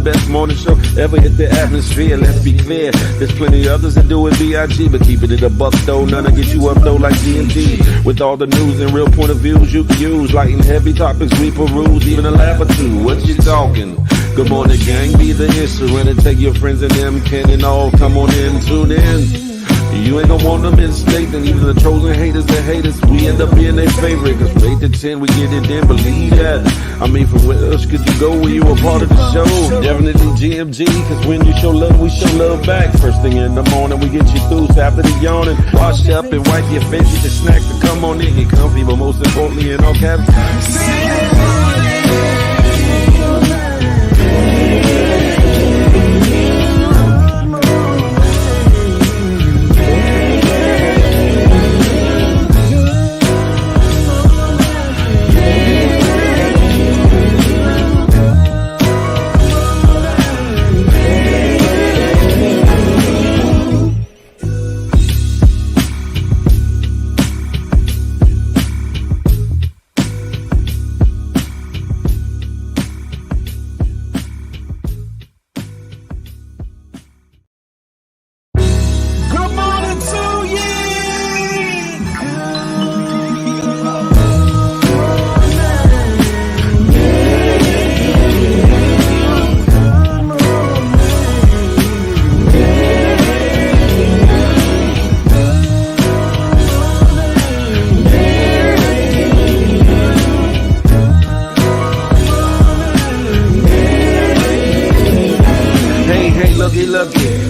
best morning show ever hit the atmosphere. Let's be clear, there's plenty others that do it B.I.G. But keeping it a buck though, none to get you up though like GMG. With all the news and real point of views you can use. Light and heavy topics we peruse, even a laugh or two. What you talking? Good morning gang, be the instrument and take your friends and them can and all come on in, tune in. You ain't gonna want them in state, and even the trolls and haters that hate us, we end up being their favorite. Cause from 8 to 10, we get it in, believe that. I mean, from where else could you go when you a part of the show? Definitely GMG, cause when you show love, we show love back. First thing in the morning, we get you through, so after the yawning. Wash up and wipe your face, get your snack to come on in, get comfy, but most importantly, in all caps.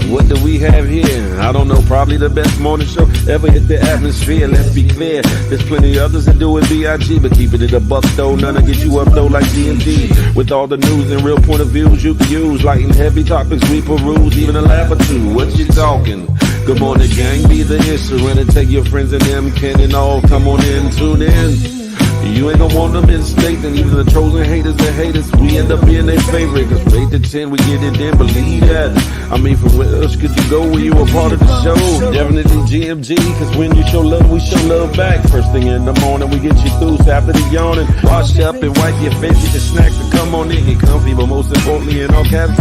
What do we have here? I don't know, probably the best morning show ever hit the atmosphere. Let's be clear, there's plenty others that do it B.I.G. But keeping it a buck though, none to get you up though like GMG. With all the news and real point of views you can use. Light and heavy topics we peruse, even a laugh or two. What you talking? Good morning gang, be the instrument and take your friends and them can and all come on in, tune in. You ain't gonna want them in state, and even the trolls and haters that hate us, we end up being their favorite. Cause from 8 to 10, we get it in, believe that. I mean, from where else could you go when you a part of the show? Definitely GMG, cause when you show love, we show love back. First thing in the morning, we get you through, so after the yawning. Wash up and wipe your face, get your snack to come on in, get comfy, but most importantly, in all caps.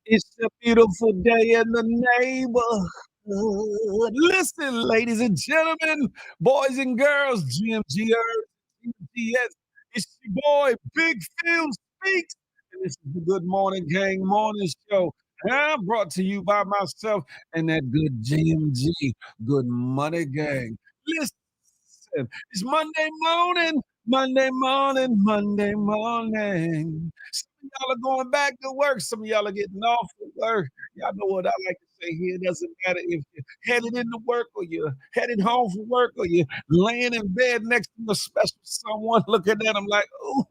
It's a beautiful day in the neighborhood. Listen, ladies and gentlemen, boys and girls, GMGers, GMGS, it's your boy, Big Phil Speaks, and this is the Good Morning Gang Morning Show. I'm brought to you by myself and that good GMG, Good Money Gang. Listen, it's Monday morning, Monday morning, Monday morning. Some of y'all are going back to work. Some of y'all are getting off of work. Y'all know what I like to say here. It doesn't matter if you're headed into work or you're headed home from work or you're laying in bed next to a special someone looking at them like, ooh,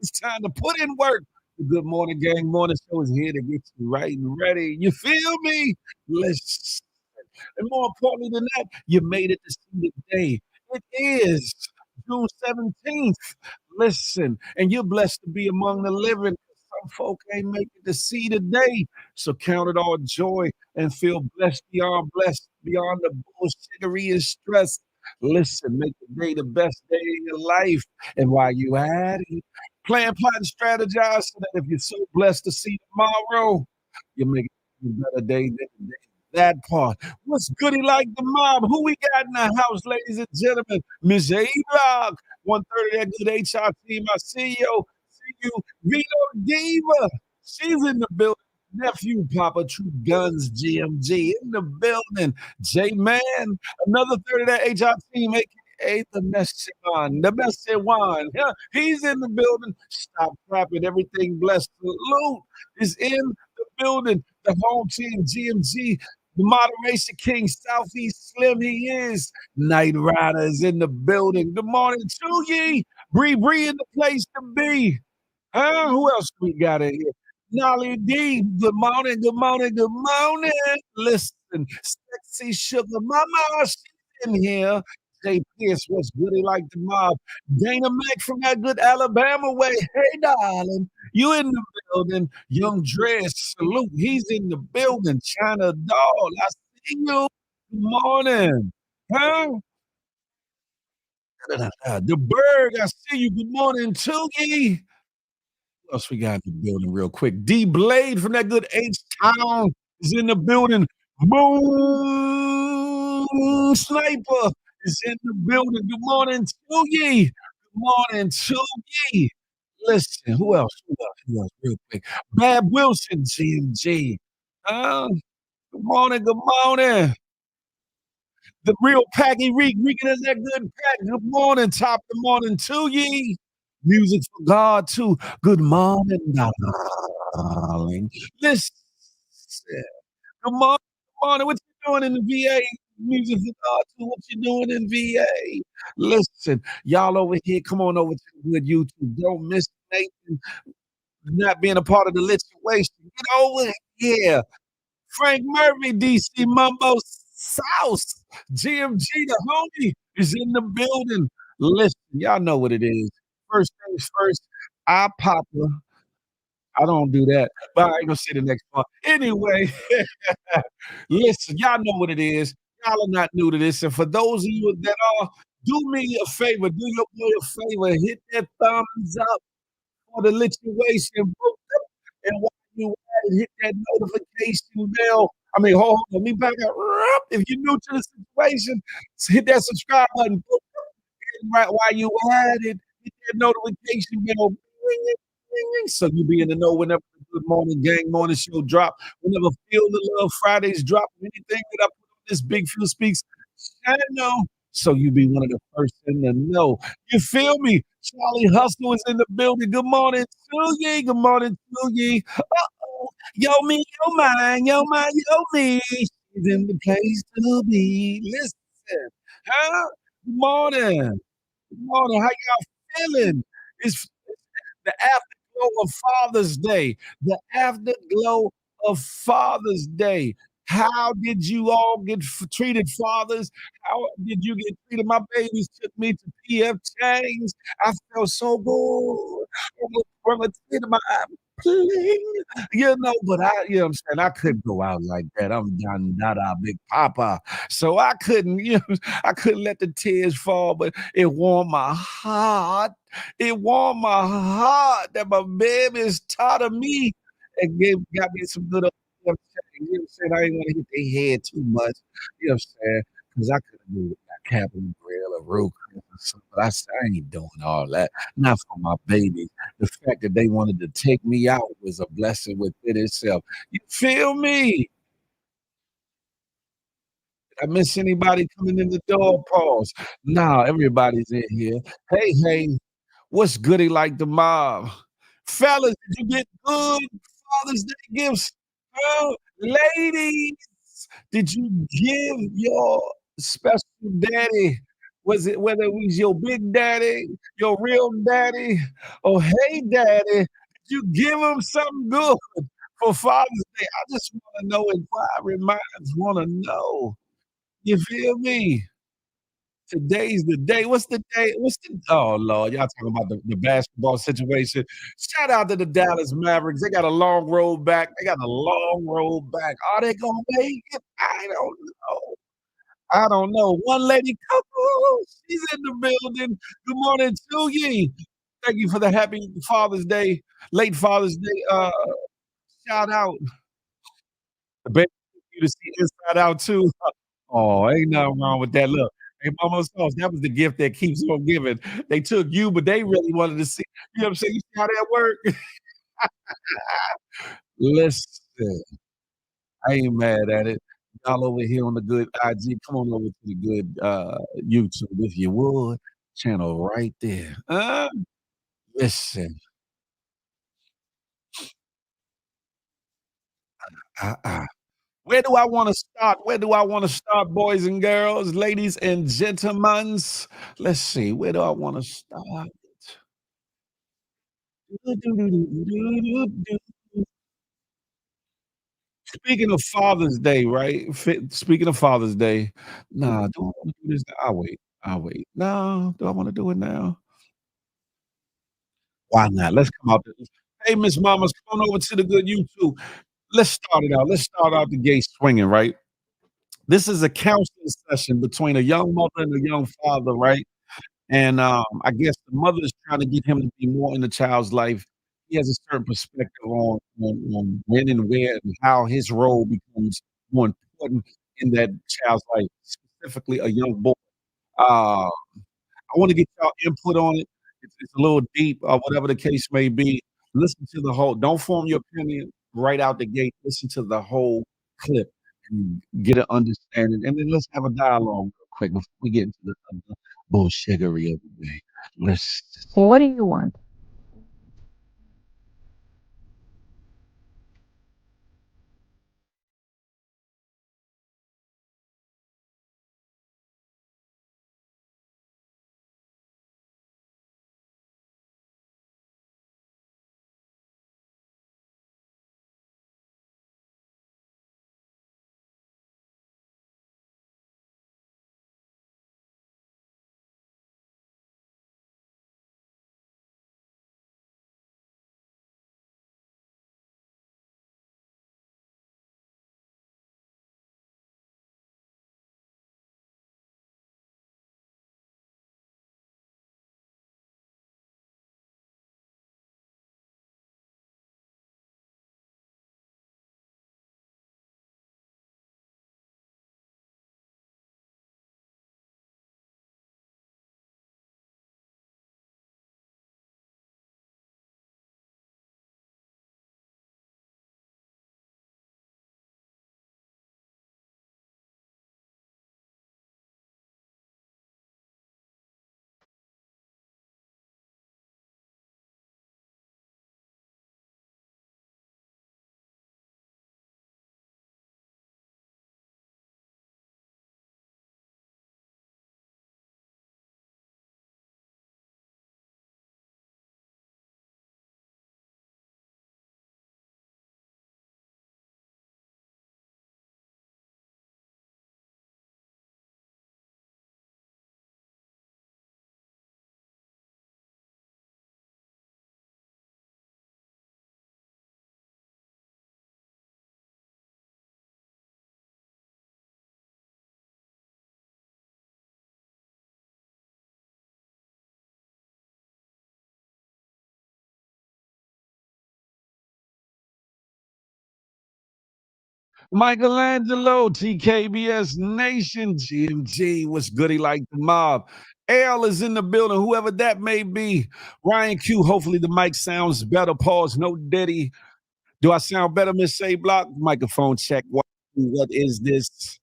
it's time to put in work. The Good Morning Gang Morning Show is here to get you right and ready. You feel me? Listen. And more importantly than that, you made it to see the day. It is June 17th. Listen, and you're blessed to be among the living. Some folk ain't make it to see the day. So count it all joy and feel blessed, beyond the bullshittery and stress. Listen, make the day the best day of your life. And while you at it, plan, plot, and strategize so that if you're so blessed to see tomorrow, you make it a better day than today. That part. What's goody like the mob? Who we got in the house, ladies and gentlemen? Miss A-Block, 130 that good HR team. I see you. Vito Diva, she's in the building. Nephew Papa True Guns GMG in the building. J-Man, another 30 that HR team, aka the Messiah One. Yeah, he's in the building. Stop clapping. Everything blessed. Salute is in the building. The home team, GMG, The moderation king, Southeast Slim, he is. Night Rider is in the building. Good morning to ye. Bree Bree in the place to be. Huh? Who else we got in here? Nolly D. Good morning, good morning, good morning. Listen, sexy sugar mama, she's in here. Jay Pierce, what's goody like the mob? Dana Mack from that good Alabama way. Hey, darling, you in the building. Young Dress, salute. He's in the building. China Doll, I see you. Good morning. Huh? The Berg, I see you. Good morning to ye. What else we got in the building real quick? D Blade from that good H Town is in the building. Boom Sniper is in the building. Good morning to ye. Good morning to ye. Listen, who else? Who else? Who else? Real quick. Bab Wilson, GMG. Good morning. Good morning. The real Paggy Reek, Reeking is that good pack. Good morning, top of the morning to ye. Music for God too. Good morning, darling. Listen. Good morning, good morning. What you doing in the VA? Music for God too. What you doing in VA? Listen, y'all over here, come on over to the good YouTube. Don't miss Nathan not being a part of the situation. Get over here. Frank Murphy, DC Mumbo South. GMG, the homie, is in the building. Listen, y'all know what it is. First things first, I pop her. I don't do that, but I ain't gonna say the next part. Anyway, listen, y'all know what it is. Y'all are not new to this. And for those of you that are, do me a favor, do your boy a favor, hit that thumbs up for the lituation. And while you at it, hit that notification bell. I mean, hold on, let me back up. If you're new to the situation, hit that subscribe button. Right while you at it, hit that notification bell. So you be in the know whenever the Good Morning Gang Morning Show drop, whenever Feel the Love Fridays drop, anything that I put on this Big Phil Speaks channel. So you be one of the first in the know. You feel me? Charlie Hustle is in the building. Good morning to ye. Good morning to ye. Uh-oh. Yo me, yo mine, yo mine, yo me. She's in the place to be. Listen. Huh? Good morning. Good morning. How y'all feeling? It's the afterglow of Father's Day. The afterglow of Father's Day. How did you all get treated, fathers? How did you get treated? My babies took me to PF Chang's. I felt so good. From a tear to my eye, pling. But you know what I'm saying? I couldn't go out like that. I'm John Dada, Big Papa. So I couldn't, I couldn't let the tears fall, but it warmed my heart. It warmed my heart that my baby is tired of me and got me some good you know what I'm saying? I didn't want to hit their head too much. You know what I'm saying? Because I could have moved that Captain Grill or Rook or something. But I ain't doing all that. Not for my babies. The fact that they wanted to take me out was a blessing within itself. You feel me? I miss anybody coming in the door? Pause. Nah, everybody's in here. Hey, hey, what's goody like the mob? Fellas, did you get good Father's Day gifts? Oh, ladies, did you give your special daddy, was it whether it was your big daddy, your real daddy, or hey daddy, did you give him something good for Father's Day? I just wanna know, inquiring minds wanna know. You feel me? Today's the day. What's the day? What's the oh Lord, y'all talking about the basketball situation. Shout out to the Dallas Mavericks. They got a long road back. They got a long road back. Are they gonna make it? I don't know. I don't know. One lady couple, she's in the building. Good morning to ye. Thank you for the happy Father's Day, late Father's Day shout out. The baby you to see Inside Out too. Oh, ain't nothing wrong with that. Look, hey, Mama Sauce, that was the gift that keeps on giving. They took you, but they really wanted to see. You know what I'm saying? You see how that work? Listen, I ain't mad at it. Y'all over here on the good IG, come on over to the good YouTube if you would. Channel right there. Listen. Uh-uh. Where do I wanna start? Where do I wanna start, boys and girls, ladies and gentlemen? Let's see, where do I wanna start? Speaking of Father's Day, right? Speaking of Father's Day, nah, do I wanna do this? I'll wait. I'll wait. No, do I wanna do it now? Why not? Let's come out this. Hey, Miss Mamas, come on over to the good YouTube. Let's start it out. Let's start out the gate swinging, right? This is a counseling session between a young mother and a young father, right? And, I guess the mother is trying to get him to be more in the child's life. He has a certain perspective on when and where and how his role becomes more important in that child's life, specifically a young boy. Uh, I wanna get y'all input on it. It's a little deep or whatever the case may be. Listen to the whole don't form your opinion right out the gate. Listen to the whole clip and get an understanding, and then let's have a dialogue real quick before we get into the bullshittery of the day. Let's What do you want? Michelangelo, TKBS Nation, GMG, what's goody like the mob? L is in the building, whoever that may be. Ryan Q, hopefully the mic sounds better. Pause, no Diddy. Do I sound better, Miss A Block? Microphone check. What is this?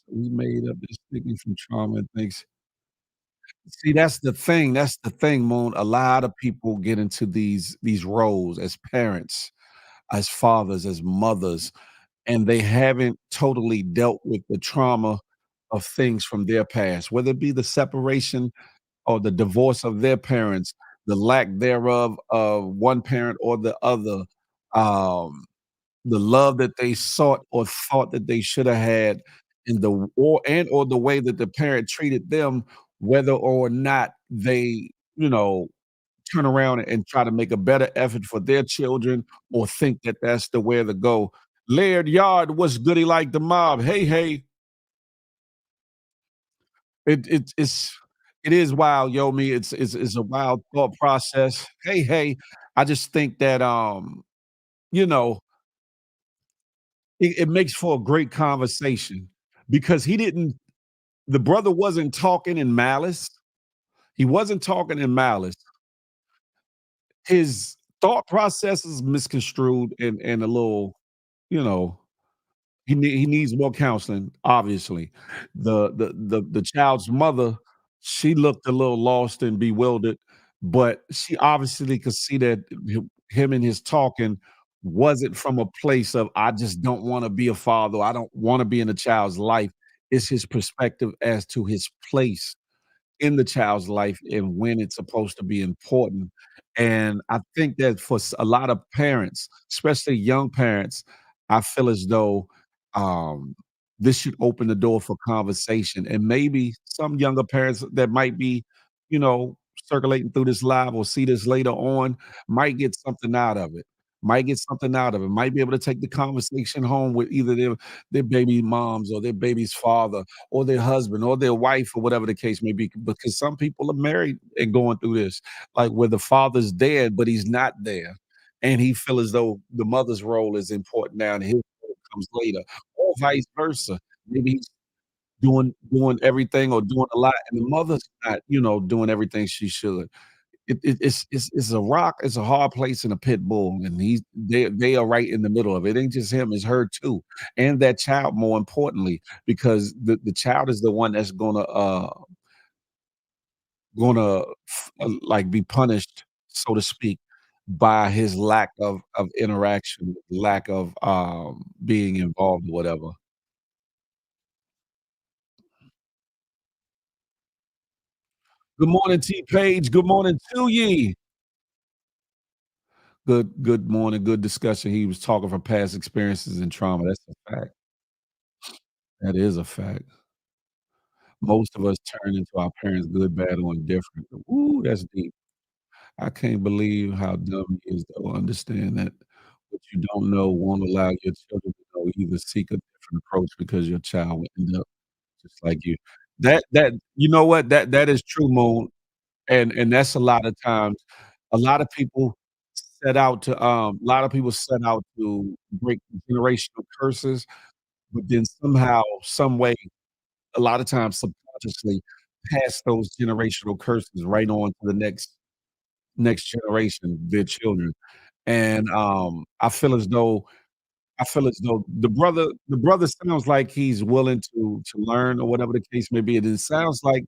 We made up this sticky from trauma and things. See, that's the thing. That's the thing, Moon. A lot of people get into these roles as parents, as fathers, as mothers, and they haven't totally dealt with the trauma of things from their past, whether it be the separation or the divorce of their parents, the lack thereof of one parent or the other, the love that they sought or thought that they should have had in the or the way that the parent treated them, whether or not they, you know, turn around and try to make a better effort for their children or think that that's the way to go. Laird Yard, what's goody like the mob? Hey, hey, it's it is wild, yo. Me, it's a wild thought process. Hey, hey, I just think that you know, it makes for a great conversation because he didn't. The brother wasn't talking in malice. He wasn't talking in malice. His thought process is misconstrued and a little, you know, he needs more counseling, obviously. The child's mother, she looked a little lost and bewildered, but she obviously could see that him in his talking wasn't from a place of, "I just don't wanna be a father, I don't wanna be in a child's life." It's his perspective as to his place in the child's life and when it's supposed to be important. And I think that for a lot of parents, especially young parents, I feel as though um, this should open the door for conversation. And maybe some younger parents that might be, circulating through this live or see this later on might get something out of it. Might get something out of it. Might be able to take the conversation home with either their baby moms or their baby's father or their husband or their wife or whatever the case may be, because some people are married and going through this, like where the father's dead, but he's not there. And he feel as though the mother's role is important now and his role comes later, or vice versa. Maybe he's doing everything or doing a lot, and the mother's not, doing everything she should. It's a rock, it's a hard place in a pit bull, and they are right in the middle of it. It ain't just him, it's her too, and that child more importantly, because the child is the one that's like, be punished, so to speak, by his lack of interaction, lack of, being involved or whatever. Good morning, T Page. Good morning to ye. Good morning, good discussion. He was talking from past experiences and trauma. That's a fact. That is a fact. Most of us turn into our parents good, bad, or indifferent. Ooh, that's deep. I can't believe how dumb he is to understand that what you don't know won't allow your children to know either. Seek a different approach because your child will end up just like you. That you know what? That is true, Moon, and that's a lot of times a lot of people a lot of people set out to break generational curses, but then somehow, some way, a lot of times subconsciously pass those generational curses right on to the next generation, their children. And, I feel as though the brother sounds like he's willing to learn or whatever the case may be, and it sounds like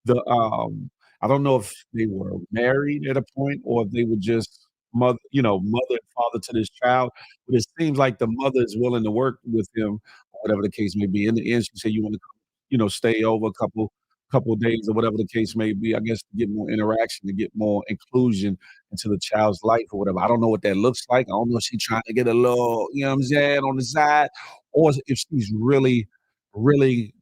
I don't know if they were married at a point or if they were just mother and father to this child, but it seems like the mother is willing to work with him or whatever the case may be. In the end, she said, "You wanna come, stay over a couple of days," or whatever the case may be, I guess, to get more interaction, to get more inclusion into the child's life or whatever. I don't know what that looks like. I don't know if she's trying to get a little, you know what I'm saying, on the side, or if she's really, really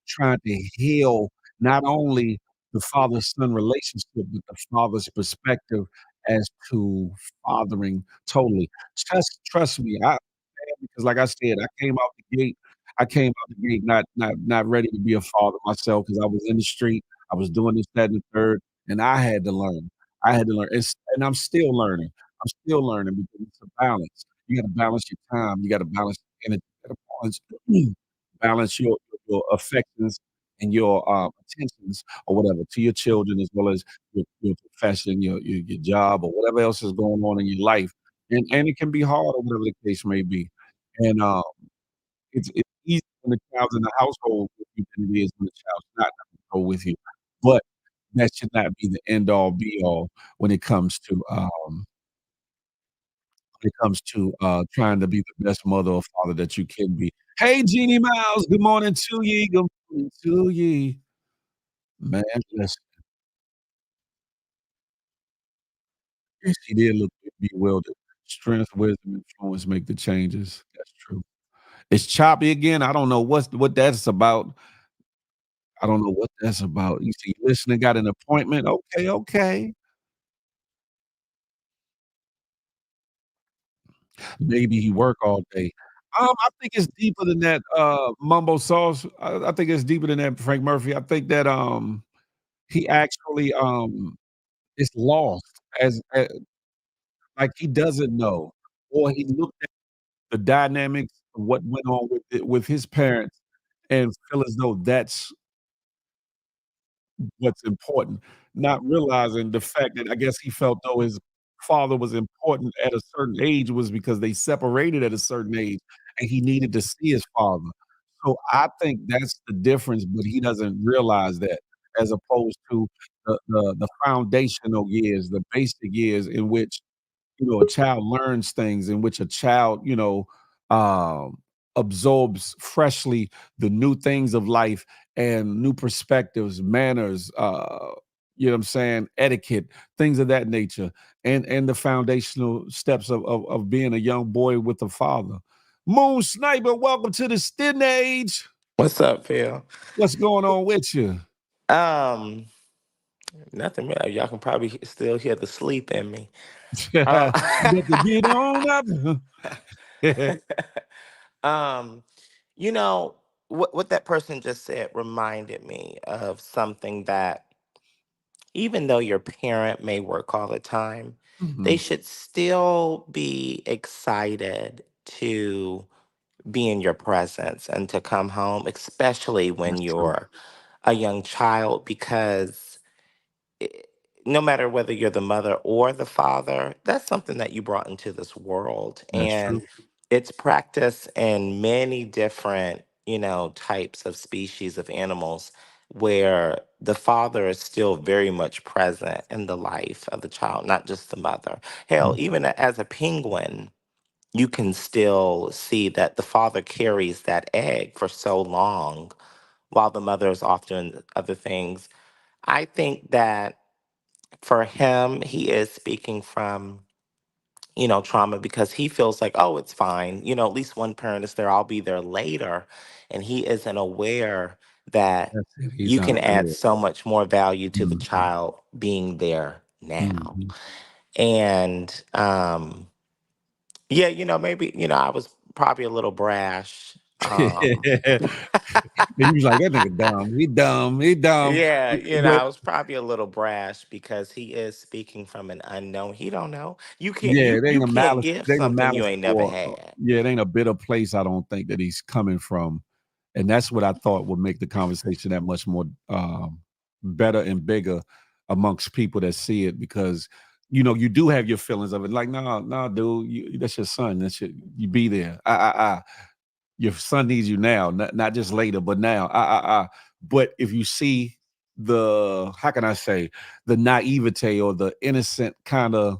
trying to heal not only the father-son relationship, but the father's perspective as to fathering totally. Trust me, because like I said, I came out the gate not ready to be a father myself because I was in the street, I was doing this, that, and the third, and I had to learn. I had to learn. And I'm still learning. I'm still learning because it's a balance. You gotta balance your time, you gotta balance your energy, you gotta balance your affections and your, attentions or whatever to your children as well as your profession, your job, or whatever else is going on in your life. And it can be hard or whatever the case may be. And, it's easier when the child's in the household with you than it is when the child's not in the household with you. But that should not be the end all be all when it comes to, trying to be the best mother or father that you can be. Hey, Jeannie Miles, good morning to ye, good morning to ye. Man, listen, she did look bewildered. Strength, wisdom, influence make the changes. That's true. It's choppy again. I don't know what that's about. I don't know what that's about. You see, listening, got an appointment. Okay, okay. Maybe he work all day. I think it's deeper than that, mumbo sauce. I think it's deeper than that, Frank Murphy. I think that, he actually, is lost as like he doesn't know, or he looked at the dynamics of what went on with his parents and feel as though that's what's important, not realizing the fact that I guess he felt though his father was important at a certain age was because they separated at a certain age, and he needed to see his father. So I think that's the difference, but he doesn't realize that as opposed to the foundational years, the basic years in which a child learns things in which a child, um, absorbs freshly the new things of life and new perspectives, manners, you know what I'm saying, etiquette, things of that nature, and the foundational steps of being a young boy with a father. Moon Sniper, welcome to the stage. What's up, Phil? What's going on with you? Um, Nothing really. Y'all can probably still hear the sleep in me. Better Uh, get on up. um, you know what that person just said reminded me of something that even though your parent may work all the time, they Mhm. should still be excited to be in your presence and to come home, especially when That's true. you're a young child, because i- no matter whether you're the mother or the father, that's something that you brought into this world. That's And true. it's practiced in many different, types of species of animals where the father is still very much present in the life of the child, not just the mother. Hell, Mm, even as a penguin, you can still see that the father carries that egg for so long while the mother is off doing other things. I think that for him, he is speaking from, trauma because he feels like, oh, it's fine. At least one parent is there. I'll be there later. And he isn't aware that that's it. He's you not can add aware. so much more value to the Mhm, child being there now. mhm. And yeah, maybe, I was probably a little brash. And he was like, "That nigga dumb. He dumb. He dumb." Yeah, But I was probably a little brash because he is speaking from an unknown. He don't know. You can't yeah, you it you ain't a can't malice. give It ain't a something you malice ain't never for. had. Yeah, it ain't a bitter place. I don't think that he's coming from, and that's what I thought would make the conversation that much more better and bigger amongst people that see it because you do have your feelings of it. Like, no, no, dude, that's your son. You be there. Your son needs you now, not just later, but now. But if you see the, how can I say, the naivete or the innocent kind of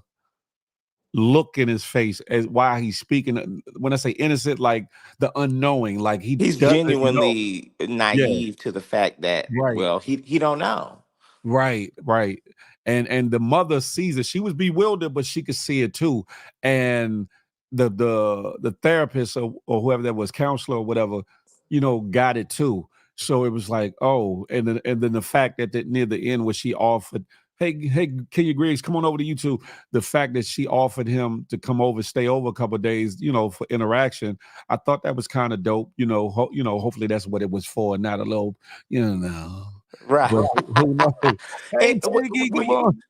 look in his face as why he's speaking. When I say innocent, like the unknowing, like he He's doesn't know. genuinely Yeah, naive to the fact that, right. well, he don't know. Right, right. And the mother sees it. She was bewildered, but she could see it too. And the therapist or whoever that was, counselor or whatever, got it too. So it was like, oh, and then the fact that near the end where she offered, hey, Kenya Griggs, come on over to YouTube. The fact that she offered him to come over, stay over a couple of days, for interaction, I thought that was kind of dope. Hopefully that's what it was for, not a little, you know. Right. But who knows? Hey, And Tiggy, good morning.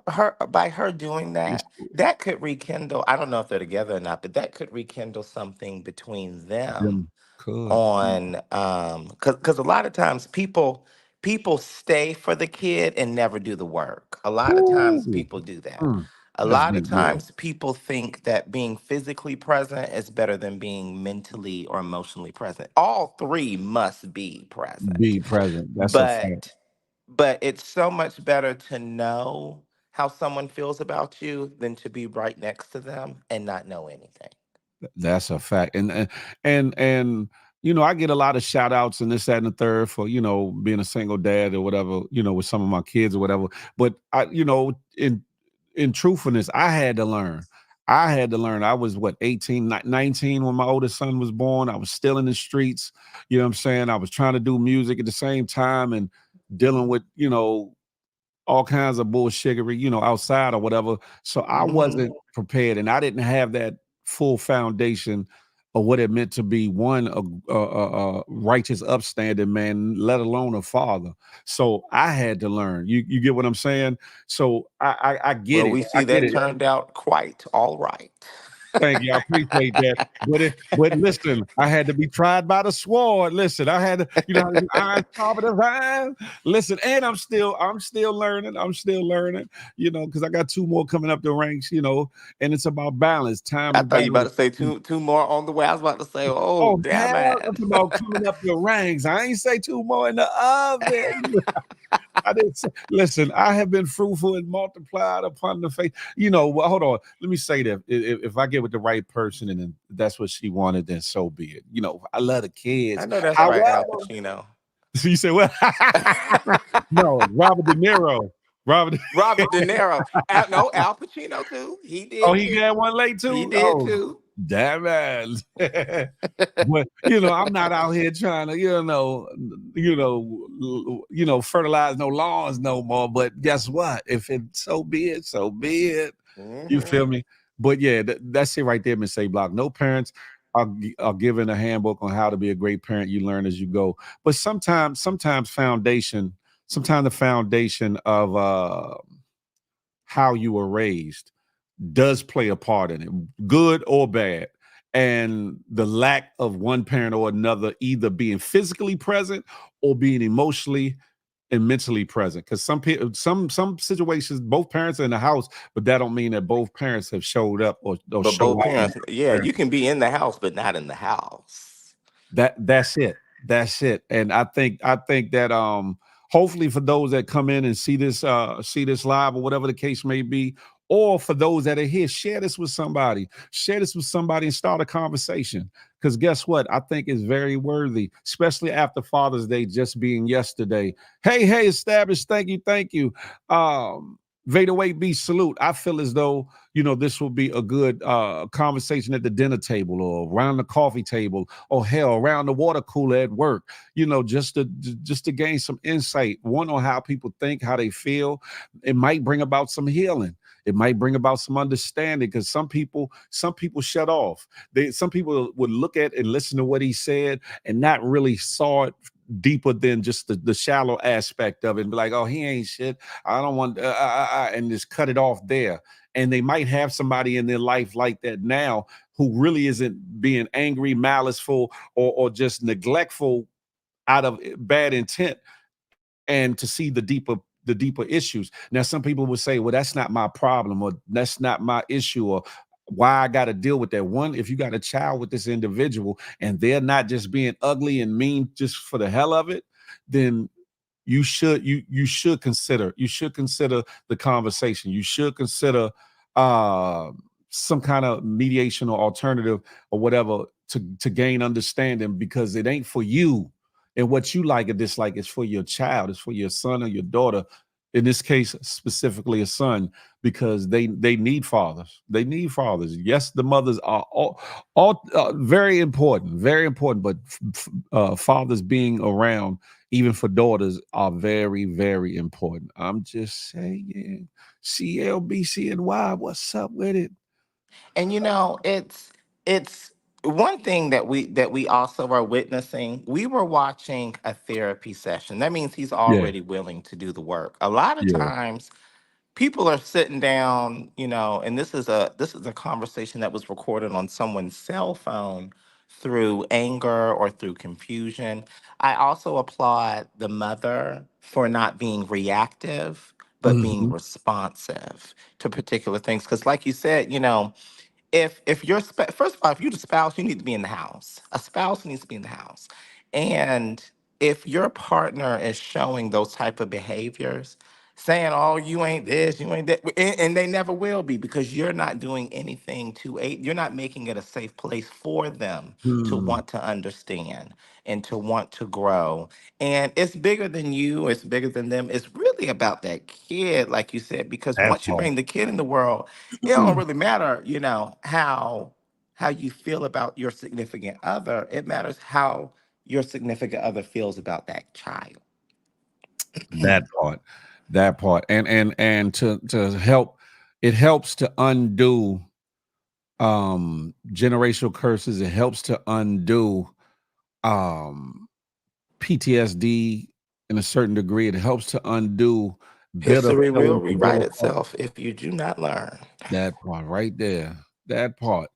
her by her doing that, that could rekindle. I don't know if they're together or not, but that could rekindle something between them Them could. on because a lot of times people stay for the kid and never do the work. A lot of times Ooh, people do that. mm, A that's lot of deep. Yeah, times people think that being physically present is better than being mentally or emotionally present. All three must be present, be present. That's a fact. but it's so much better to know how someone feels about you than to be right next to them and not know anything. That's a fact. And I get a lot of shout outs and this, that, and the third for, being a single dad or whatever, with some of my kids or whatever. But in truthfulness, I had to learn. I had to learn. I was 18, 19 when my oldest son was born. I was still in the streets. You know what I'm saying? I was trying to do music at the same time and dealing with, all kinds of bullshittery, outside or whatever. So I Hmm. wasn't prepared, and I didn't have that full foundation of what it meant to be one a righteous, upstanding man, let alone a father. So I had to learn. You get what I'm saying? So I get Well, it. we I see get that it. turned out quite all right. Thank you. I appreciate that. But listen, I had to be tried by the sword. Listen, I had to, how to do iron sharpened as iron. Listen, and I'm still learning. I'm still learning, because I got two more coming up the ranks, and it's about balance, time I and thought you about balance. to say two more on the way. I was about to say, oh, Oh, damn hell, it. it's about coming up the ranks. I ain't say two more in the oven. I didn't say, listen, I have been fruitful and multiplied upon the face. Well, hold on. Let me say that if I get with the right person and then that's what she wanted, then so be it. I love the I kids. know that's right, Al However, Pacino. so you say, well, no, Robert De Niro. Robert. Robert De Niro. No, Al Pacino too. He Oh, did he too. got one late He too? did Oh, too. damn it. But I'm not out here trying to, fertilize no lawns no more. But guess what? If it so be it, so be it. You Hmm. feel me? But yeah, that's it right there, Miss A Block. No parents are given a handbook on how to be a great parent. You learn as you go. But sometimes the foundation of how you were raised does play a part in it, good or bad. And the lack of one parent or another either being physically present or being emotionally and mentally present. Because some people, some situations, both parents are in the house, but that don't mean that both parents have showed up or But show both out. parents, yeah, you can be in the house, but not in the house. That's it. That's it. And I think that hopefully for those that come in and see this live or whatever the case may be, or for those that are here, share this with somebody. Share this with somebody and start a conversation. Because guess what? I think it's very worthy, especially after Father's Day just being yesterday. Hey, established. Thank you, thank you. Vader Weight B salute. I feel as though this will be a good conversation at the dinner table or around the coffee table or hell around the water cooler at work, just to gain some insight, one on how people think, how they feel. It might bring about some healing. It might bring about some understanding because some people shut off. Some people would look at and listen to what he said and not really saw it deeper than just the shallow aspect of it and be like, oh, he ain't shit. I don't want, and just cut it off there. And they might have somebody in their life like that now who really isn't being angry, maliceful, or just neglectful out of bad intent, and to see the deeper issues. Now, some people would say, well, that's not my problem, or that's not my issue, or why I got to deal with that. One, if you got a child with this individual and they're not just being ugly and mean just for the hell of it, then you should consider the conversation. You should consider uh some kind of mediation or alternative or whatever to gain understanding, because it ain't for you and what you like or dislike. It's for your child. It's for your son or your daughter, in this case specifically a son, because they need fathers. They need fathers. Yes, the mothers are all very important, very important, but fathers being around even for daughters are very, very important. I'm just saying. CLBCNY, what's up with it? And it's one thing that we also are witnessing. We were watching a therapy session. That means he's Yeah, already willing to do the work. A lot of yeah. times people are sitting down, and this is a conversation that was recorded on someone's cell phone through anger or through confusion. I also applaud the mother for not being reactive but being Hmm. responsive to particular things, because like you said, if you're first of all, if you're the spouse, you need to be in the house. A spouse needs to be in the house. And if your partner is showing those type of behaviors, saying, oh, you ain't this, you ain't that, and they never will be, because you're not doing anything to aid, you're not making it a safe place for them to Hmm. want to understand and to want to grow. And it's bigger than you, it's bigger than them. It's really about that kid, like you said, because That once you part. bring the kid in the world, it don't really matter, how you feel about your significant other. It matters how your significant other feels about that child. That part. That part. And to help, it helps to undo generational curses. It helps to undo um PTSD in a certain degree. It helps to undo bitter History will feelings that rewrite go up. itself if you do not learn. That part right there. That part.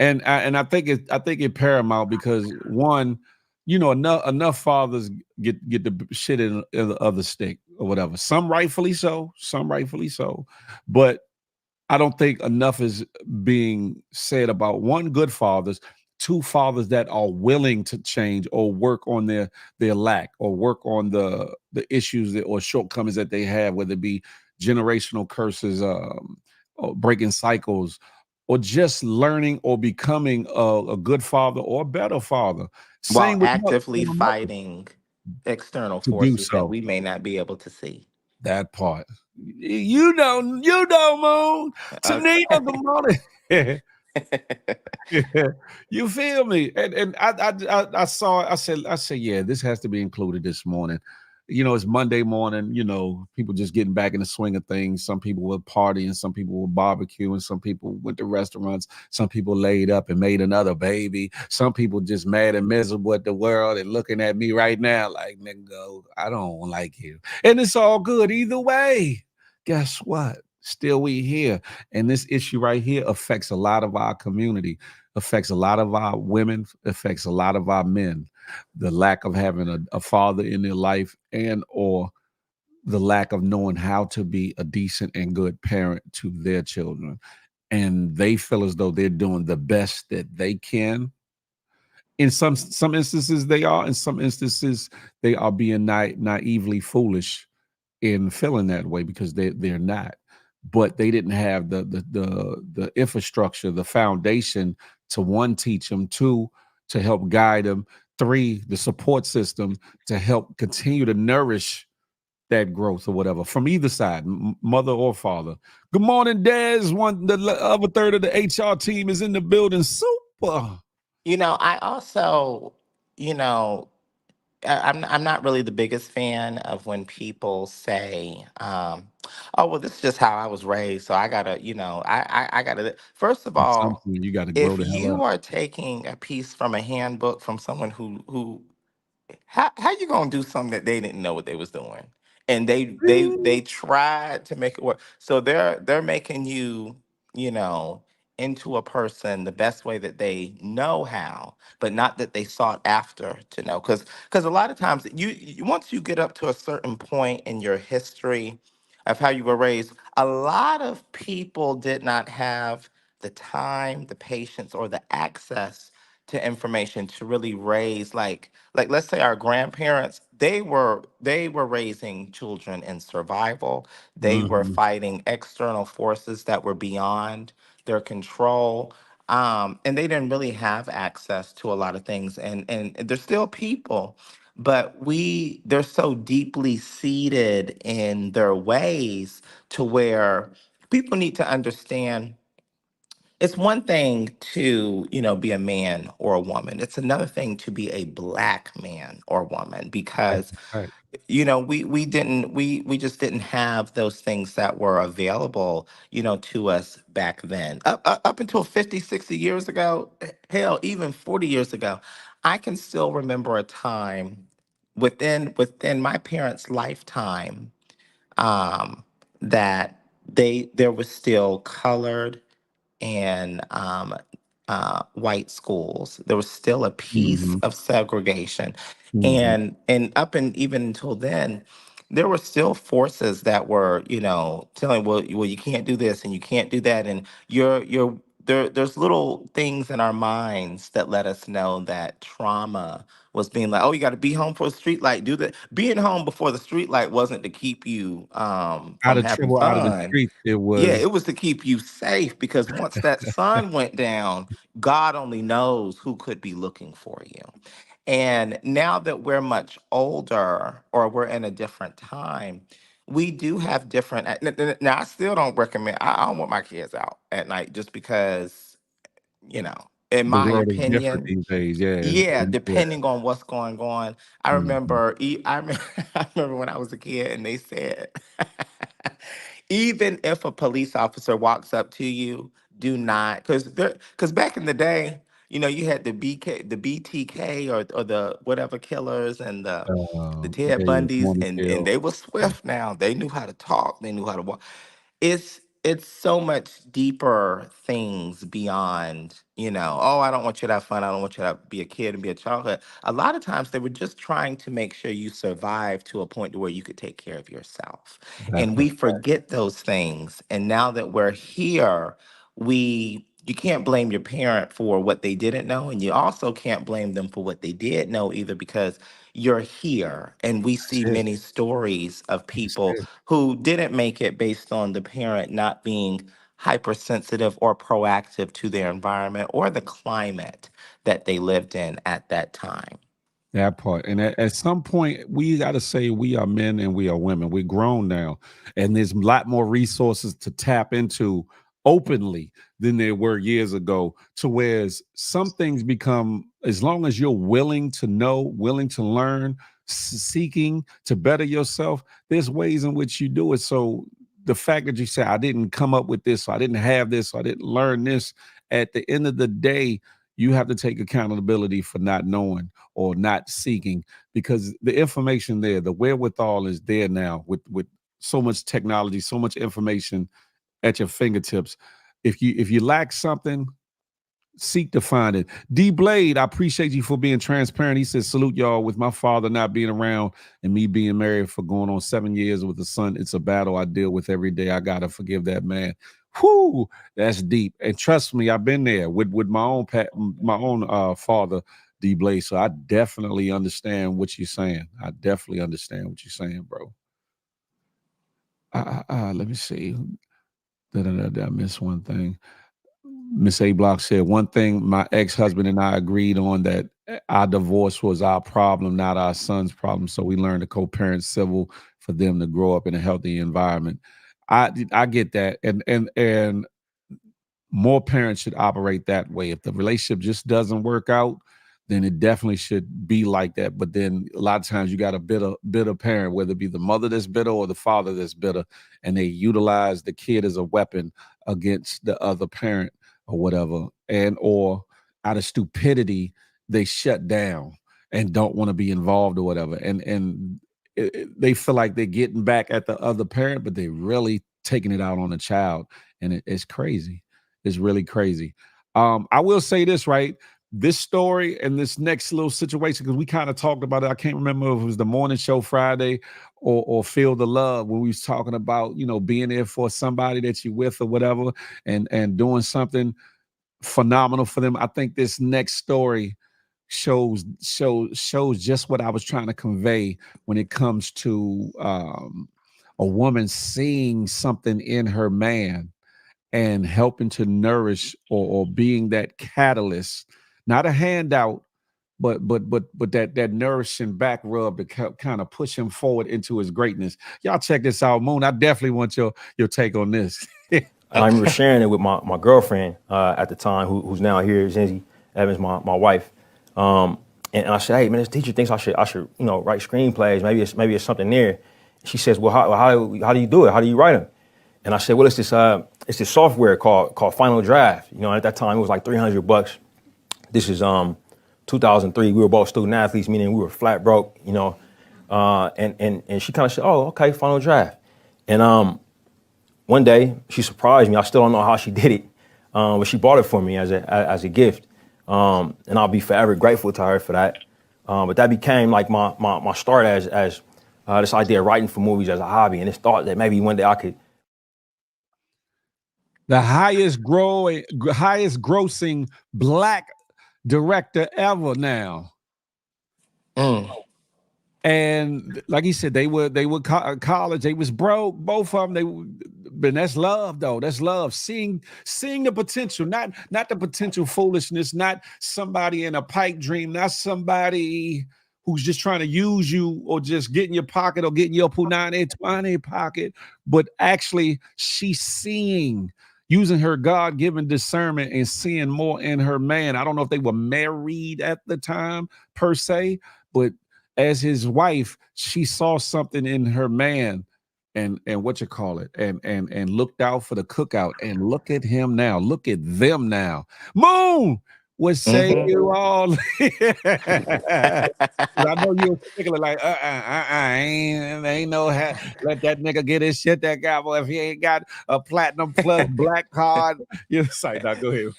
And I think it paramount because one, enough fathers get the shit in the other stick or whatever. Some rightfully so, but I don't think enough is being said about one, good fathers, two fathers that are willing to change or work on their lack or work on the issues or shortcomings that they have, whether it be generational curses, or breaking cycles, or just learning or becoming a good father or a better father. While Same with actively same with mothers fighting external to do forces that so. we may not be able to see. That part. You know, Moon. Tanina, Okay. good morning. Yeah, you feel me? And I saw. I said, yeah, this has to be included this morning. It's Monday morning. People just getting back in the swing of things. Some people were partying, some people were barbecuing, some people went to restaurants, some people laid up and made another baby. Some people just mad and miserable at the world and looking at me right now like, nigga, I don't like you. And it's all good either way. Guess what? Still we here. And this issue right here affects a lot of our community, affects a lot of our women, affects a lot of our men. The lack of having a father in their life, and or the lack of knowing how to be a decent and good parent to their children. And they feel as though they're doing the best that they can. In some instances they are, in some instances they are being naively foolish in feeling that way because they're not. But they didn't have the infrastructure, the foundation to, one, teach them, two, to help guide them, three, the support system to help continue to nourish that growth or whatever from either side, mother or father. Good morning, Des. The other third of the HR team is in the building. Super. I also, you know, I'm not really the biggest fan of when people say, "Oh, well, this is just how I was raised, so I gotta, I gotta." First of At some all, point, you got to grow if the hell you up. are taking a piece from a handbook from someone who how you gonna do something that they didn't know what they was doing, and they tried to make it work, so they're making you, you know into a person the best way that they know how, but not that they sought after to know, because a lot of times once you get up to a certain point in your history of how you were raised, a lot of people did not have the time, the patience, or the access to information to really raise, like let's say our grandparents, they were raising children in survival. They were Mhm. fighting external forces that were beyond their control. And they didn't really have access to a lot of things, and there's still people, but they're so deeply seated in their ways to where people need to understand it's one thing to, be a man or a woman. It's another thing to be a black man or woman, That's because a fact. we just didn't have those things that were available, to us back then. Up until 50, 60 years ago, hell, even 40 years ago, I can still remember a time within my parents' lifetime, um, that there was still colored and white schools. There was still a piece Mhm. of segregation, Mhm. and up and even until then, there were still forces that were, telling, well, you can't do this and you can't do that, and there's little things in our minds that let us know that trauma was being like, oh, you got to be home for a street light. Do that. Being home before the street light wasn't to keep you Out from of having trouble, out of the fun. streets, it Yeah, was it was to keep you safe, because once that sun went down, God only knows who could be looking for you. And now that we're much older, or we're in a different time, we do have different. Now, I still don't recommend, I don't want my kids out at night, just because, in the my world is different opinion, these days, yeah, yeah, and yeah. depending on what's going on. I Mhm. remember, I remember when I was a kid, and they said, even if a police officer walks up to you, do not, because back in the day, you had the BTK, or the whatever killers, and the Ted Yeah, you Bundys, wanna and kill. they were swift. Now they knew how to talk, they knew how to walk. It's so much deeper things beyond, oh, I don't want you to have fun, I don't want you to be a kid and be a childhood. A lot of times they were just trying to make sure you survive to a point to where you could take care of yourself. That's And a we fact. forget those things, and now that we're here, we you can't blame your parent for what they didn't know, and you also can't blame them for what they did know either, because you're here and we That's see it. many stories of That's people it. who didn't make it based on the parent not being hypersensitive or proactive to their environment or the climate that they lived in at that time. That part. And at some point, we got to say we are men and we are women. We're grown now. And there's a lot more resources to tap into openly than there were years ago. To whereas some things become, as long as you're willing to know, willing to learn, seeking to better yourself, there's ways in which you do it. So the fact that you say, I didn't come up with this, or I didn't have this, or I didn't learn this, at the end of the day, you have to take accountability for not knowing or not seeking, because the information there, the wherewithal is there now with so much technology, so much information at your fingertips. If you lack something, seek to find it. D Blade, I appreciate you for being transparent. He says, salute y'all. With my father not being around and me being married for going on 7 years with a son, it's a battle I deal with every day. I gotta forgive that man. Whoo, that's deep. And trust me, I've been there with my own father, D Blade. So I definitely understand what you're saying. I definitely understand what you're saying, bro. Let me see. Did I miss one thing? Miss A Block said, one thing my ex-husband and I agreed on, that our divorce was our problem, not our son's problem. So we learned to co-parent civil for them to grow up in a healthy environment. I get that. And more parents should operate that way. If the relationship just doesn't work out, then it definitely should be like that. But then a lot of times you got a bitter parent, whether it be the mother that's bitter or the father that's bitter, and they utilize the kid as a weapon against the other parent or whatever. And or out of stupidity, they shut down and don't want to be involved or whatever. They feel like they're getting back at the other parent, but they're really taking it out on the child. And it's crazy. Is really crazy. I will say this, right? This story and this next little situation, because we kind of talked about it. I can't remember if it was the morning show Friday or Feel the Love, when we was talking about, being there for somebody that you with or whatever, and doing something phenomenal for them. I think this next story shows just what I was trying to convey when it comes to a woman seeing something in her man and helping to nourish, or being that catalyst, not a handout, but that nourishing back rub to kind of push him forward into his greatness. Y'all check this out, Moon. I definitely want your take on this. And I remember sharing it with my girlfriend at the time, who's now here, Zenzi Evans, my wife. And I said, hey man, this teacher thinks I should write screenplays. Maybe it's something there. She says, well, how do you do it? How do you write them? And I said, well, it's this software called Final Draft. At that time it was like $300. This is 2003. We were both student athletes, meaning we were flat broke. And she kind of said, oh, okay, Final Draft. And one day she surprised me. I still don't know how she did it, but she bought it for me as a gift, and I'll be forever grateful to her for that. But that became like my start as this idea of writing for movies as a hobby, and this thought that maybe one day I could. The highest grossing black director ever now. Mm. And like he said, they were college. They was broke. Both of them. But that's love, though. That's love. Seeing the potential, not the potential foolishness. Not somebody in a pipe dream. Not somebody who's just trying to use you or just get in your pocket or get in your punani twani pocket. But actually, she's seeing, using her God-given discernment and seeing more in her man. I don't know if they were married at the time per se, but as his wife, she saw something in her man, and what you call it, and looked out for the cookout. And look at him now. Look at them now. Moon would say Hmm. you all. 'Cause I know you're particular, like, ain't no let that nigga get his shit. That guy, boy, if he ain't got a platinum plus black card, you're sorry. Now go ahead.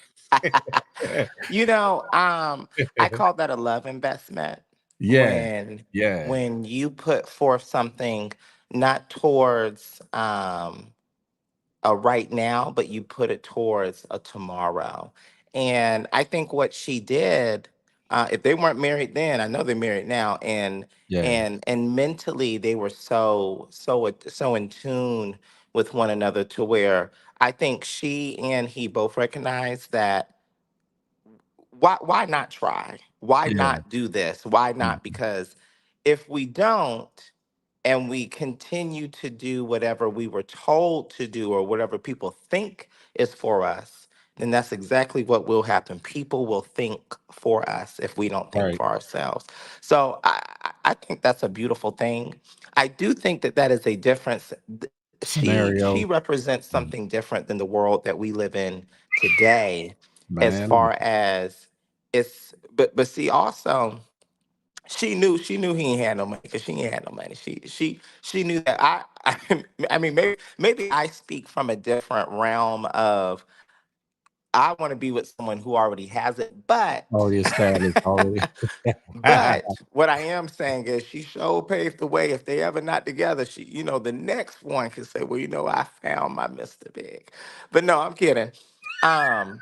You know, I call that a love investment, Yeah, when yeah. you put forth something not towards a right now, but you put it towards a tomorrow. And I think what she did, if they weren't married then, I know they're married now, Yeah. and mentally they were so in tune with one another to where I think she and he both recognized that why not try? Why Yeah. not do this? Why Mhm. not? Because if we don't and we continue to do whatever we were told to do or whatever people think is for us, then that's exactly what will happen. People will think for us if we don't think Right. for ourselves. So I think that's a beautiful thing. I do think that that is a difference. She Scenario. represents Mm. something different than the world that we live in today, as Man. far as it's. But see also she knew he ain't had no money because she ain't had no money. She knew that I mean maybe I speak from a different realm of I want to be with someone who already has it, Already established already. but what I am saying is she sure paved the way. If they ever not together, the next one can say, well, I found my Mr. Big. But no, I'm kidding. Um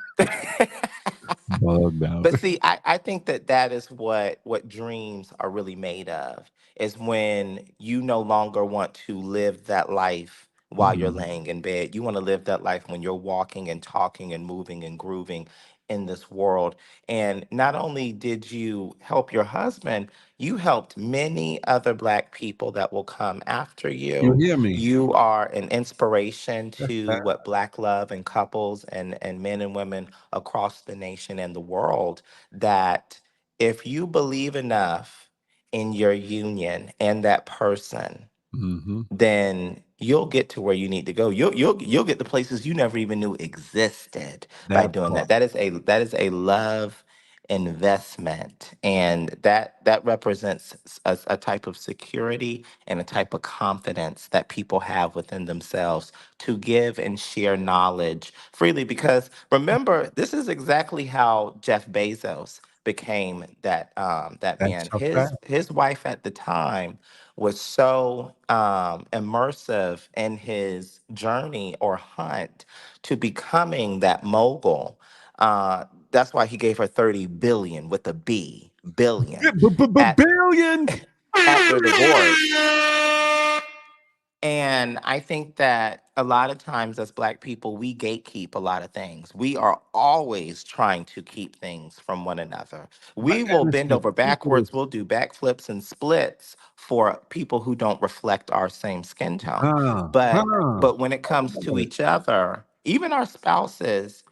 Bugged out. But see, I think that that is what dreams are really made of, is when you no longer want to live that life while you're Mhm. laying in bed. You want to live that life when you're walking and talking and moving and grooving in this world. And not only did you help your husband, you helped many other Black people that will come after You you. hear me? You are an inspiration to what Black love and couples and men and women across the nation and the world, that if you believe enough in your union and that person, Mhm. then you'll get to where you need to go. You'll get the places you never even knew existed by That doing part. that. That is a love investment, and that represents a type of security and a type of confidence that people have within themselves to give and share knowledge freely. Because remember, this is exactly how Jeff Bezos became that That's man. a his fact. his wife at the time was so immersive in his journey or hunt to becoming that mogul. That's why he gave her 30 billion with a B, billion, at Billion. at their divorce. And I think that a lot of times as Black people, we gatekeep a lot of things. We are always trying to keep things from one another. We will And it's bend over backwards, ridiculous. we'll do backflips and splits for people who don't reflect our same skin tone. Huh. But Huh. but when it Talk comes about to it. each other, even our spouses,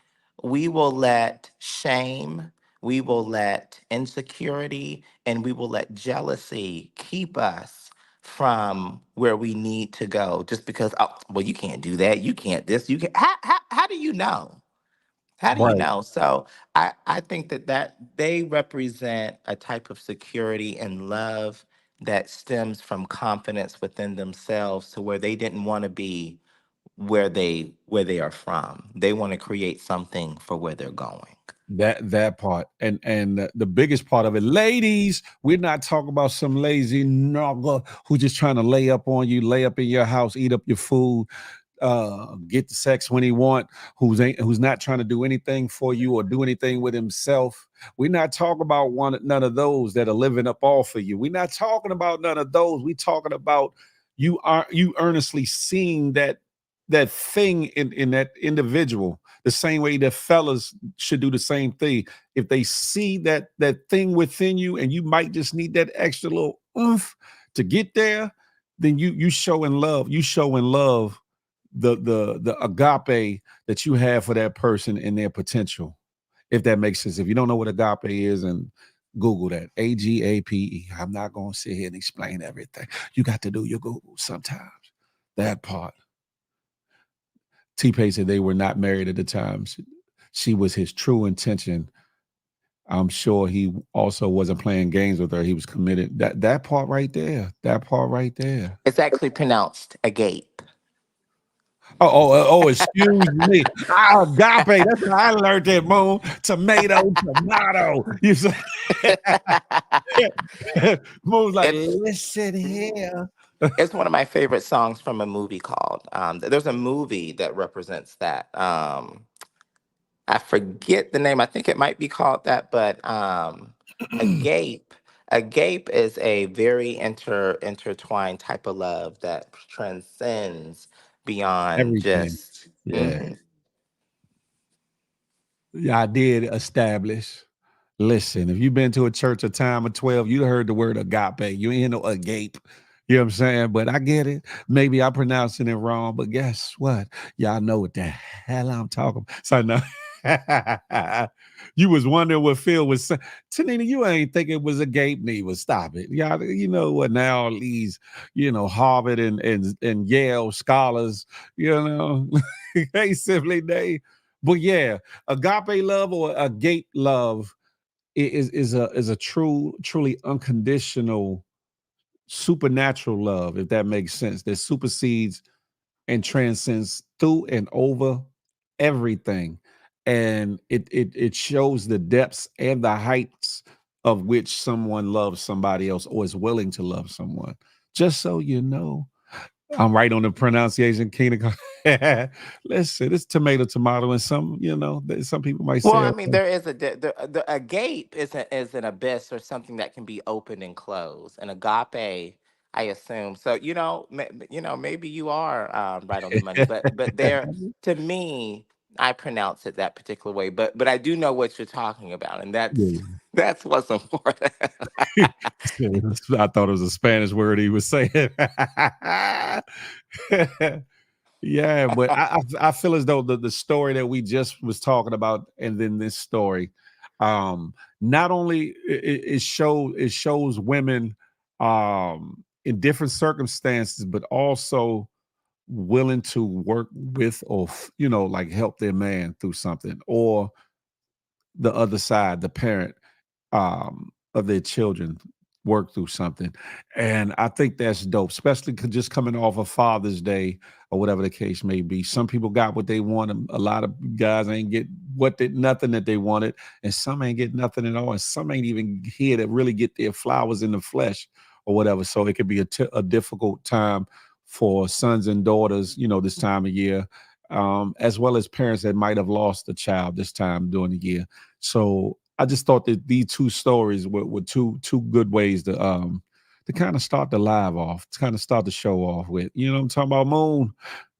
we will let shame, we will let insecurity, and we will let jealousy keep us from where we need to go, just because, oh, well, you can't do that, you can't this, you can how do you know, Right. so I think that they represent a type of security and love that stems from confidence within themselves, to where they didn't want to be where they are from. They want to create something for where they're going. That part. And the biggest part of it, ladies, we're not talking about some lazy nugger who just trying to lay up on you, lay up in your house, eat up your food, get the sex when he want, who's not trying to do anything for you or do anything with himself. We're not talking about none of those that are living up all for you. We're not talking about none of those. We talking about you earnestly seeing that thing in that individual, the same way that fellas should do the same thing. If they see that thing within you, and you might just need that extra little oomph to get there, then you showing love. You showing love, the agape that you have for that person and their potential. If that makes sense. If you don't know what agape is, and Google that. AGAPE. I'm not gonna sit here and explain everything. You got to do your Google sometimes. That part. T-Pain said they were not married at the time. She was his true intention. I'm sure he also wasn't playing games with her. He was committed. That part right there. That part right there. It's actually pronounced agape. Oh, excuse me. Agape. That's how I learned that, Moon. Tomato. You say Moon's like, It's listen here. It's one of my favorite songs from a movie called. There's a movie that represents that. I forget the name. I think it might be called that, but agape. Agape is a very intertwined type of love that transcends beyond Everything. just. Yeah. Mhm. Yeah, I did establish. Listen, if you've been to a church a time of 12, you heard the word agape. You ain't hear no agape. You know what I'm saying? But I get it. Maybe I'm pronouncing it wrong, but guess what? Y'all know what the hell I'm talking about. So no. You was wondering what Phil was saying. Tanina, you ain't think it was agape neither. Stop it. Y'all, you know what now all these, Harvard and Yale scholars, they simply but yeah, agape love or agape love is a truly unconditional supernatural love, if that makes sense, that supersedes and transcends through and over everything. And it shows the depths and the heights of which someone loves somebody else or is willing to love someone. Just so you know. I'm right on the pronunciation, Keenan. Listen, it's tomato, and some people might Well, say, I mean, okay, there is a gape is an abyss or something that can be open and closed. And agape, I assume. So maybe you are right on the money, but there, to me, I pronounce it that particular way. But I do know what you're talking about, and that's yeah. that's what's important. I thought it was a Spanish word he was saying. Yeah, but I feel as though the story that we just was talking about, and then this story, not only it shows women in different circumstances, but also willing to work with or like help their man through something, or the other side, the parent of their children work through something. And I think that's dope, especially just coming off of Father's Day or whatever the case may be. Some people got what they want. A lot of guys ain't get nothing that they wanted, and some ain't get nothing at all, and some ain't even here to really get their flowers in the flesh or whatever. So it could be a difficult time for sons and daughters, this time of year, as well as parents that might have lost a child this time during the year. So I just thought that these two stories were two good ways to kind of start the live off, to kind of start the show off with. You know what I'm talking about, Moon?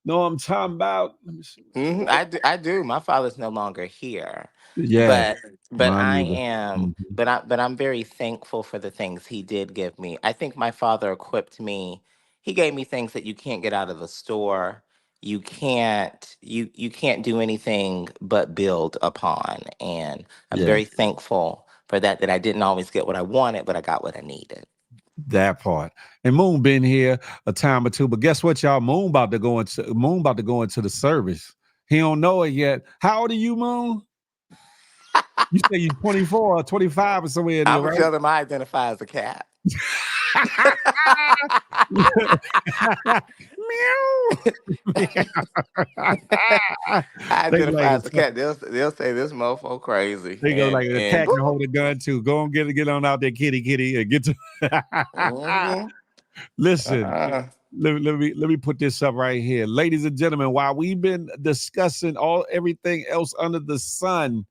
No, I'm talking about. Let me see what's going on. I do. My father's no longer here, Yeah, but mine I either. am. Mhm. But I'm very thankful for the things he did give me. I think my father equipped me. He gave me things that you can't get out of the store. You can't do anything but build upon, and I'm Yeah, very thankful for that. That I didn't always get what I wanted, but I got what I needed. that part. And Moon been here a time or two, but guess what, y'all? Moon about to go into the service. He don't know it yet. How old are you, Moon? You say you 24 or 25 or somewhere in I'm there, gonna right? tell them I identify as a cat. Meow. I They like identify as a cat. They'll say this mofo crazy, they go like a and cat woo, can hold a gun too. Go and get on out there, kitty, and get to. hmm Listen, uh, let me put this up right here, ladies and gentlemen. While we've been discussing everything else under the sun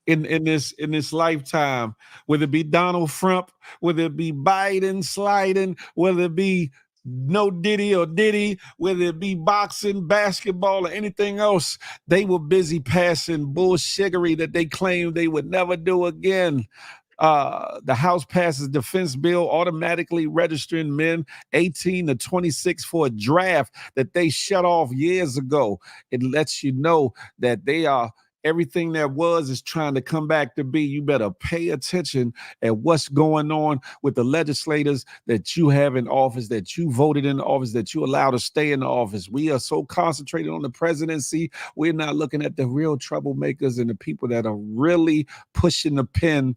in this lifetime, whether it be Donald Trump, whether it be Biden sliding, whether it be no Diddy or Diddy, whether it be boxing, basketball, or anything else, they were busy passing bullshittery that they claimed they would never do again. The House passes defense bill automatically registering men 18 to 26 for a draft that they shut off years ago. It lets you know that they are everything that was is trying to come back to be. You better pay attention at what's going on with the legislators that you have in office, that you voted in office, that you allow to stay in the office. We are so concentrated on the presidency, we're not looking at the real troublemakers and the people that are really pushing the pen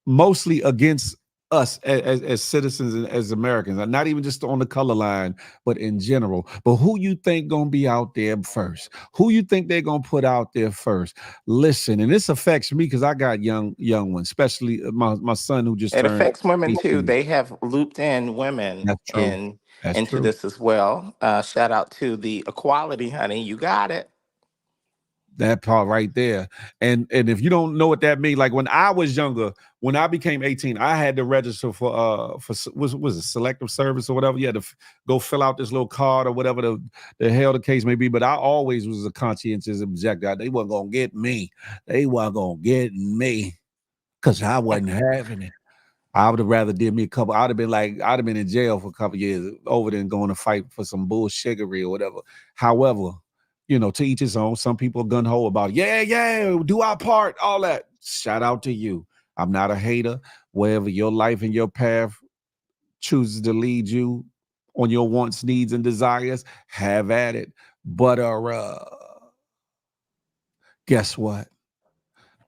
mostly against us as citizens and as Americans, and not even just on the color line, but in general. But who you think gonna be out there first? Who you think they're gonna put out there first? Listen, and this affects me because I got young ones, especially my son who just it turned affects women too. 18. They have looped in women That's true. That's into true. this as well. Shout out to the equality, honey. You got it. That part right there. And if you don't know what that means, like when I was younger, when I became 18, I had to register was it selective service or whatever. You had to go fill out this little card or whatever the hell the case may be. But I always was a conscientious objector. They weren't gonna get me. They weren't gonna get me because I wasn't having it. I would have rather did me a couple. I'd have been in jail for a couple years over than going to fight for some bullshiggery or whatever. However, to each his own. Some people are gun ho about, yeah, yeah, do our part, all that. Shout out to you. I'm not a hater. Wherever your life and your path chooses to lead you on your wants, needs, and desires, have at it. But guess what?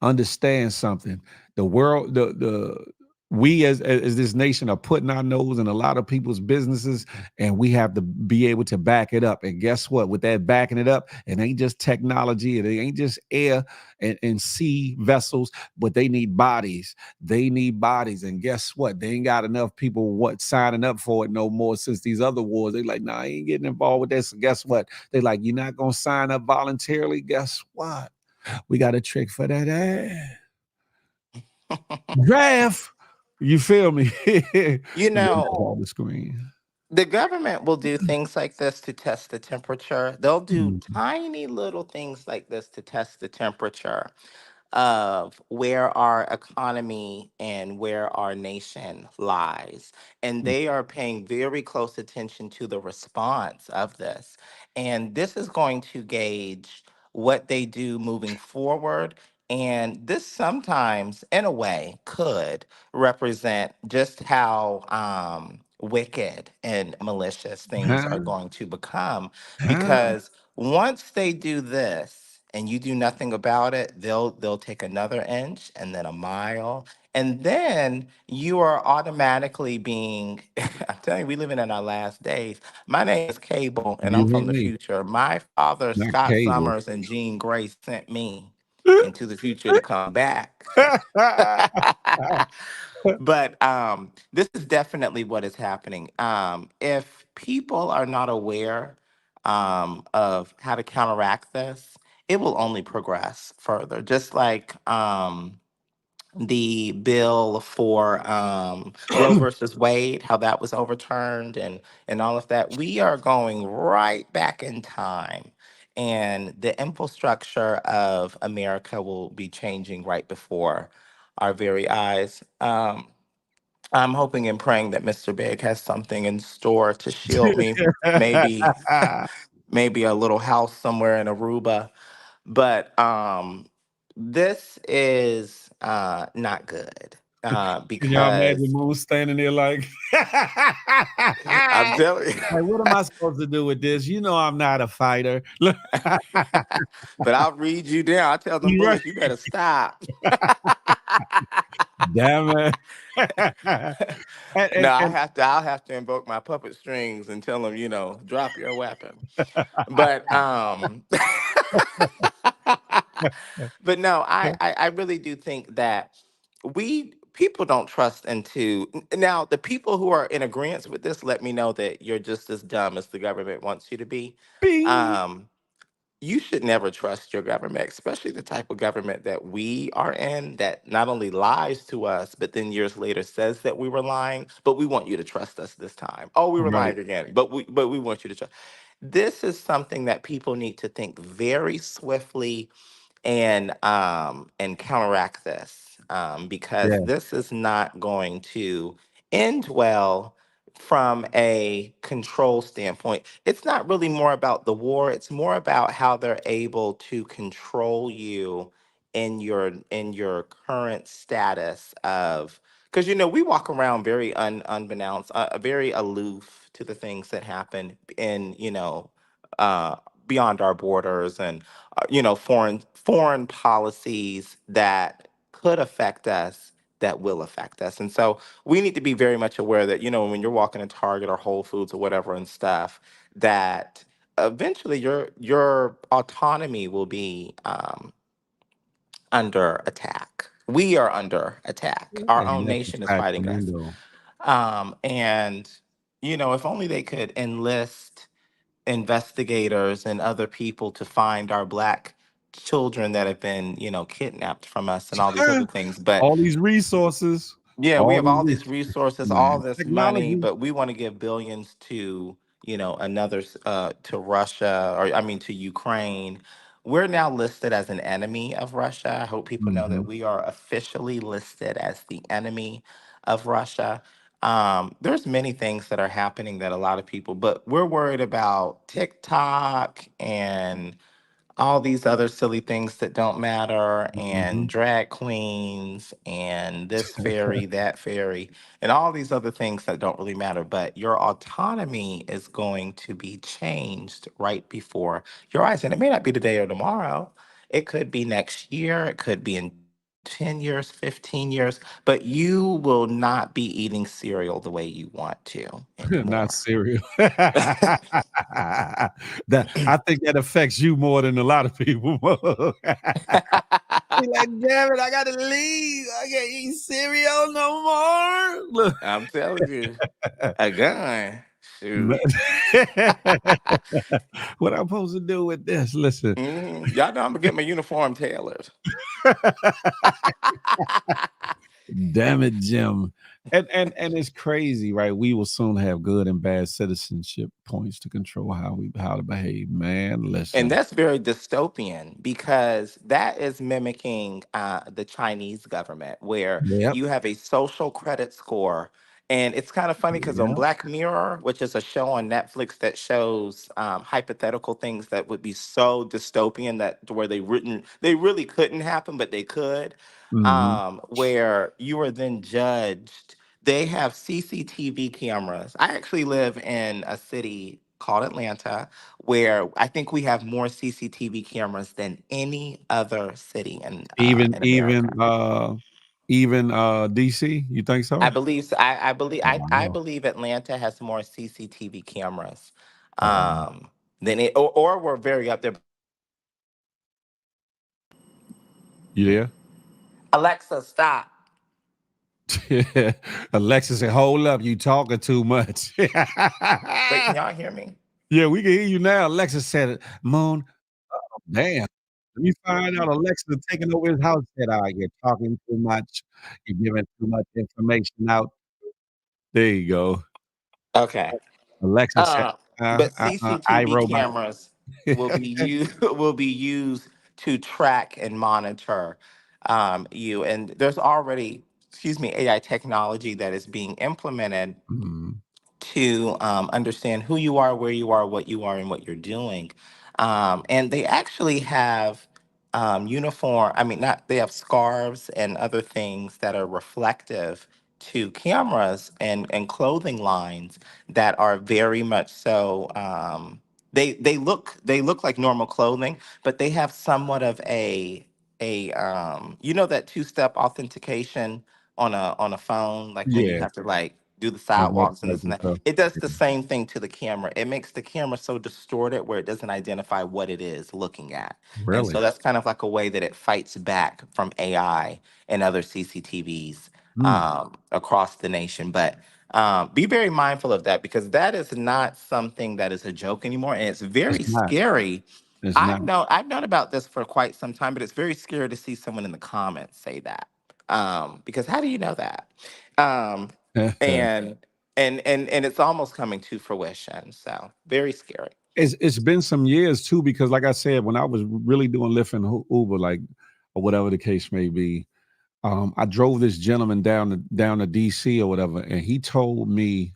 Understand something. The world, the we as this nation are putting our nose in a lot of people's businesses, and we have to be able to back it up. And guess what? With that backing it up, it ain't just technology, it ain't just air and sea vessels, but they need bodies. They need bodies. And guess what? They ain't got enough people signing up for it no more since these other wars. They like, nah, I ain't getting involved with this. So guess what? They like, you're not gonna sign up voluntarily. Guess what? We got a trick for that ass. Draft. You feel me? You know, On the screen. the government will do things like this to test the temperature. They'll do Mhm. tiny little things like this to test the temperature of where our economy and where our nation lies. And they are paying very close attention to the response of this. And this is going to gauge what they do moving forward. And this sometimes, in a way, could represent just how wicked and malicious things are Huh? going to become. Huh? Because once they do this and you do nothing about it, they'll take another inch and then a mile. And then you are automatically being, I'm telling you, we living in our last days. My name is Cable and I'm You from hear the me? future. My father, Not Scott cable. Summers and Jean Grace sent me into the future to come back. But this is definitely what is happening. If people are not aware of how to counteract this, it will only progress further. Just like the bill for Roe versus Wade, how that was overturned, and all of that. We are going right back in time, and the infrastructure of America will be changing right before our very eyes. I'm hoping and praying that Mr. Big has something in store to shield me. Maybe, maybe a little house somewhere in Aruba. But this is not good Can y'all imagine because Moon standing there like, I'm like, telling you. what am I supposed to do with this? I'm not a fighter. But I'll read you down. I tell them You right. bullets, you better stop. Damn it. and, No, and, and I'll have to invoke my puppet strings and tell them, drop your weapon. But but no, I really do think that we people don't trust now the people who are in agreement with this, let me know that you're just as dumb as the government wants you to be. bing. Um, you should never trust your government, especially the type of government that we are in that not only lies to us, but then years later says that we were lying, but we want you to trust us this time. Oh, we were Right. lying again, but we want you to trust. This is something that people need to think very swiftly and counteract this because Yeah. this is not going to end well from a control standpoint. It's not really more about the war, it's more about how they're able to control you in your current status of, because we walk around very unbeknownst, very aloof to the things that happen in uh beyond our borders, and foreign policies that could affect us, that will affect us. And so we need to be very much aware that when you're walking in Target or Whole Foods or whatever and stuff, that eventually your autonomy will be under attack. We are under attack. Our And own that's a nation is fighting us. Sacramento. And if only they could enlist investigators and other people to find our black children that have been, kidnapped from us and all these other things. But All these resources, yeah, we all have these all these resources, all man, this money, technology. but we want to give billions to, to Russia, or I mean to Ukraine. We're now listed as an enemy of Russia. I hope people know that Mhm. we are officially listed as the enemy of Russia. There's many things that are happening that a lot of people, but we're worried about TikTok and all these other silly things that don't matter, and Mhm. drag queens and this fairy, that fairy, and all these other things that don't really matter. But your autonomy is going to be changed right before your eyes. And it may not be today or tomorrow. It could be next year. It could be in 10 years, 15 years. But you will not be eating cereal the way you want to Not anymore. cereal. That I think that affects you more than a lot of people. Be like, damn it, I gotta leave. I can't eat cereal no more. Look. I'm telling you, a gun. Shoot. What I'm supposed to do with this? Listen. Y'all know I'm gonna get my uniform tailored. Damn it, Jim. And it's crazy, right? We will soon have good and bad citizenship points to control how to behave. Man, And listen. that's very dystopian because that is mimicking the Chinese government, where Yep. you have a social credit score. And it's kind of funny because on Yep. Black Mirror, which is a show on Netflix that shows hypothetical things that would be so dystopian that to where they really couldn't happen, but they could, Mhm. where you are then judged. They have CCTV cameras. I actually live in a city called Atlanta, where I think we have more CCTV cameras than any other city Even in even America. uh even DC, you think I so? believe so. I Wow. believe Atlanta has more CCTV cameras Wow. um, than it, or we're very up there. You there? Alexa, stop. Alexa said, hold up, you talking too much. Wait, can y'all hear me? Yeah, we can hear you now. Alexa said it. Moon, damn. Let me find out Alexa taking over his house. Said, you're talking too much. You're giving too much information out. There you go. Okay. Alexa said, Uh, but I CCTV robot. cameras will be used will be used to track and monitor you. And there's already, excuse me, AI technology that is being implemented Mhm. to understand who you are, where you are, what you are, and what you're doing. And they actually have uniform, I mean, not, they have scarves and other things that are reflective to cameras and clothing lines that are very much so. They look like normal clothing, but they have somewhat of a that two-step authentication on a phone, like when you Yeah, have to like do the on sidewalks and websites this and and that. stuff. It does Yeah. the same thing to the camera. It makes the camera so distorted where it doesn't identify what it is looking at. And so Really? that's kind of like a way that it fights back from AI and other CCTVs Mm. across the nation. But be very mindful of that because that is not something that is a joke anymore. And it's It's very not. scary. It's not. I've known about this for quite some time, but it's very scary to see someone in the comments say that. Because how do you know that? Um, and and it's almost coming to fruition. So very scary. It's been some years too, because like I said, when I was really doing Lyft and Uber, like or whatever the case may be, I drove this gentleman down to DC or whatever, and he told me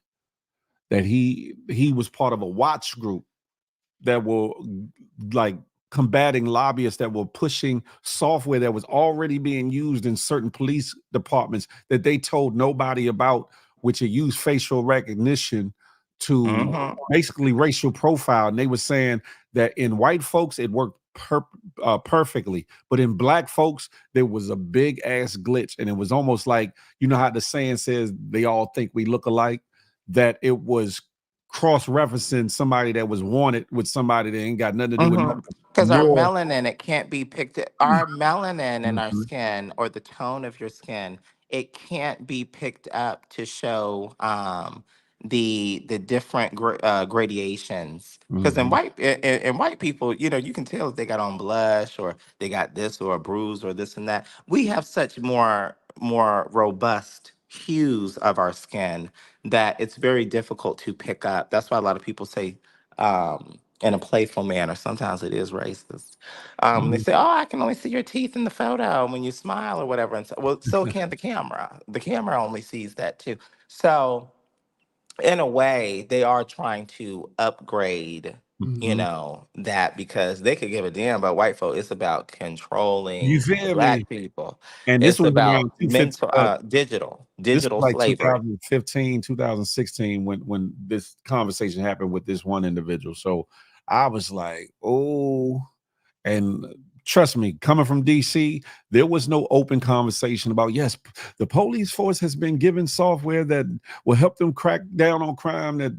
that he was part of a watch group that were like combating lobbyists that were pushing software that was already being used in certain police departments that they told nobody about, which it used facial recognition to Hmm. basically racial profile. And they were saying that in white folks it worked perfectly, but in black folks there was a big ass glitch, and it was almost like, you know how the saying says they all think we look alike, that it was cross-referencing somebody that was wanted with somebody that ain't got nothing to do with Hmm. nothing. Because our Nor melanin, it can't be picked. Our melanin in our Mhm. skin or the tone of your skin, it can't be picked up to show the different gradations. Because Mhm. in white people, you can tell if they got on blush or they got this or a bruise or this and that. We have such more robust hues of our skin that it's very difficult to pick up. That's why a lot of people say, in a playful manner, sometimes it is racist. They Mhm. say, "Oh, I can only see your teeth in the photo when you smile or whatever." And so, well, so can the camera. The camera only sees that too. So in a way, they are trying to upgrade, Mhm. that because they could give a damn about white folk. It's about You controlling feel me? black people. And this It's was about around 250. This was digital like slavery. 2015, 2016 when this conversation happened with this one individual. So I was like, oh, and trust me, coming from DC, there was no open conversation about, yes, the police force has been given software that will help them crack down on crime that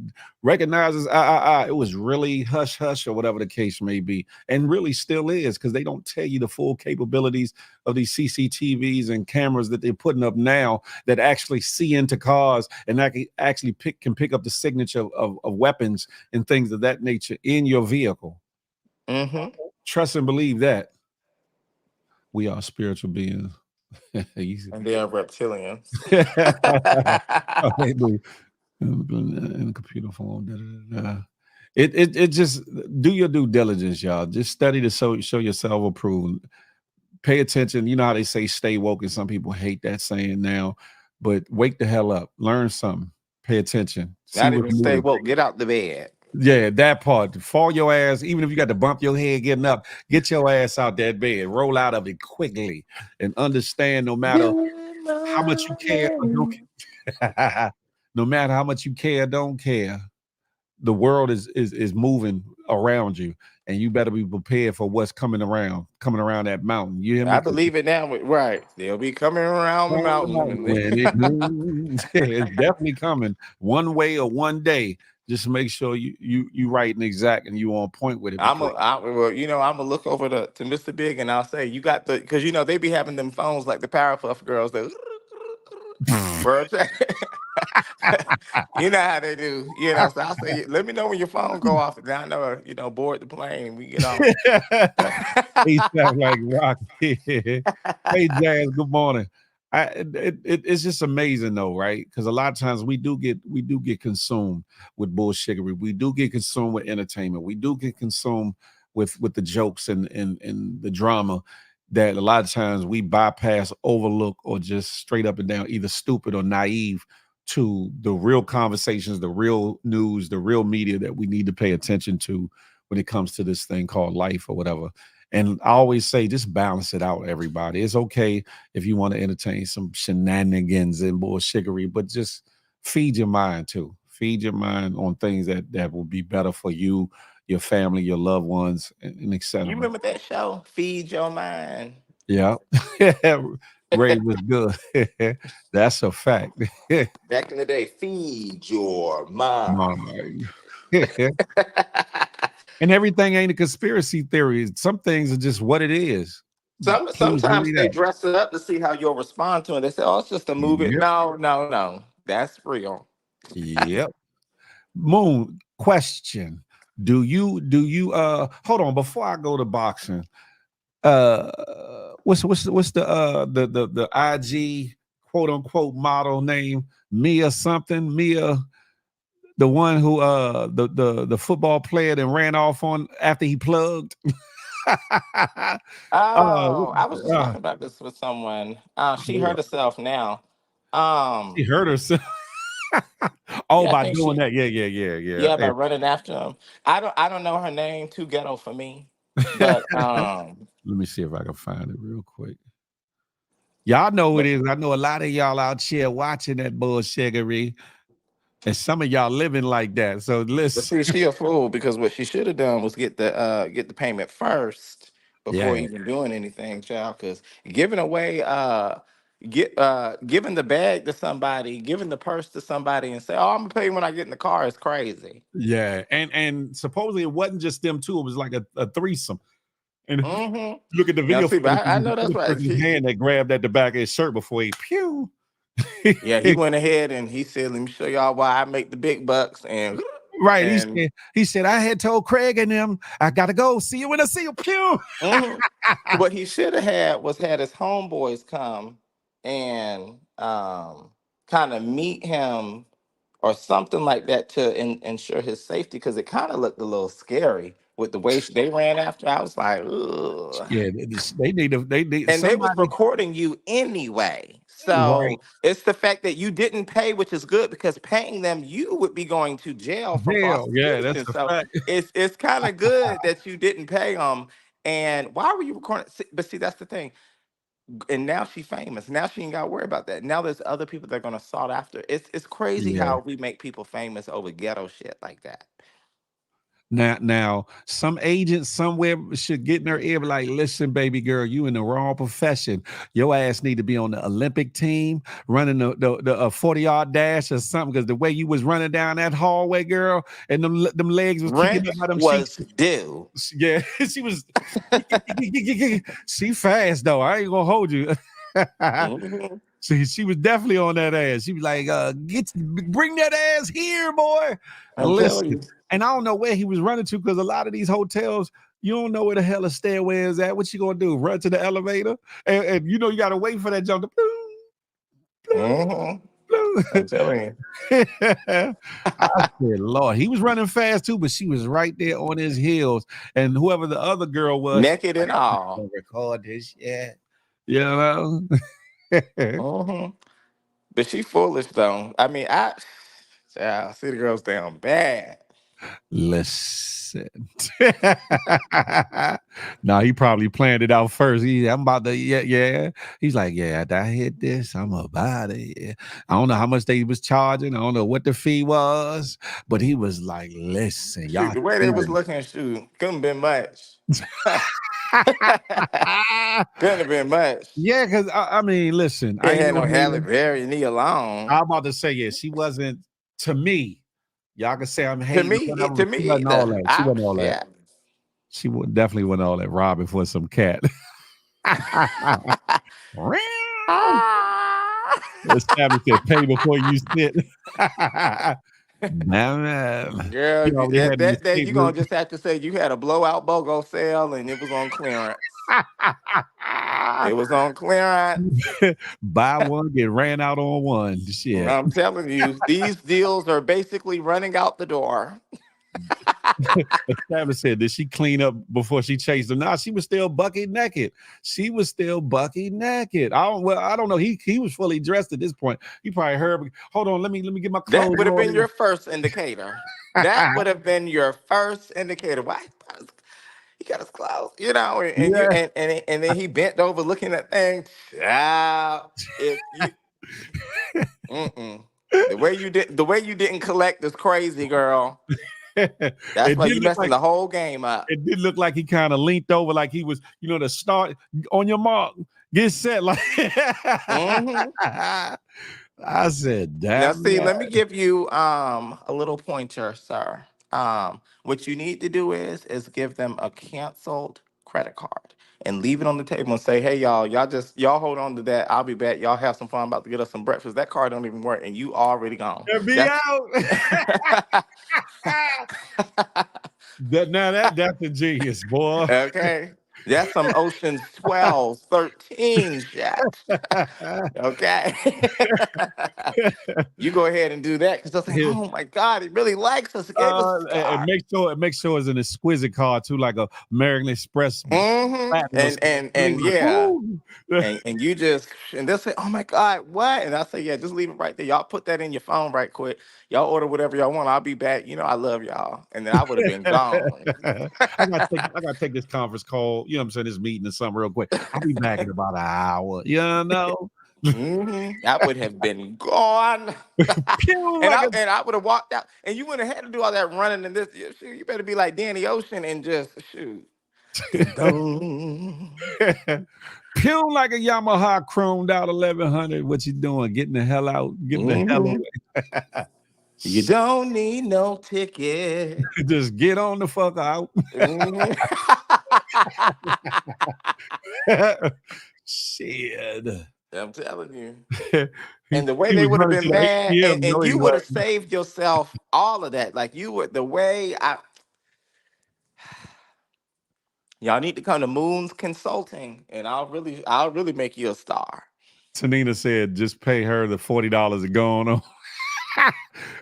recognizes It was really hush hush or whatever the case may be, and really still is, because they don't tell you the full capabilities of these CCTVs and cameras that they're putting up now that actually see into cars and that actually can pick up the signature of weapons and things of that nature in your vehicle. Hmm. Trust and believe that we are spiritual beings. Easy. And they are reptilians. Oh, they do. In computer form. Da, da, da, da. It just do your due diligence, y'all. Just study to show yourself approved. Pay attention. You know how they say stay woke, and some people hate that saying now, but wake the hell up. Learn something. Pay attention. See Not what's even stay new. woke. Get out the bed. Yeah, that part. Fall your ass, even if you got to bump your head getting up, get your ass out that bed. Roll out of it quickly and understand no matter Good how much you care or don't morning. care, no matter how much you care or don't care, the world is moving around you, and you better be prepared for what's coming around that mountain. You hear me? I 'Cause believe it now. Right. They'll be coming around the mountain. when it moves, it's definitely coming one way or one day. Just make sure you right and exact and you on point with it, because Well, I'm gonna look over to Mr. Big and I'll say, you got the, because they be having them phones like the Powerpuff Girls that world check. You know how they do. So I'll say, let me know when your phone go off, and I know, board the plane. We get on. he sound like Rocky. Hey, Jazz, good morning. It's just amazing though, right? Because a lot of times we do get consumed with bullshittery. We do get consumed with entertainment. We do get consumed with the jokes and the drama that a lot of times we bypass, overlook, or just straight up and down either stupid or naive to the real conversations, the real news, the real media that we need to pay attention to when it comes to this thing called life or whatever. And I always say, just balance it out, everybody. It's okay if you want to entertain some shenanigans and bullshittery, but just feed your mind too. Feed your mind on things that will be better for you, your family, your loved ones, and You etc. remember that show, Feed Your Mind? Yeah. Ray was good. That's a fact. Back in the day, Feed Your Mind. Mind. And everything ain't a conspiracy theory. Some things are just what it is. King's Sometimes really they that. dress it up to see how you'll respond to it. They say, "Oh, it's just a movie." Yep. No, no, no, that's real. Yep. Moon, question. Do you hold on before I go to boxing? What's the IG quote unquote model name? Mia something? Mia, the one who the football player that ran off on after he plugged. uh, Oh, I was just talking about this with someone. She yeah, hurt herself now. she Um, hurt herself. Oh, yeah, I by think doing she, that. Yeah. yeah, by running after him. I don't know her name. Too ghetto for me. But Let me see if I can find it real quick. Y'all know who it but is. I know a lot of y'all out here watching that bullshiggery, and some of y'all living like that. So But listen, see, she a fool because what she should have done was get the payment first before yeah, even doing anything, child. Because giving away giving the bag to somebody, giving the purse to somebody, and say, "Oh, I'm gonna pay you when I get in the car," is crazy. yeah, and supposedly it wasn't just them two; it was like a threesome. And if you Mm-hmm. look at the Now, video see, footage, but I you know see that's the right. person's hand that grabbed at the back of his shirt before he pew. Yeah, he went ahead and he said, "Let me show y'all why I make the big bucks." And Right. and He said, I had told Craig and them, I gotta go. See you when I see you. Pew. mhm. What he should have had was had his homeboys come and kind of meet him or something like that to ensure his safety, because it kind of looked a little scary with the way they ran after. I was like, ugh. Yeah, they need And they was somebody. recording you anyway. Right. So it's the fact that you didn't pay, which is good, because paying them, you would be going to jail for Jail. Yeah, that's prostitution. a So fact. it's kind of good that you didn't pay them. And why were you recording? But see, that's the thing. And now she's famous. Now she ain't got to worry about that. Now there's other people that are gonna sought after. It's crazy Yeah. how we make people famous over ghetto shit like that. Now, some agent somewhere should get in her ear, be like, listen, baby girl, you in the wrong profession. Your ass need to be on the Olympic team, running the 40-yard dash or something. Because the way you was running down that hallway, girl, and them legs was kicking Rent up by them cheeks. was due. Yeah, she was. She fast though. I ain't gonna hold you. Mhm. She was definitely on that ass. She was like, bring that ass here, boy. I'm telling Listen. you. And I don't know where he was running to, because a lot of these hotels, you don't know where the hell a stairway is at. What you gonna do? Run to the elevator? And you know you gotta wait for that jump to Mhm. I'm bloom, telling you. I said, Lord, he was running fast too, but she was right there on his heels. And whoever the other girl was, she Naked was and like, I'm not all. gonna record this yet. You know? Hmm. But she foolish though. I mean, child, city girls down bad. Listen. No, he probably planned it out first. I'm about to, yeah. He's like, yeah, after I hit this, I'm about it. Yeah. I don't know how much they was charging. I don't know what the fee was, but he was like, listen, Shoot, y'all the way they was killing looking, shoot, couldn't have been much. it. Couldn't have been much. Yeah, because I mean, listen, He I ain't ain't had no gonna Halle hate. Berry knee alone. I'm about to say, yeah, she wasn't to me. Y'all can say I'm To hating or me, whatever, to but she me wasn't all either. that. She I wasn't all that. yeah. Definitely wasn't all that robbing for some cat. Ah. Established that pay before you sit. Nah, man. Girl, He already had the that day escape you gonna route. just have to say you had a blowout BOGO sale and it was on clearance. It was on clearance. Buy one, get ran out on one. Shit. I'm telling you, these deals are basically running out the door. Travis said, did she clean up before she chased him? Nah, she was still bucket naked. She was still bucket naked. I don't know. He was fully dressed at this point. He probably heard. Hold on, let me get my That clothes would have been on. your first indicator. That would have been your first indicator. Why he got his clothes, and you Yeah. and then he bent over looking at things. Child, if you mm-mm. The way you didn't collect is crazy, girl. That's It why did you look messing like the whole game up. he kind of leaned over, like he was, the start on your mark, get set. Like Hmm. I said, Now, damn see, let me that. give you a little pointer, sir. What you need to do is give them a canceled credit card and leave it on the table and say, "Hey, y'all hold on to that. I'll be back. Y'all have some fun. I'm about to get us some breakfast. That card don't even work, and you already gone." Be That's out. That's a genius, boy. okay. That's some Ocean's 12, 13 shit. Okay. You go ahead and do that because they'll say, "Oh my God, he really likes us. He gave us this And card." make sure it's an exquisite card too, like a American Express Hmm. platinum or something. And Like, yeah. ooh. And you just and they'll say, "Oh my God, what?" And I'll say, "Yeah, just leave it right there. Y'all put that in your phone right quick. Y'all order whatever y'all want. I'll be back. I love y'all." And then I would have been gone. I gotta take this conference call, I'm saying, this meeting or something real quick. I'll be back in about an hour. I would have been gone. Pew, and like I a and I would have walked out. And you wouldn't have had to do all that running and this. Shoot, you better be like Danny Ocean and just shoot. Ding-dong. pew like a Yamaha chromed out 1100. What you doing? Getting the hell out, getting the hell Mhm. away. You don't need no ticket. Just get on the fuck out. Mhm. Shit. I'm telling you. he, And the way he they was would have running to been the mad, ATM. and No, he you would have wasn't. saved yourself all of that. Like you would, the way I, y'all need to come to Moon's Consulting, and I'll really make you a star. Tanina said, just pay her the $40 and go on.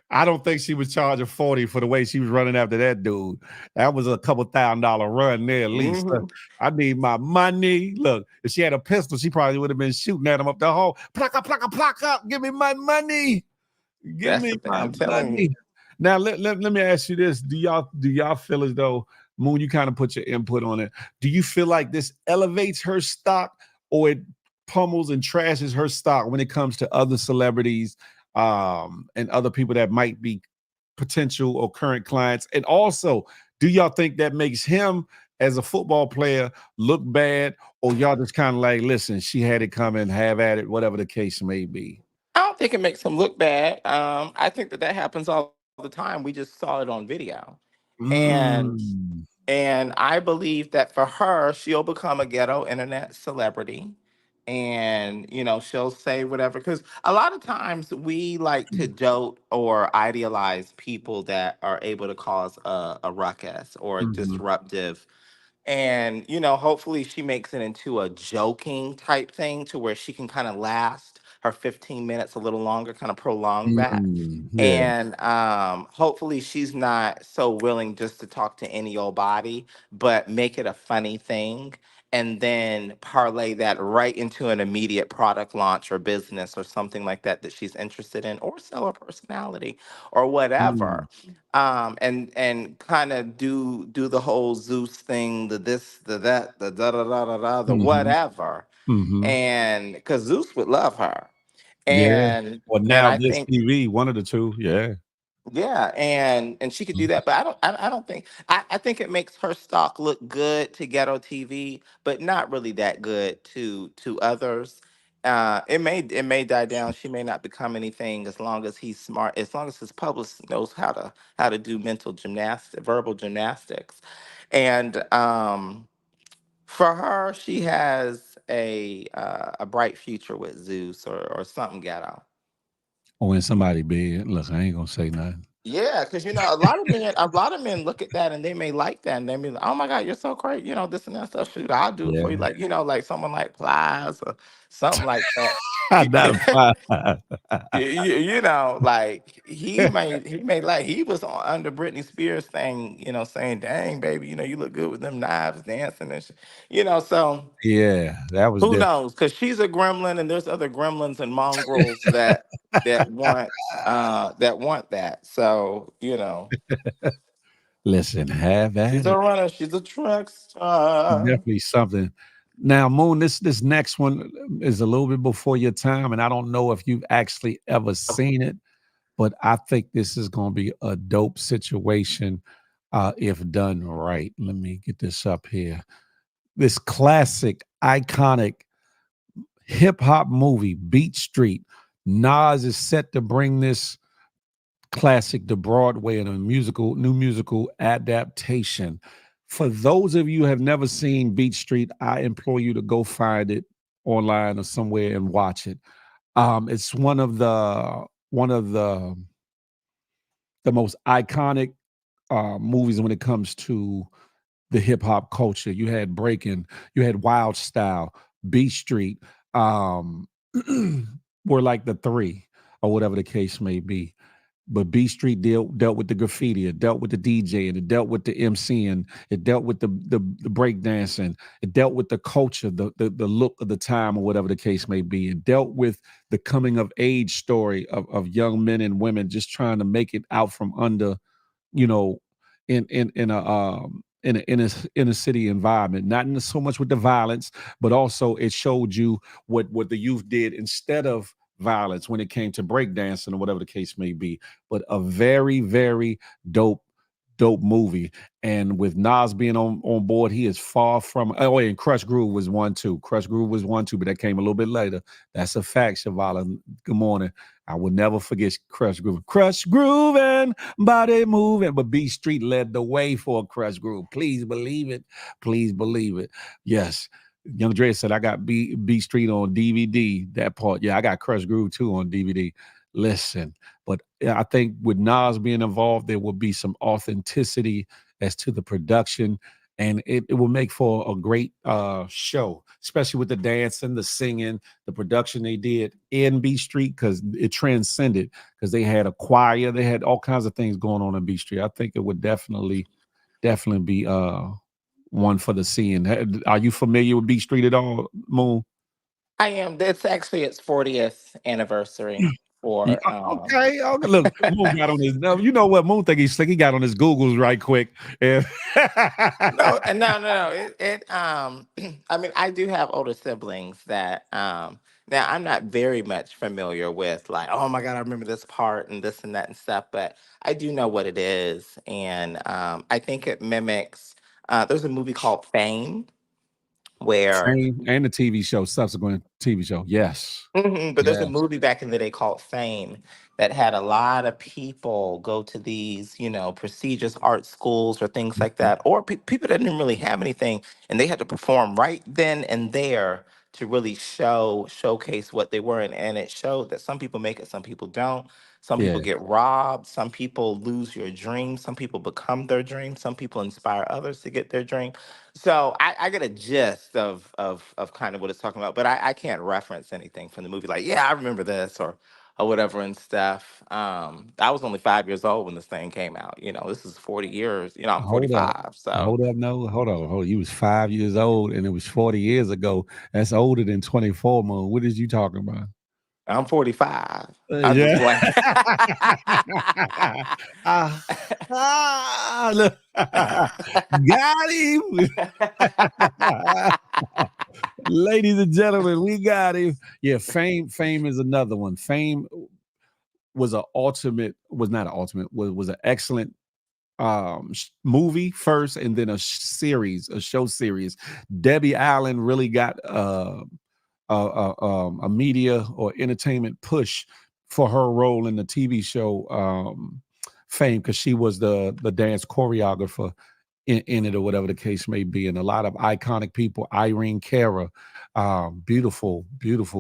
I don't think she was charging 40 for the way she was running after that dude. That was a couple $1,000 run there at least. Hmm. I need my money. Look, if she had a pistol, she probably would have been shooting at him up the hole. Plaka, plaka, plaka. Give me my money. Give That's me the thing. my I'm telling money. you. Now let me ask you this. Do y'all feel as though, Moon, you kind of put your input on it. Do you feel like this elevates her stock, or it pummels and trashes her stock when it comes to other celebrities and other people that might be potential or current clients? And also, do y'all think that makes him as a football player look bad, or y'all just kind of like, listen, she had it coming, have at it, whatever the case may be? I don't think it makes him look bad. I think that happens all the time. We just saw it on video, and Mm. I believe that for her, she'll become a ghetto internet celebrity. And, she'll say whatever. Because a lot of times we like to dote or idealize people that are able to cause a ruckus or a Mhm. disruptive. And, hopefully she makes it into a joking type thing to where she can kind of last her 15 minutes a little longer, kind of prolong that. Yeah. And hopefully she's not so willing just to talk to any old body, but make it a funny thing and then parlay that right into an immediate product launch or business or something like that that she's interested in, or sell her personality or Mm. whatever. And kind of do the whole Zeus thing, the this, the that, the da da da da da, the Mhm. whatever. Mhm. And because Zeus would love her. Yeah. And Or and now I this think, TV, one of the two. Yeah. yeah, and she could do that, but I don't think, I think it makes her stock look good to ghetto TV, but not really that good to others. It may die down. She may not become anything as long as he's smart, as long as his publicist knows how to do mental gymnastics, verbal gymnastics. And for her, she has a bright future with Zeus or something ghetto. Or in somebody bed. Look, I ain't gonna say nothing. Yeah, because a lot of men look at that and they may like that and they may like, oh my God, you're so great, this and that stuff. Shoot, I'll do it for you. Yeah. Like, like someone like Plies or something like that. Not a five. Like he may like he was under Britney Spears thing, saying, dang, baby, you look good with them knives dancing and shit. So Yeah, that was who different. knows? Because she's a gremlin and there's other gremlins and mongrels that want that. So, Listen, have she's at a it. runner. She's a track star. Definitely something. Now, Moon, this next one is a little bit before your time, and I don't know if you've actually ever seen it, but I think this is going to be a dope situation if done right. Let me get this up here. This classic, iconic hip hop movie, Beat Street. Nas is set to bring this classic to Broadway in a new musical adaptation. For those of you who have never seen Beat Street, I implore you to go find it online or somewhere and watch it. It's one of the most iconic movies when it comes to the hip hop culture. You had Breaking, you had Wild Style, Beat Street, um, were like the three, or whatever the case may be. But B Street dealt with the graffiti, it dealt with the DJ, and it dealt with the MC, and it dealt with the breakdancing, it dealt with the culture, the look of the time, or whatever the case may be. It dealt with the coming of age story of young men and women just trying to make it out from under, you know, in a city environment, not in so much with the violence, but also it showed you what the youth did instead of violence when it came to breakdancing or whatever the case may be. But a very, very dope movie. And with Nas being on board, he is far from. Oh, and Crush Groove was one too. Crush Groove was one too, but that came a little bit later. That's a fact, Shavala. Good morning. I will never forget Crush Groove. Crush Groove and body moving. But B Street led the way for Crush Groove. Please believe it. Please believe it. Yes. Young Dre said, I got B Street on DVD. That part. Yeah, I got Crush Groove too on DVD. Listen, but I think with Nas being involved, there will be some authenticity as to the production, and it will make for a great show, especially with the dancing, the singing, the production they did in B Street, because it transcended, because they had a choir, they had all kinds of things going on in B Street. I think it would definitely be one for the seeing. Are you familiar with B Street at all, Moon? I am. It's actually its 40th anniversary Yeah, for okay, okay. Look, Moon got on his. No, you know what? Moon think he's slick. He got on his Googles right quick. And No, no. I mean, I do have older siblings that now I'm not very much familiar with, like, oh my God, I remember this part and this and that and stuff, but I do know what it is. And I think it mimics there's a movie called Fame where Fame and the TV show, subsequent TV show. Yes, But there's a yes, movie back in the day called Fame that had a lot of people go to these, prestigious art schools or things like that, or people that didn't really have anything, and they had to perform right then and there to really showcase what they were, and it showed that some people make it, some people don't. Some people yeah. get robbed. Some people lose your dream. Some people become their dream. Some people inspire others to get their dream. So I get a gist of kind of what it's talking about, but I can't reference anything from the movie. Like, yeah, I remember this or whatever and stuff. I was only 5 years old when this thing came out. This is 40 years. I'm Hold up, 45, so hold up. No, hold on, hold on. You was 5 years old, and it was 40 years ago. That's older than 24, Moon. What is you talking about? I'm 45. I'm just Yeah. playing. Ah, look. Got him. Ladies and gentlemen, we got him. Yeah, Fame is another one. Fame was not an ultimate, was an excellent movie first, and then a show series. Debbie Allen really got a media or entertainment push for her role in the TV show Fame, because she was the dance choreographer in it, or whatever the case may be, and a lot of iconic people. Irene Cara, beautiful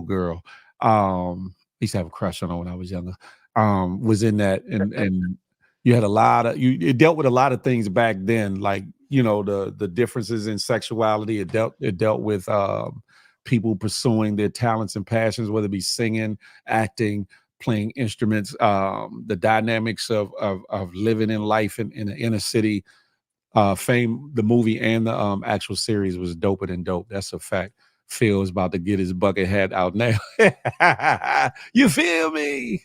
girl. I used to have a crush on her when I was younger. Was in that, and you had a lot of it dealt with a lot of things back then, like the differences in sexuality. It dealt with people pursuing their talents and passions, whether it be singing, acting, playing instruments, the dynamics of living in life in the inner city. Fame, the movie and the actual series was doper than dope. That's a fact. Phil is about to get his bucket hat out now. You feel me?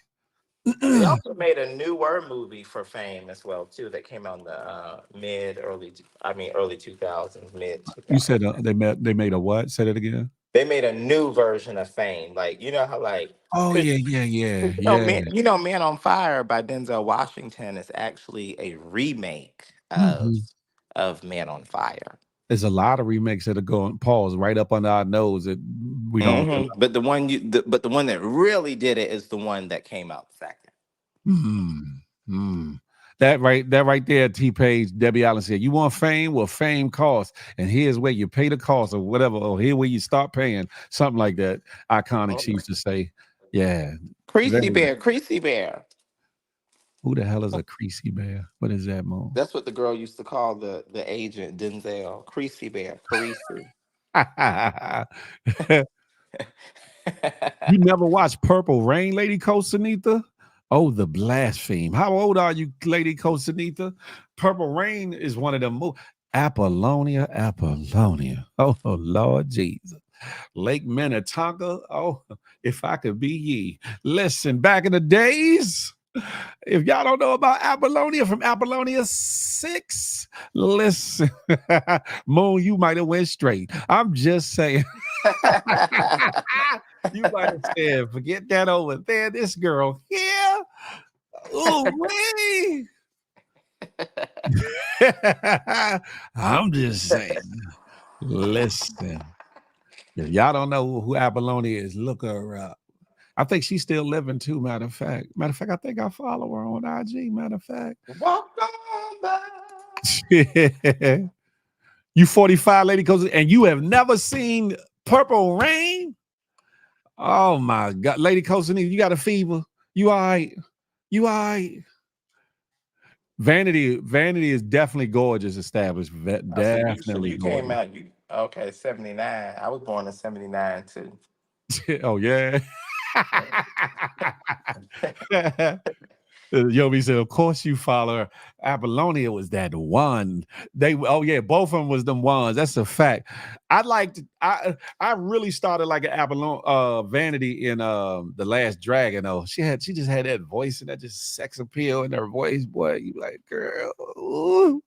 They also made a newer movie for Fame as well too that came out in the early 2000s, mid You 2000s. said they made a what? Say that again. They made a new version of Fame. Like, you know how, like, Oh because yeah, yeah, yeah, yeah. Man on Fire by Denzel Washington is actually a remake Mhm. of Man on Fire. There's a lot of remakes that are going pause right up under our nose that we don't realize. But the one that really did it is the one that came out second. Mm, mm. That right there, T Page, Debbie Allen said, "You want fame? Well, fame costs, and here's where you pay the cost, or whatever, or here where you start paying, something like that." Iconic, she used to say. Yeah, Creasy very. Bear, Creasy Bear. Who the hell is a creasy bear? What is that, Mo? That's what the girl used to call the agent Denzel. Creasy Bear, Creasy. You never watched Purple Rain, Lady Costanita? Oh, the blaspheme. How old are you, Lady Costanita? Purple Rain is one of them movies. Apollonia, Apollonia. Oh, Lord Jesus. Lake Minnetonka. Oh, if I could be ye. Listen, back in the days, if y'all don't know about Apollonia from Apollonia 6, listen, Moon, you might have went straight. I'm just saying. You might have said, forget that over there. This girl here. Ooh, wee. I'm just saying. Listen, if y'all don't know who Apollonia is, look her up. I think she's still living too. Matter of fact, I think I follow her on IG. Matter of fact, Walk on by. You 45, Lady Coast, and you have never seen Purple Rain? Oh my God, Lady Coast, you got a fever? You all right? You all right? Vanity is definitely gorgeous. Established, Oh, so definitely you came gorgeous. out, you okay, 79. I was born in 79 too. Oh yeah. Yobi said, "Of course you follow her. Apollonia was that one. Oh yeah, both of them was them ones. That's a fact. I really started like an Apollon Vanity in The Last Dragon. Oh, she just had that voice and that just sex appeal in her voice. Boy, you like, girl, ooh,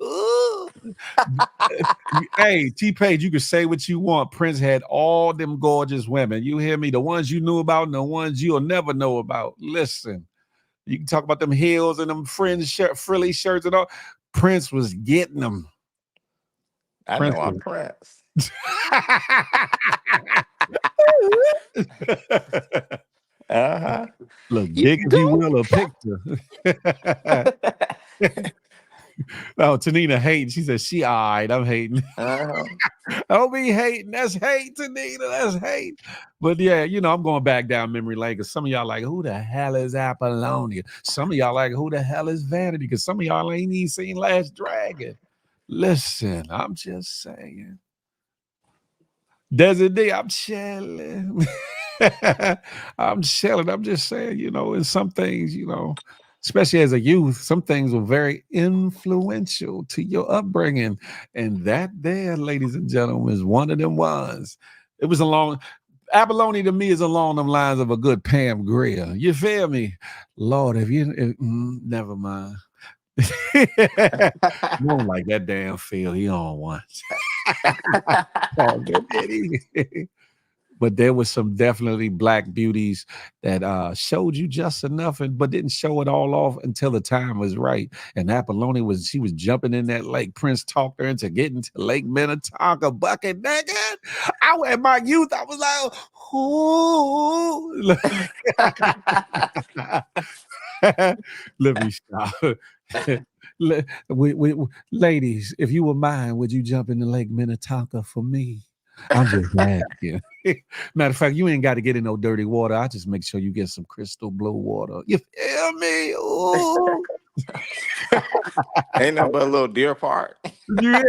ooh. Hey, T-Page, you can say what you want. Prince had all them gorgeous women. You hear me? The ones you knew about and the ones you'll never know about. Listen. You can talk about them heels and them frilly shirts and all. Prince was getting them. I Prince know I'm was. Prince. Uh-huh. Look, You dig if you don't. will a picture. Oh, Tanina hating. She said she all right. I'm hating. Uh-huh. Don't be hating. That's hate, Tanina. That's hate. But yeah, I'm going back down memory lane because some of y'all like, who the hell is Apollonia? Some of y'all like, who the hell is Vanity? Because some of y'all ain't even seen Last Dragon. Listen, I'm just saying. Desert D, I'm chilling. I'm chilling. I'm just saying, in some things, especially as a youth, some things were very influential to your upbringing. And that there, ladies and gentlemen, is one of them ones. It was along Abalone to me is along them lines of a good Pam Grier. You feel me? Lord, never mind. You don't like that damn feel. He on one. Oh, did he? But there was some definitely black beauties that showed you just enough, but didn't show it all off until the time was right. And Apollonia she was jumping in that lake. Prince talked her into getting to Lake Minnetonka bucket naked. In my youth, I was like, ooh. Let me stop. Ladies, if you were mine, would you jump in the Lake Minnetonka for me? I'm just asking. Matter of fact, you ain't got to get in no dirty water. I just make sure you get some crystal blue water. You feel me? Ooh. Ain't nothing but a little deer park. Yeah.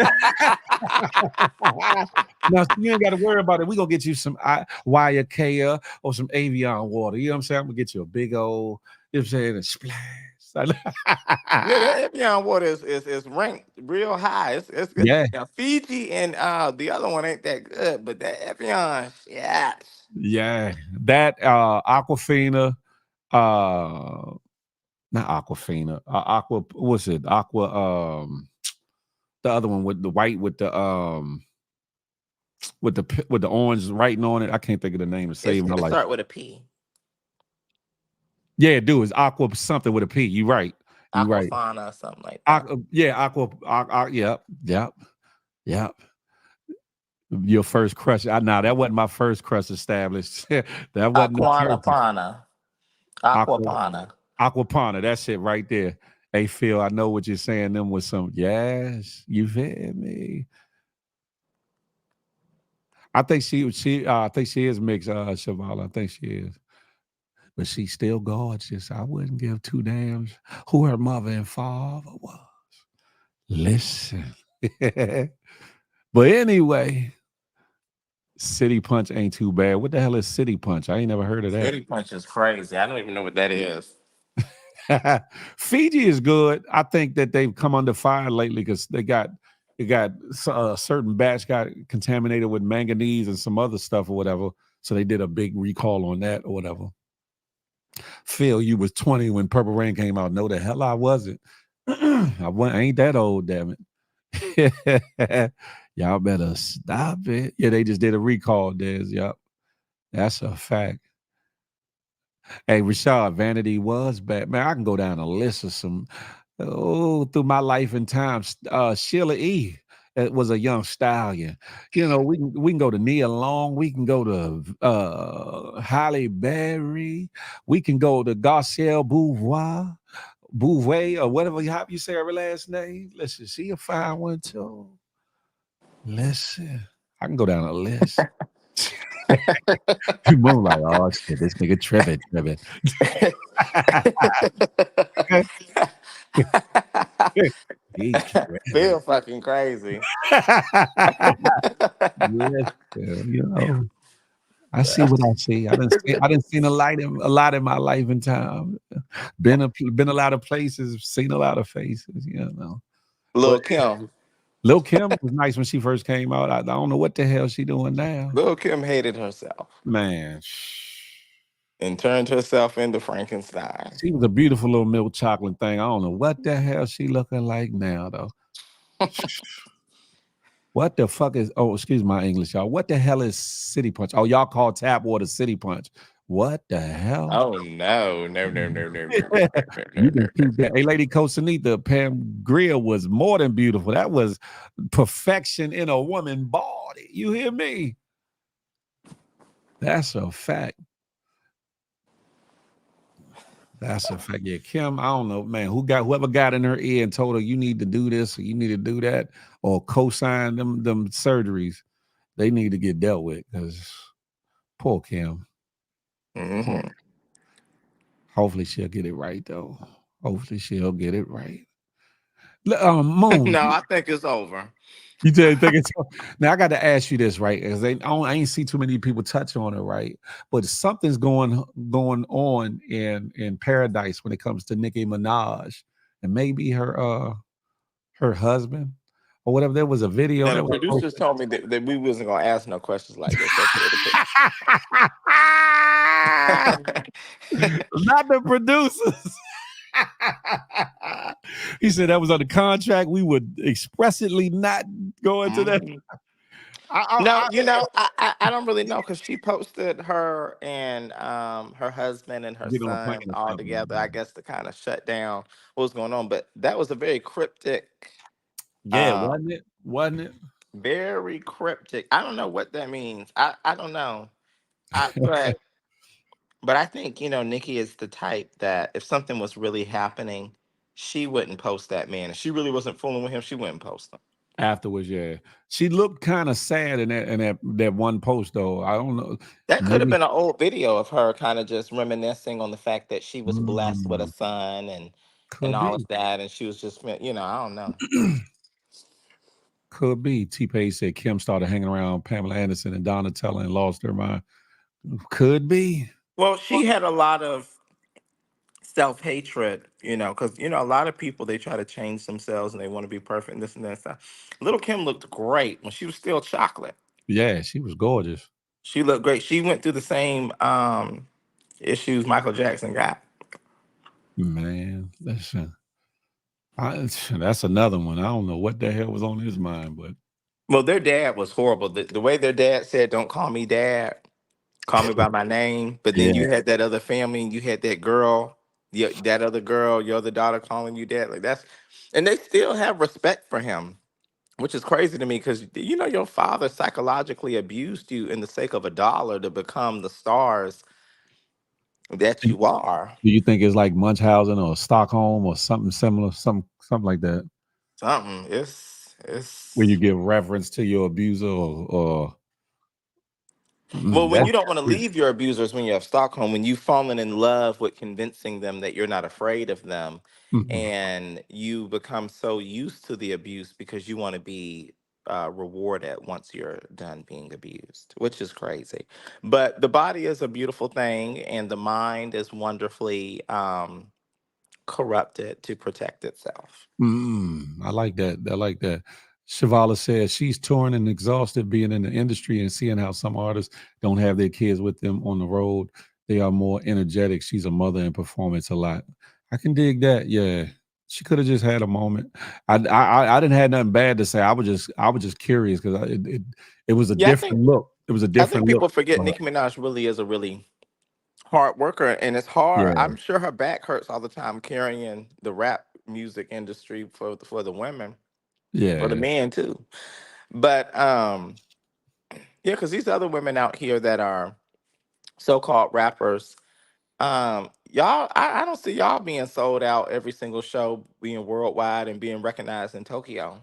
Now, you ain't got to worry about it. We're going to get you some Waiakea or some Avion water. You know what I'm saying? I'm going to get you a big old, I'm saying, a splash. Yeah, that Evian water is ranked real high. It's good. Yeah. Now Fiji and the other one ain't that good, but that Evian, yes. Yeah. That Aquafina, uh, not Aquafina, what's it? The other one with the white with the orange writing on it. I can't think of the name to save my It life. start with a P. Yeah, dude, it's aqua something with a P. You right. You right. Aquafana or something like that. Yep. Your first crush. That wasn't my first crush established. That wasn't the first one. Aquanapana. Aqua Aquapana. Aquapana. That's it right there. Hey Phil, I know what you're saying. Them with some yes, you feel me. I think she is mixed, Shavala. I think she is. But she's still gorgeous. I wouldn't give two damns who her mother and father was. Listen. But anyway, City Punch ain't too bad. What the hell is City Punch? I ain't never heard of that. City Punch is crazy. I don't even know what that is. Fiji is good. I think that they've come under fire lately because a certain batch got contaminated with manganese and some other stuff or whatever. So they did a big recall on that or whatever. Phil, you was 20 when Purple Rain came out. No, the hell I wasn't. I ain't that old, damn it. Y'all better stop it. Yeah, they just did a recall, Des. Yep. That's a fact. Hey, Rashad, Vanity was bad. Man, I can go down a list of some, through my life and times. Sheila E. Was a young stallion. We can go to Nia Long. We can go to Halle Berry. We can go to Garcelle Bouvet, or whatever how you say her last name. Listen, she a fine one too. Listen, I can go down a list. Moon like, oh shit, this nigga tripping. He tripping. Feel fucking crazy. Listen, I see what I see. I didn't seen a lot in my life and time. Been a lot of places, seen a lot of faces, But Lil Kim. Lil Kim was nice when she first came out. I don't know what the hell she doing now. Lil Kim hated herself Man, and turned herself into Frankenstein. she was a beautiful little milk chocolate thing. I don't know what the hell she looking like now though. What the fuck is? Oh, excuse my English, y'all. What the hell is City Punch? Oh, y'all call tap water City Punch. What the hell? Oh no, no, no, no, no, no, no, Yeah, no, no, you no, can no. keep that. Hey, Lady Costanita, Pam Grier was more than beautiful. That was perfection in a woman body. You hear me? That's a fact. That's a fact. Yeah, Kim, I don't know, man. Whoever got in her ear and told her you need to do this or you need to do that or co-sign them surgeries, they need to get dealt with because poor Kim. Poor. Hmm. Hopefully she'll get it right though. Hopefully she'll get it right. Moon, No, I think it's over. you think it's now? I got to ask you this, right? Because I ain't see too many people touch on it, right? But something's going on in paradise when it comes to Nicki Minaj and maybe her husband or whatever. There was a video Now the that was producers posted. told me that we wasn't gonna ask no questions like this. That's what it Not the producers. He said that was on the contract. We would expressly not go into that. Mhm. No, I I don't really know because she posted her and her husband and her get on a plane son or all together. I something. guess to kind of shut down what was going on. But that was a very cryptic, Yeah, um, wasn't it? Wasn't it? very cryptic. I don't know what that means. I don't know. But I think Nikki is the type that if something was really happening, she wouldn't post that man. If she really wasn't fooling with him, she wouldn't post him. Afterwards, yeah. She looked kind of sad in that one post though. I don't know. That could have Maybe been an old video of her kind of just reminiscing on the fact that she was blessed with a mm, son and could all be. of that, and she was just I don't know. Could be. T-Pain said Kim started hanging around Pamela Anderson and Donatella and lost her mind. Could be. Well, she had a lot of self hatred, because a lot of people they try to change themselves and they want to be perfect and this and that stuff. Little Kim looked great when she was still chocolate. Yeah, she was gorgeous. She looked great. She went through the same issues Michael Jackson got. Man, listen. That's another one. I don't know what the hell was on his mind, but Well, their dad was horrible. The way their dad said, "Don't call me dad, call me by my name." But then yeah. you had that other family, and you had that girl, that other girl, your other daughter calling you dad. Like that's, and they still have respect for him, which is crazy to me because your father psychologically abused you in the sake of a dollar to become the stars that you are. Do you think it's like Munchausen or Stockholm or something similar, something like that, Something. where you It's give reverence to your abuser or Well, when that's you don't want to leave your abusers when you have Stockholm, when you've fallen in love with convincing them that you're not afraid of them, mhm. and you become so used to the abuse because you want to be rewarded once you're done being abused, which is crazy. But the body is a beautiful thing, and the mind is wonderfully corrupted to protect itself. I like that. I like that. Shivala says she's torn and exhausted being in the industry and seeing how some artists don't have their kids with them on the road. They are more energetic. She's a mother and performance a lot. I can dig that. Yeah, she could have just had a moment. I didn't have nothing bad to say. I was just curious because it was a Yeah, I think different look. It was a I think different look. people forget But Nicki Minaj really is a really hard worker, and it's hard. yeah, I'm sure her back hurts all the time carrying the rap music industry for the women, for the yeah. men too. But yeah, because these other women out here that are so-called rappers, y'all, I don't see y'all being sold out every single show, being worldwide and being recognized in Tokyo.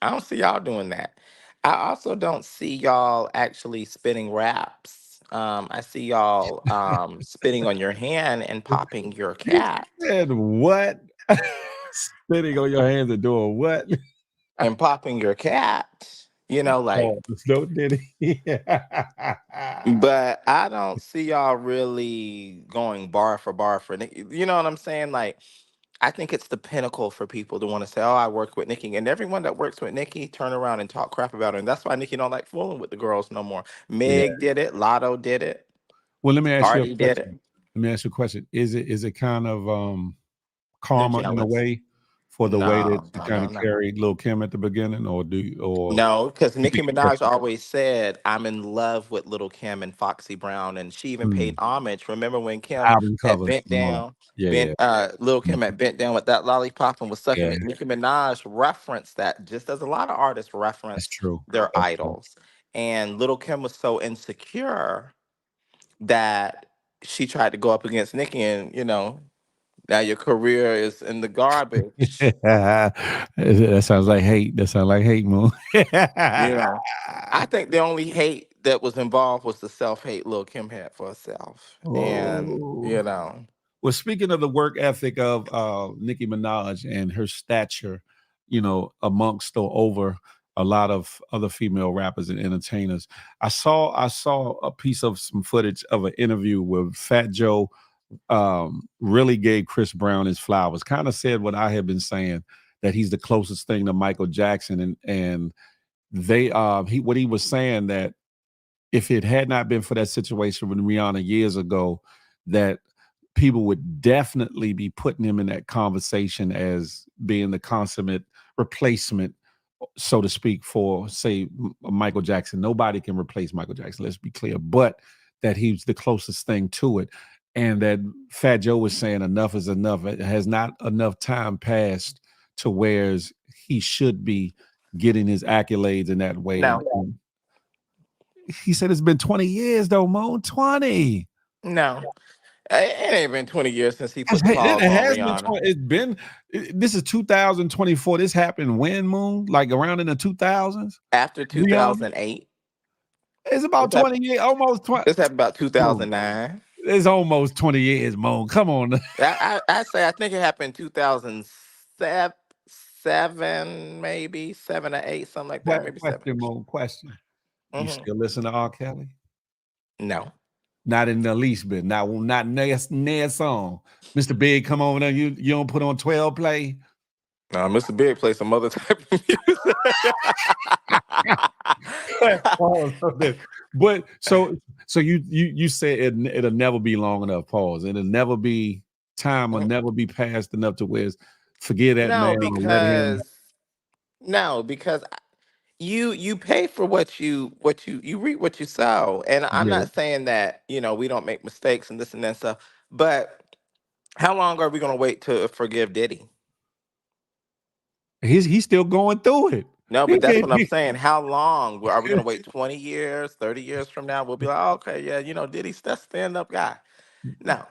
I don't see y'all doing that. I also don't see y'all actually spitting raps. I see y'all spitting on your hand and popping your You cat. said what? Spitting on your hands and doing what? And popping your cat. You know, like, Oh, no diddy. but I don't see y'all really going bar for bar for Nicki. You know what I'm saying? Like, I think it's the pinnacle for people to want to say, "Oh, I work with Nicki," and everyone that works with Nicki turn around and talk crap about her, and that's why Nicki don't like fooling with the girls no more. Yeah. Meg did it, Lotto did it, Well, let me ask you a Cardi did it. question. Let me ask you a question. Is it kind of They're karma in a jealous. way for the way that No, you no, kind no, of no. carried Lil Kim at the beginning, or No, because you Nicki think it's Minaj different? always said, "I'm in love with Little Kim and Foxy Brown," and she even paid Mm. homage. Remember when Kim Album had covers bent and all. down, Yeah, bent yeah, Little mm, Kim had bent down with that lollipop and was sucking yeah. it. Nicki Minaj referenced that, just as a lot of artists That's reference true. their That's true. idols. And Little Kim was so insecure that she tried to go up against Nicki, and now your career is in the garbage. That sounds like hate. That sounds like hate, Moon. You know, I think the only hate that was involved was the self hate Lil Kim had for herself. And, Oh. Well, speaking of the work ethic of Nicki Minaj and her stature, amongst or over a lot of other female rappers and entertainers, I saw a piece of some footage of an interview where Fat Joe really gave Chris Brown his flowers. Kind of said what I had been saying, that he's the closest thing to Michael Jackson, and they what he was saying, that if it had not been for that situation with Rihanna years ago, that people would definitely be putting him in that conversation as being the consummate replacement, so to speak, for, say, Michael Jackson. Nobody can replace Michael Jackson, let's be clear, but that he's the closest thing to it. And that Fat Joe was saying enough is enough. It has not enough time passed to where he should be getting his accolades in that way. No, And he said it's been 20 years though, Mo. 20. no. It ain't been 20 years since he put the It paws on has been Rihanna. 20. This is 2024. This happened when, Moon? Like around in the 2000s? After Rihanna? 2008. It's about This happened, 20 years, almost 20. this happened about Moon. 2009. It's almost 20 years, Moon. Come on. I say I think it happened 2007, maybe 7 or 8, something like that, maybe seven. Question, Moon. Question. You Hmm. still listen to R. Kelly? No. Not in the least bit. Not near song. Mr. Big, come on now. You don't put on 12 play. No, Mr. Big plays some other type of music. Pause on this. But so you said it'll never be long enough. Pause. It'll never be time. Will never be past enough to where forget that no, man or let him. because no, because you pay for what you reap what you sow. And I'm Yeah, not saying that, we don't make mistakes and this and that stuff, but how long are we gonna wait to forgive Diddy? he's still going through it. No, He but that's can't what I'm be. saying. How long are we gonna wait? 20 years, 30 years from now, we'll be like, "Oh, okay, yeah, Diddy's that stand-up guy." No.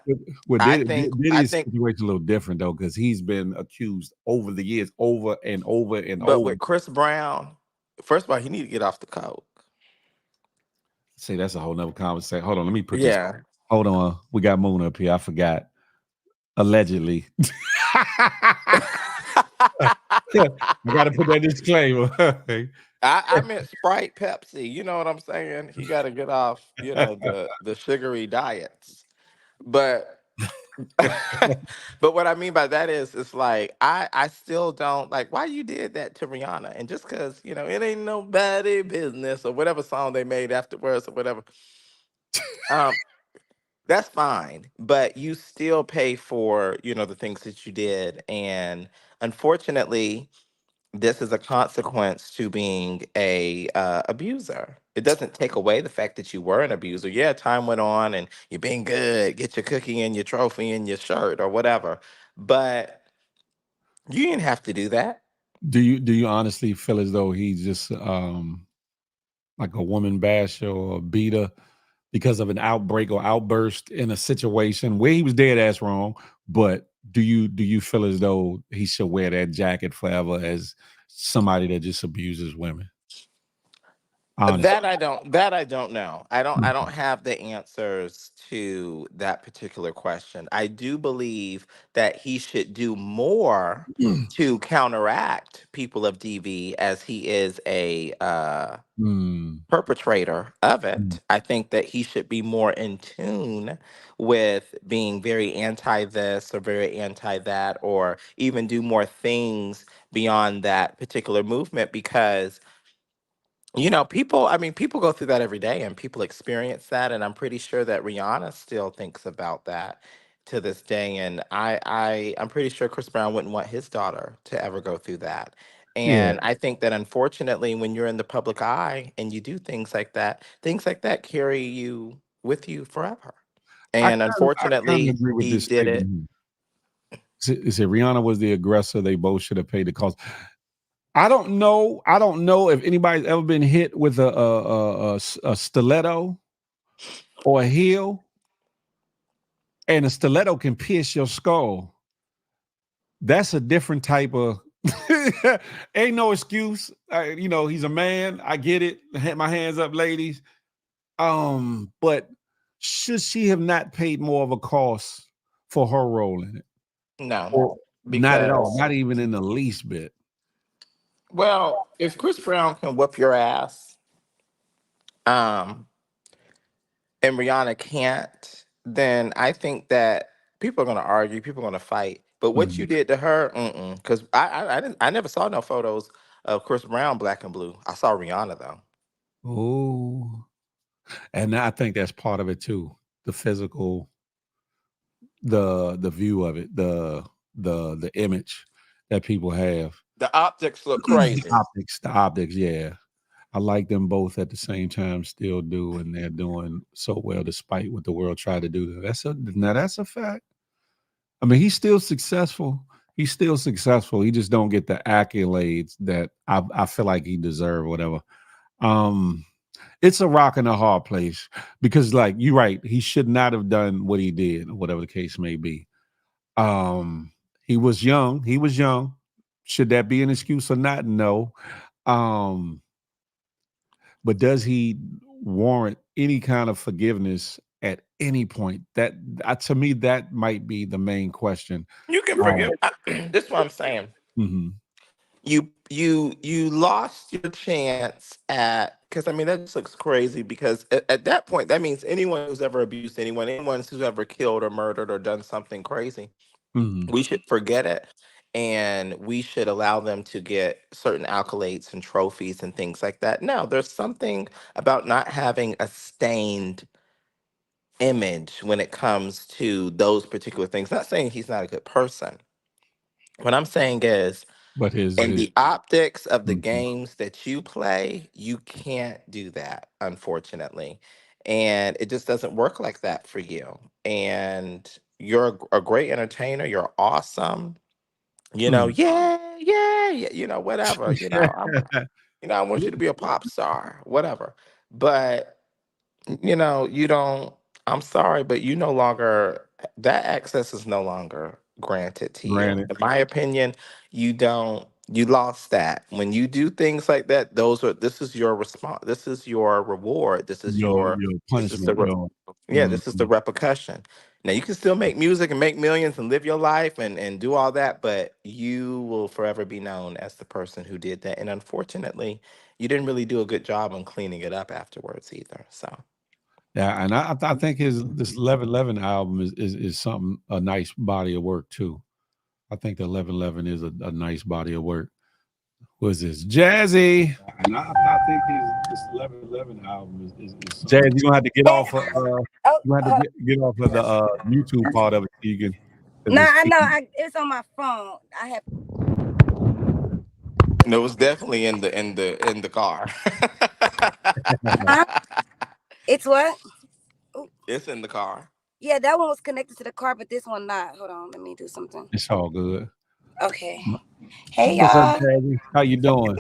Well, I think I Diddy's think situation a little different though, because he's been accused over the years, over and over and but over. with Chris Brown, first of all, he need to get off the coke. Say that's a whole nother conversation. Hold on, let me put this. Yeah. Hold on, we got Moon up here. I forgot. Allegedly. I got to put that disclaimer. I meant Sprite, Pepsi. You know what I'm saying? He got to get off, the sugary diets. But but what I mean by that is, it's like I still don't like why you did that to Rihanna, and just because it ain't nobody business or whatever song they made afterwards or whatever. Um, that's fine, but you still pay for the things that you did, and unfortunately, this is a consequence to being a abuser. It doesn't take away the fact that you were an abuser. Yeah, time went on and you're being good, get your cookie and your trophy and your shirt or whatever. But you didn't have to do that. Do you honestly feel as though he's just like a woman basher or a beater because of an outbreak or outburst in a situation where he was dead ass wrong? But do you feel as though he should wear that jacket forever as somebody that just abuses women. Honestly. That I don't know. I don't Mhm. have the answers to that particular question. I do believe that he should do more to counteract people of DV, as he is a Mm, perpetrator of mm. it. I think that he should be more in tune with being very anti this or very anti that, or even do more things beyond that particular movement, because people, I mean, people go through that every day and people experience that. And I'm pretty sure that Rihanna still thinks about that to this day. And I'm pretty sure Chris Brown wouldn't want his daughter to ever go through that. Yeah. And I think that, unfortunately, when you're in the public eye and you do things like that carry you with you forever. And I kind of unfortunately, agree with he this did statement it. here. Is it Rihanna was the aggressor? They both should have paid the cost. I don't know. I don't know if anybody's ever been hit with a stiletto or a heel, and a stiletto can pierce your skull. That's a different type of. Ain't no excuse. He's a man. I get it. My hands up, ladies. But should she have not paid more of a cost for her role in it? No, Or not at all, because, not even in the least bit. well, if Chris Brown can whoop your ass, um, and Rihanna can't, then I think that people are going to argue, people are going to fight. But what you Mhm. did to her, because I never saw no photos of Chris Brown black and blue. I saw Rihanna though. Oh, and I think that's part of it too. The physical, the view of it, the image that people have. The optics look The crazy. optics, yeah. I like them both at the same time, still do, and they're doing so well despite what the world tried to do. That's a fact. I mean, he's still successful. He's still successful. He just don't get the accolades that I feel like he deserved, whatever. Um, it's a rock and a hard place because, like, you're right, he should not have done what he did, or whatever the case may be. Um, he was young. He was young. Should that be an excuse or not? No. Um, but does he warrant any kind of forgiveness at any point? That to me, that might be the main question. You can Um, forgive. This is what I'm saying. mhm. You lost your chance at, because I mean that just looks crazy, because at that point that means anyone who's ever abused anyone who's ever killed or murdered or done something crazy, Mhm. we should forget it, and we should allow them to get certain accolades and trophies and things like that. Now, there's something about not having a stained image when it comes to those particular things. Not saying he's not a good person. What I'm saying is, But in his the optics of the mhm. games that you play, you can't do that, unfortunately. And it just doesn't work like that for you. And you're a great entertainer. You're awesome. Mm. Yeah, yeah, yeah, whatever. I want you to be a pop star, whatever. But you don't, I'm sorry, but you no longer, that access is no longer granted to you. Granted, In my opinion, you lost that. When you do things like that, this is your response, this is your reward, your this is the punishment, yeah, mhm. this is the repercussion. Now you can still make music and make millions and live your life and do all that, but you will forever be known as the person who did that. And unfortunately, you didn't really do a good job on cleaning it up afterwards either. So Yeah, and I think his this 1111 album is something, a nice body of work too. I think the 1111 is a nice body of work. Was this Jazzy? And I think this 1111 album is something. Jazz, you're gonna have to get Hey, off of oh, you have to get off of the YouTube part of it so you can, because no, it's I know. keeping It's on my phone. I have. no, it was definitely in the car. Huh? It's what? Ooh, It's in the car. yeah, that one was connected to the car, but this one not. Hold on, let me do something. it's all good. Okay. Hey, What's up, y'all. Jazzy? How you doing?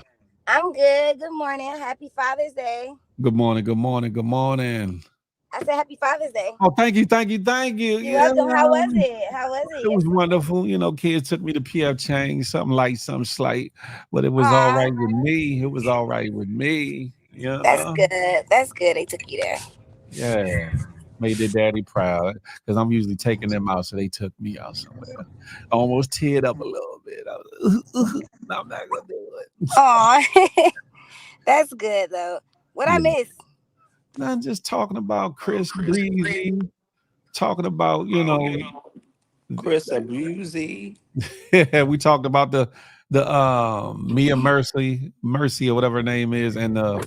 I'm good. Good morning. Happy Father's Day. Good morning, good morning, good morning. I said Happy Father's Day. Oh, thank you, thank you, thank you. You're Yeah, welcome. How was it? How was it it was yesterday? wonderful. Kids took me to PF Chang's, something light, something slight, but it was all Aw, right with me. It was all right with me. that's good. That's good. They took you there. Yeah. Made their daddy proud because I'm usually taking them out, so they took me out somewhere. I almost teared up a little bit. I was, no, I'm not gonna do it. Aw, that's good though. What I Yeah. miss? Not just talking about Chris Breezy, talking about Chris Abusey. yeah, we talked about the Mia Mercy or whatever her name is, and the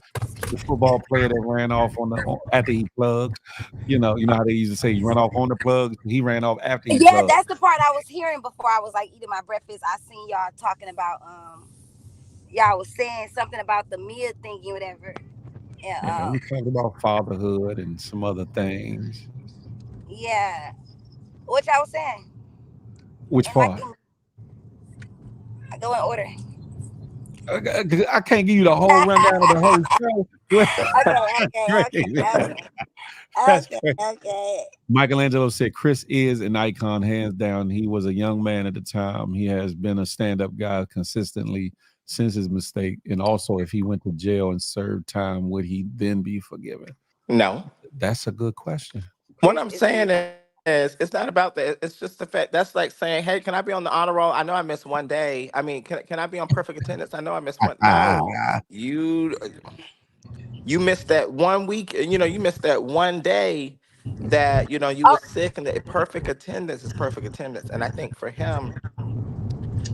football player that ran off after he plugged. You know how they used to say you run off on the plug. He ran off after he Yeah, plugged. that's the part I was hearing before I was like eating my breakfast. I seen y'all talking about y'all was saying something about the Mia thingy, whatever. Yeah, Yeah, we talked about fatherhood and some other things. yeah. What y'all was saying? Which And I part? can go in order. I can't give you the whole rundown of the whole show. Okay, Crazy. That's okay, crazy. okay. Michelangelo said Chris is an icon, hands down. He was a young man at the time. He has been a stand-up guy consistently since his mistake. And also, if he went to jail and served time, would he then be forgiven? No. That's a good question. What Chris I'm is an saying is, it's not about that. It's just the fact. That's like saying, "Hey, can I be on the honor roll? I know I missed one day. I mean, can I be on perfect attendance? I know I missed one." No, Yeah. you missed that 1 week. You missed that one day that you oh was sick, and the perfect attendance is perfect attendance. And I think for him,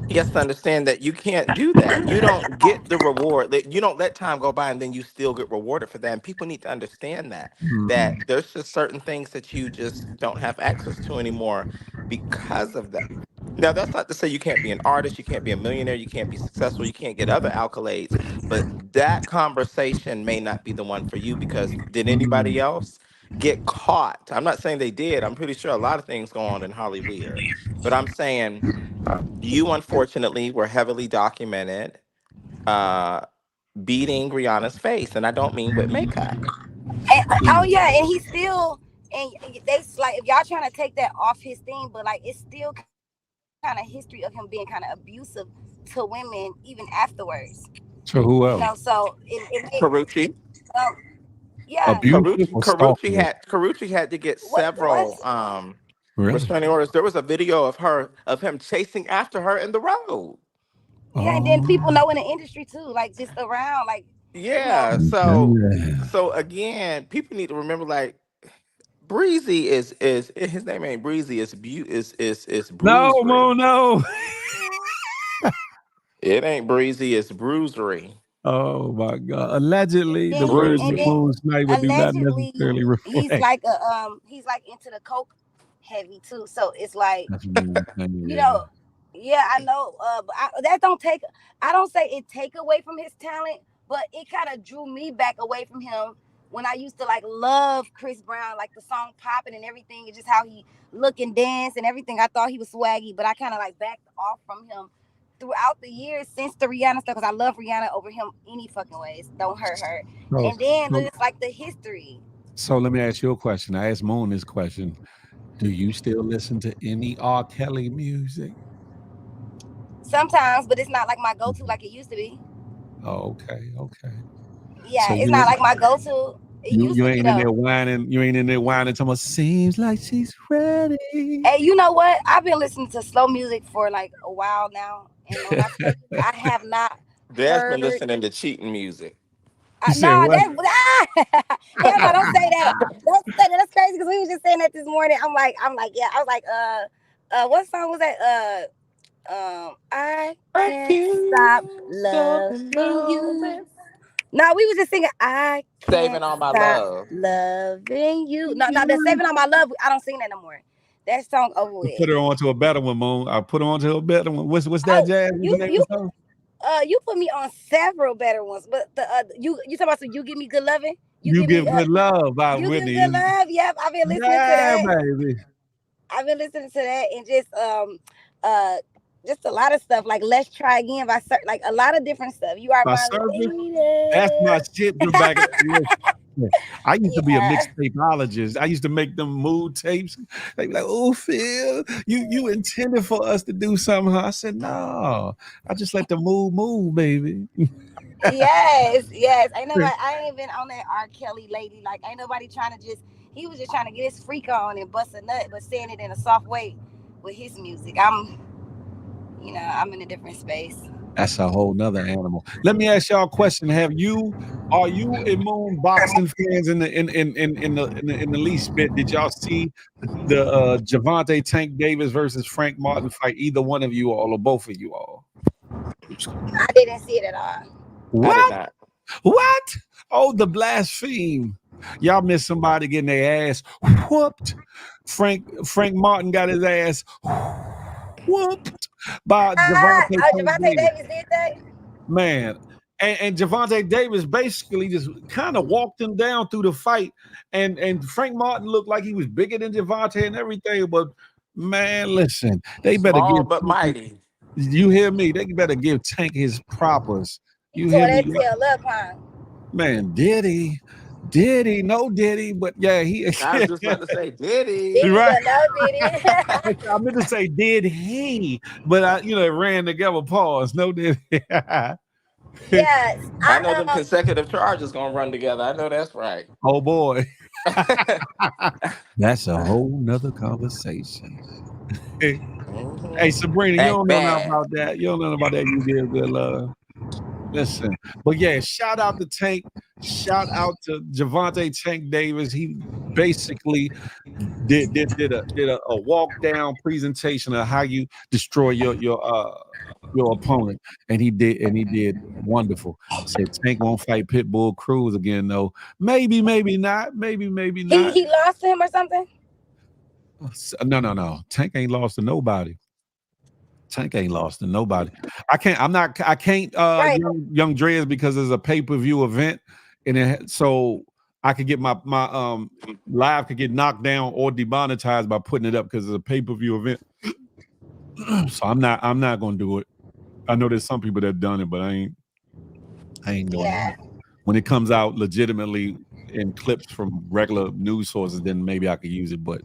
he has to understand that you can't do that. You don't get the reward. You don't let time go by and then you still get rewarded for that. And people need to understand that Mm. there's just certain things that you just don't have access to anymore because of that. Now, that's not to say you can't be an artist, you can't be a millionaire, you can't be successful, you can't get other accolades, but that conversation may not be the one for you because did anybody Mm. else get caught? I'm not saying they did. I'm pretty sure a lot of things go on in Hollywood, but I'm saying you unfortunately were heavily documented uh, beating Rihanna's face, and I don't mean with makeup. oh yeah, and he still and they like if y'all trying to take that off his thing, but like it's still kind of history of him being kind of abusive to women even afterwards. So who else? So it made Carucci, um yeah. Abusive or stalker? Carucci had to get What? several Really? restraining orders. There was a video of him chasing after her in the road. Yeah, and then people know Oh, in the industry too, like just around, like you know. Yeah, yeah. so again, people need to remember like Breezy is his name ain't Breezy, it's No, Mo, Bruisery. no. It ain't Breezy, it's Bruisery. Oh my God! Allegedly, the Then words and of then Bruisery. Moon Sniper do not allegedly necessarily reflect. he's like into the coke heavy too. So it's like That's what I'm saying. you Yeah. know, yeah, I know. But that don't take. I don't say it take away from his talent, but it kind of drew me back away from him when I used to like love Chris Brown, like the song "Poppin" and everything, and just how he look and dance and everything. I thought he was swaggy, but I kind of like backed off from him throughout the years since the Rihanna stuff because I love Rihanna over him any fucking ways. Don't hurt her. So, And then so, it's like the history. so let me ask you a question. I asked Moon this question. Do you still listen to any R. Kelly music? Sometimes, but it's not like my go-to Mhm. like it used to be. Oh, okay, okay. Yeah, So it's not you like my go-to. It you used you to be ain't in there though. whining. You ain't in there whining. Talking about seems like she's ready. Hey, you know what? I've been listening to slow music for like a while now, and when I tell you, I have not Dad's been heard. listening to cheating music. You said No, what? hell no! Don't say that. Don't say that. That's crazy because we was just saying that this morning. Yeah. I was like, what song was that? I Thank can't stop you so loving you. loving. No, we was just singing. I Saving can't all my stop love. loving you. No, the saving all my love. I don't sing that no more. That song over I with. put her on to a better one, Moon. I put her on to a better one. What's that, Oh, Jazz? What's the name of the song? you put me on several better ones, but the you talking about so you give me good loving. You You give me give good love by you give Whitney. good love. Yep, I've been listening to Yeah, that. baby. I've been listening to that and uh just a lot of stuff like Let's Try Again like a lot of different stuff. You are My my service. That's my lady. shit. Back in the day. I used to be a Yeah. mixtapeologist. I used to make them mood tapes. They be like, "Oh, Phil, you intended for us to do something." Huh? I said, "No, I just let the mood move, baby." Yes, yes. Ain't nobody. I ain't been on that R. Kelly lately. Like, ain't nobody trying to just. He was just trying to get his freak on and bust a nut, but saying it in a soft way with his music. I'm in a different space. That's a whole nother animal. Let me ask y'all a question. Are you immune boxing fans in the least bit? Did y'all see the Gervontae Tank Davis versus Frank Martin fight? Either one of you all or both of you all? I didn't see it at all. I did What? not. What? Oh, the blaspheme. Y'all missed somebody getting their ass whooped. Frank Martin got his ass whooped by Gervontae Oh, Tank Javante Davis. Davis did that. Man. And Gervontae Davis basically just kind of walked him down through the fight. And Frank Martin looked like he was bigger than Gervontae and everything. But man, listen, they better Small give but mighty. you hear me? They better give Tank his propers. He You tore hear that me? tail up, huh? Man, did he? No, did he? But yeah, he I was just about to say, did Did he? he? right. But no, did he? I meant to say, did he? But it ran together. Pause. No, did he? Yes. I know them consecutive charges gonna run together. I know that's right. Oh boy, that's a whole nother conversation. Hey, Mhm. Sabrina, you Act don't know nothing bad. about that. You don't know nothing about that. You give good love. Listen, but yeah, shout out to Tank. Shout out to Gervontae Tank Davis. He basically did a walk down presentation of how you destroy your opponent, and he did wonderful. Said Tank won't fight Pitbull Cruz again though. Maybe not. Maybe he not. he lost to him or something. No. Tank ain't lost to nobody. Tank ain't lost to nobody. I can't Right. young Dreads because it's a pay-per-view event, so I could get my live could get knocked down or demonetized by putting it up because it's a pay-per-view event. So I'm not gonna do it. I know there's some people that have done it, but I ain't doing Yeah. it. When it comes out legitimately in clips from regular news sources, then maybe I could use it, but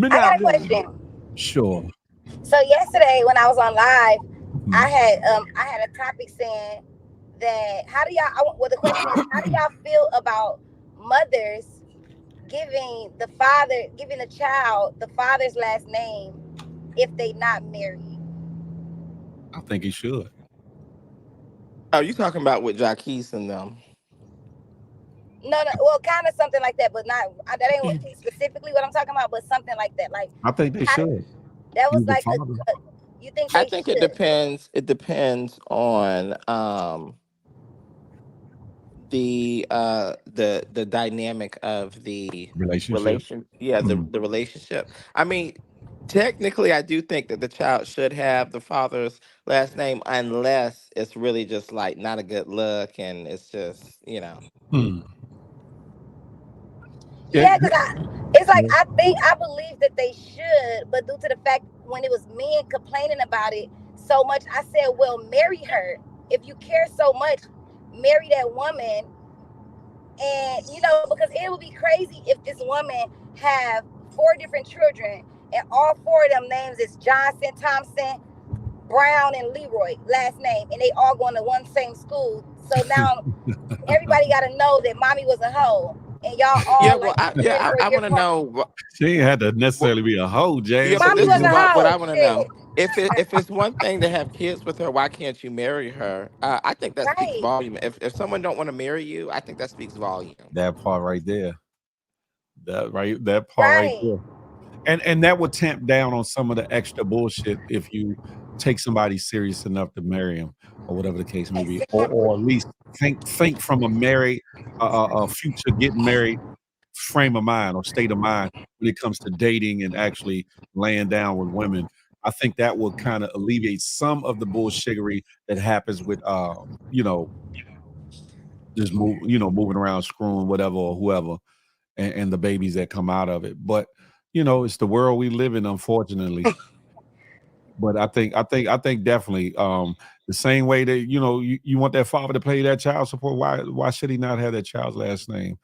I got not a doing it. question. Sure. So yesterday when I was on live, Mhm. I had a topic saying that how do y'all? Well, the question is how do y'all feel about mothers giving the child the father's last name if they not married? I think he should. Oh, you talking about with Jaquez and them? No, no. Well, kind of something like that, but not. That ain't specifically what I'm talking about, but something like that. Like I think they how should. that was Use the like father. you think I they think it should? depends. It depends on the dynamic of the Relationship. relation. Yeah, the Mm. the relationship. I mean, technically, I do think that the child should have the father's last name unless it's really just like not a good look and it's just Mm. Yeah, Yeah, because it's like yeah. I believe that they should, but due to the fact when it was men complaining about it so much, I said, well, marry her. If you care so much, marry that woman, and because it would be crazy if this woman have four different children and all four of them names is Johnson, Thompson, Brown, and Leroy last name, and they all going to one same school. So now everybody got to know that mommy was a hoe, and y'all Yeah, all well, like 3 or 4 I years want to apart. know. She ain't had to What, necessarily be a hoe, yeah, Jazz. but Mommy this was is a what I hoe. want to know. Shit. If it's one thing to have kids with her, why can't you marry her? I think that speaks Right. volume. If someone don't want to marry you, I think that speaks volume. That part right there. That part right Right. there. And that would tamp down on some of the extra bullshit if you take somebody serious enough to marry him or whatever the case may be, or at Exactly. least think from a future getting married frame of mind or state of mind when it comes to dating and actually laying down with women. I think that will kind of alleviate some of the bullshittery that happens with you know, just moving around, screwing whatever or whoever, and the babies that come out of it. But it's the world we live in, unfortunately. But I think definitely the same way that you want that father to pay that child support. Why should he not have that child's last name?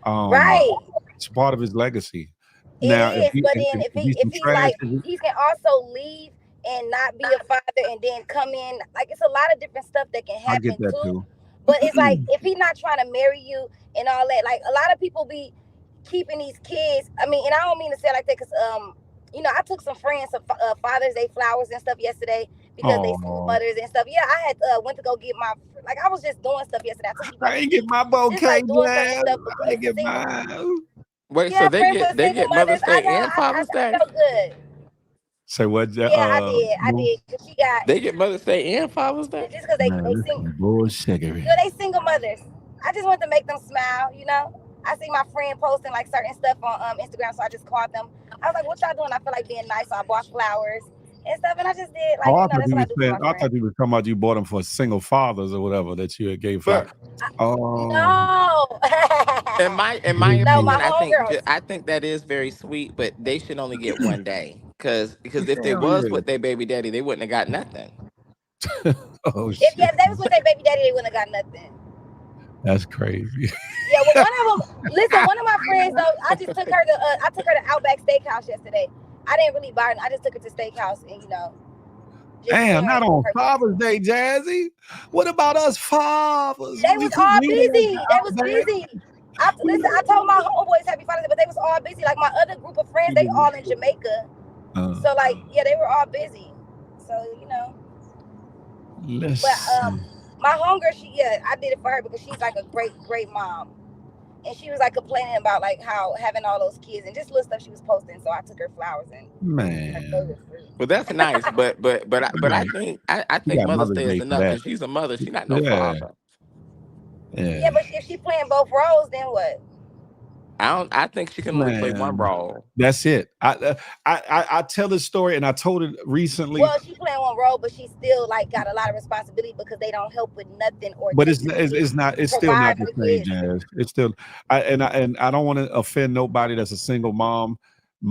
Um, Right. it's part of his legacy. It Now, if is, he but if, then if if if he he's if some he's trash, like he can also leave and not be a father and then come in. Like it's a lot of different stuff that can I get happen that too. too. But it's like if he's not trying to marry you and all that, like a lot of people be keeping these kids. I mean, and I don't mean to say it like that because I took some friends some Father's Day flowers and stuff yesterday because they single Oh, mothers and stuff. Yeah, I had went to go get my like I was just doing stuff yesterday. I took people I out to ain't get eat, my just bouquet, like doing certain Jazz. stuff for I ain't get single. mine. Wait, so Yeah, they friends for get they single get Mother's mothers. I Day know. and Father's I Day? felt good. Say what? Yeah, I did. I Mo? did. Cause she got They get Mother's Day and Father's Day? just cause Man, they this sing. is bullshittery. They single mothers. I just want to make them smile. I see my friend posting like certain stuff on Instagram, so I just called them. I was like, "What y'all doing?" I feel like being nice, so I bought flowers and stuff, and I just did Oh, like that's what I do for my I friends. thought you were talking about you bought them for single fathers or whatever that you had gave flower. But Oh, No, in my no, my opinion, homegirls. I think that is very sweet, but they should only get one day. Because if they hell was yeah. with their baby daddy, they wouldn't have got nothing. Oh If shit, they was with their baby daddy, they wouldn't have got nothing. that's crazy. Yeah, well, one of them. Listen, one of my friends though, I just took her to. I took her to Outback Steakhouse yesterday. I didn't really buy it. I just took her to Steakhouse and just Damn, not sharing on her things. Father's Day, Jazzy. What about us fathers? They We was couldn't all meet at the busy. They was Outback. busy. Listen, I told my homeboys Happy Father's Day, but they was all busy. Like my other group of friends, they all in Jamaica. Uh, So like, yeah, they were all busy. So let's but see. my homegirl, I did it for her because she's like a great, great mom. And she was like complaining about like how having all those kids and just little stuff she was posting. So I took her flowers and her Man, favorite fruit. Well, that's nice, but I right. think I You think got Mother's Mother's Day is Day for enough that. because she's a mother. She's not no Yeah, father. Yeah, yeah. but if she playing both roles, then what? I think she can only play one Man, role. that's it. I tell this story, and I told it recently, Well, she playing one role, but she still like got a lot of responsibility because they don't help with nothing or but take the kids, it's still not provide for the the same, kids. Jazz. It's still, I don't want to offend nobody that's a single mom.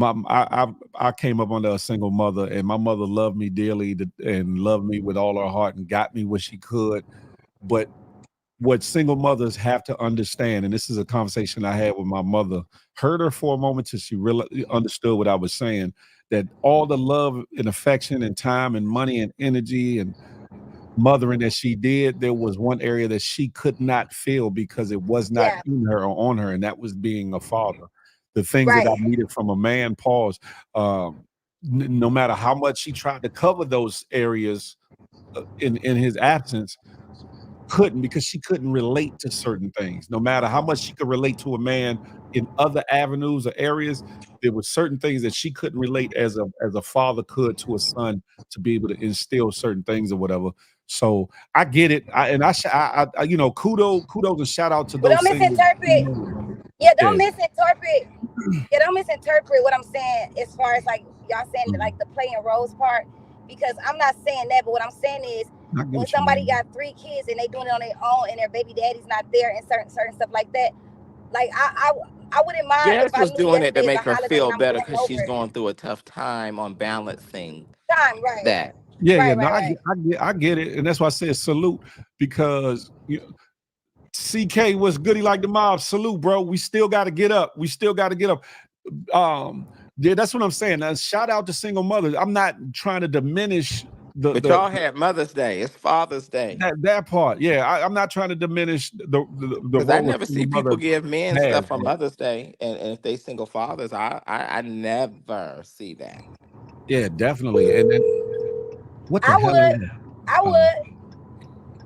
I came up under a single mother, and my mother loved me dearly and loved me with all her heart and got me what she could. But what single mothers have to understand, and this is a conversation I had with my mother, heard her for a moment till she really understood what I was saying, that all the love and affection and time and money and energy and mothering that she did, there was one area that she could not feel because it was not Yeah, in her or on her, and that was being a father. The things that I right. needed from a man, pause. No matter how much she tried to cover those areas in his absence, couldn't, because she couldn't relate to certain things. No matter how much she could relate to a man in other avenues or areas, there were certain things that she couldn't relate as a father could to a son, to be able to instill certain things or whatever. So I get it. Kudos and shout out to But those don't single misinterpret. men. Yeah, don't Yeah. misinterpret. Yeah, don't misinterpret what I'm saying as far as like y'all saying Mhm. like the playing roles part. Because I'm not saying that, but what I'm saying is I get when what you somebody mean. got 3 kids and they doing it on their own and their baby daddy's not there and certain stuff like that, like I wouldn't mind if Jazz I was knew doing it to yesterday is a make her holiday and feel I'm better going because she's over going through a tough time on balancing time, right, that. Yeah, yeah. right, No, right, right. I get it. And that's why I said salute, because CK was goody like the mob. Salute, bro. We still got to get up. We still got to get up. Yeah, that's what I'm saying. Now, shout out to single mothers. I'm not trying to diminish But y'all had Mother's Day. It's Father's Day. that part. Yeah, I'm not trying to diminish the Because I role a never single see people mother give men has. stuff for Mother's Day, and if they single fathers, I never see that. Yeah, definitely. And then what the I hell is would, that? I would,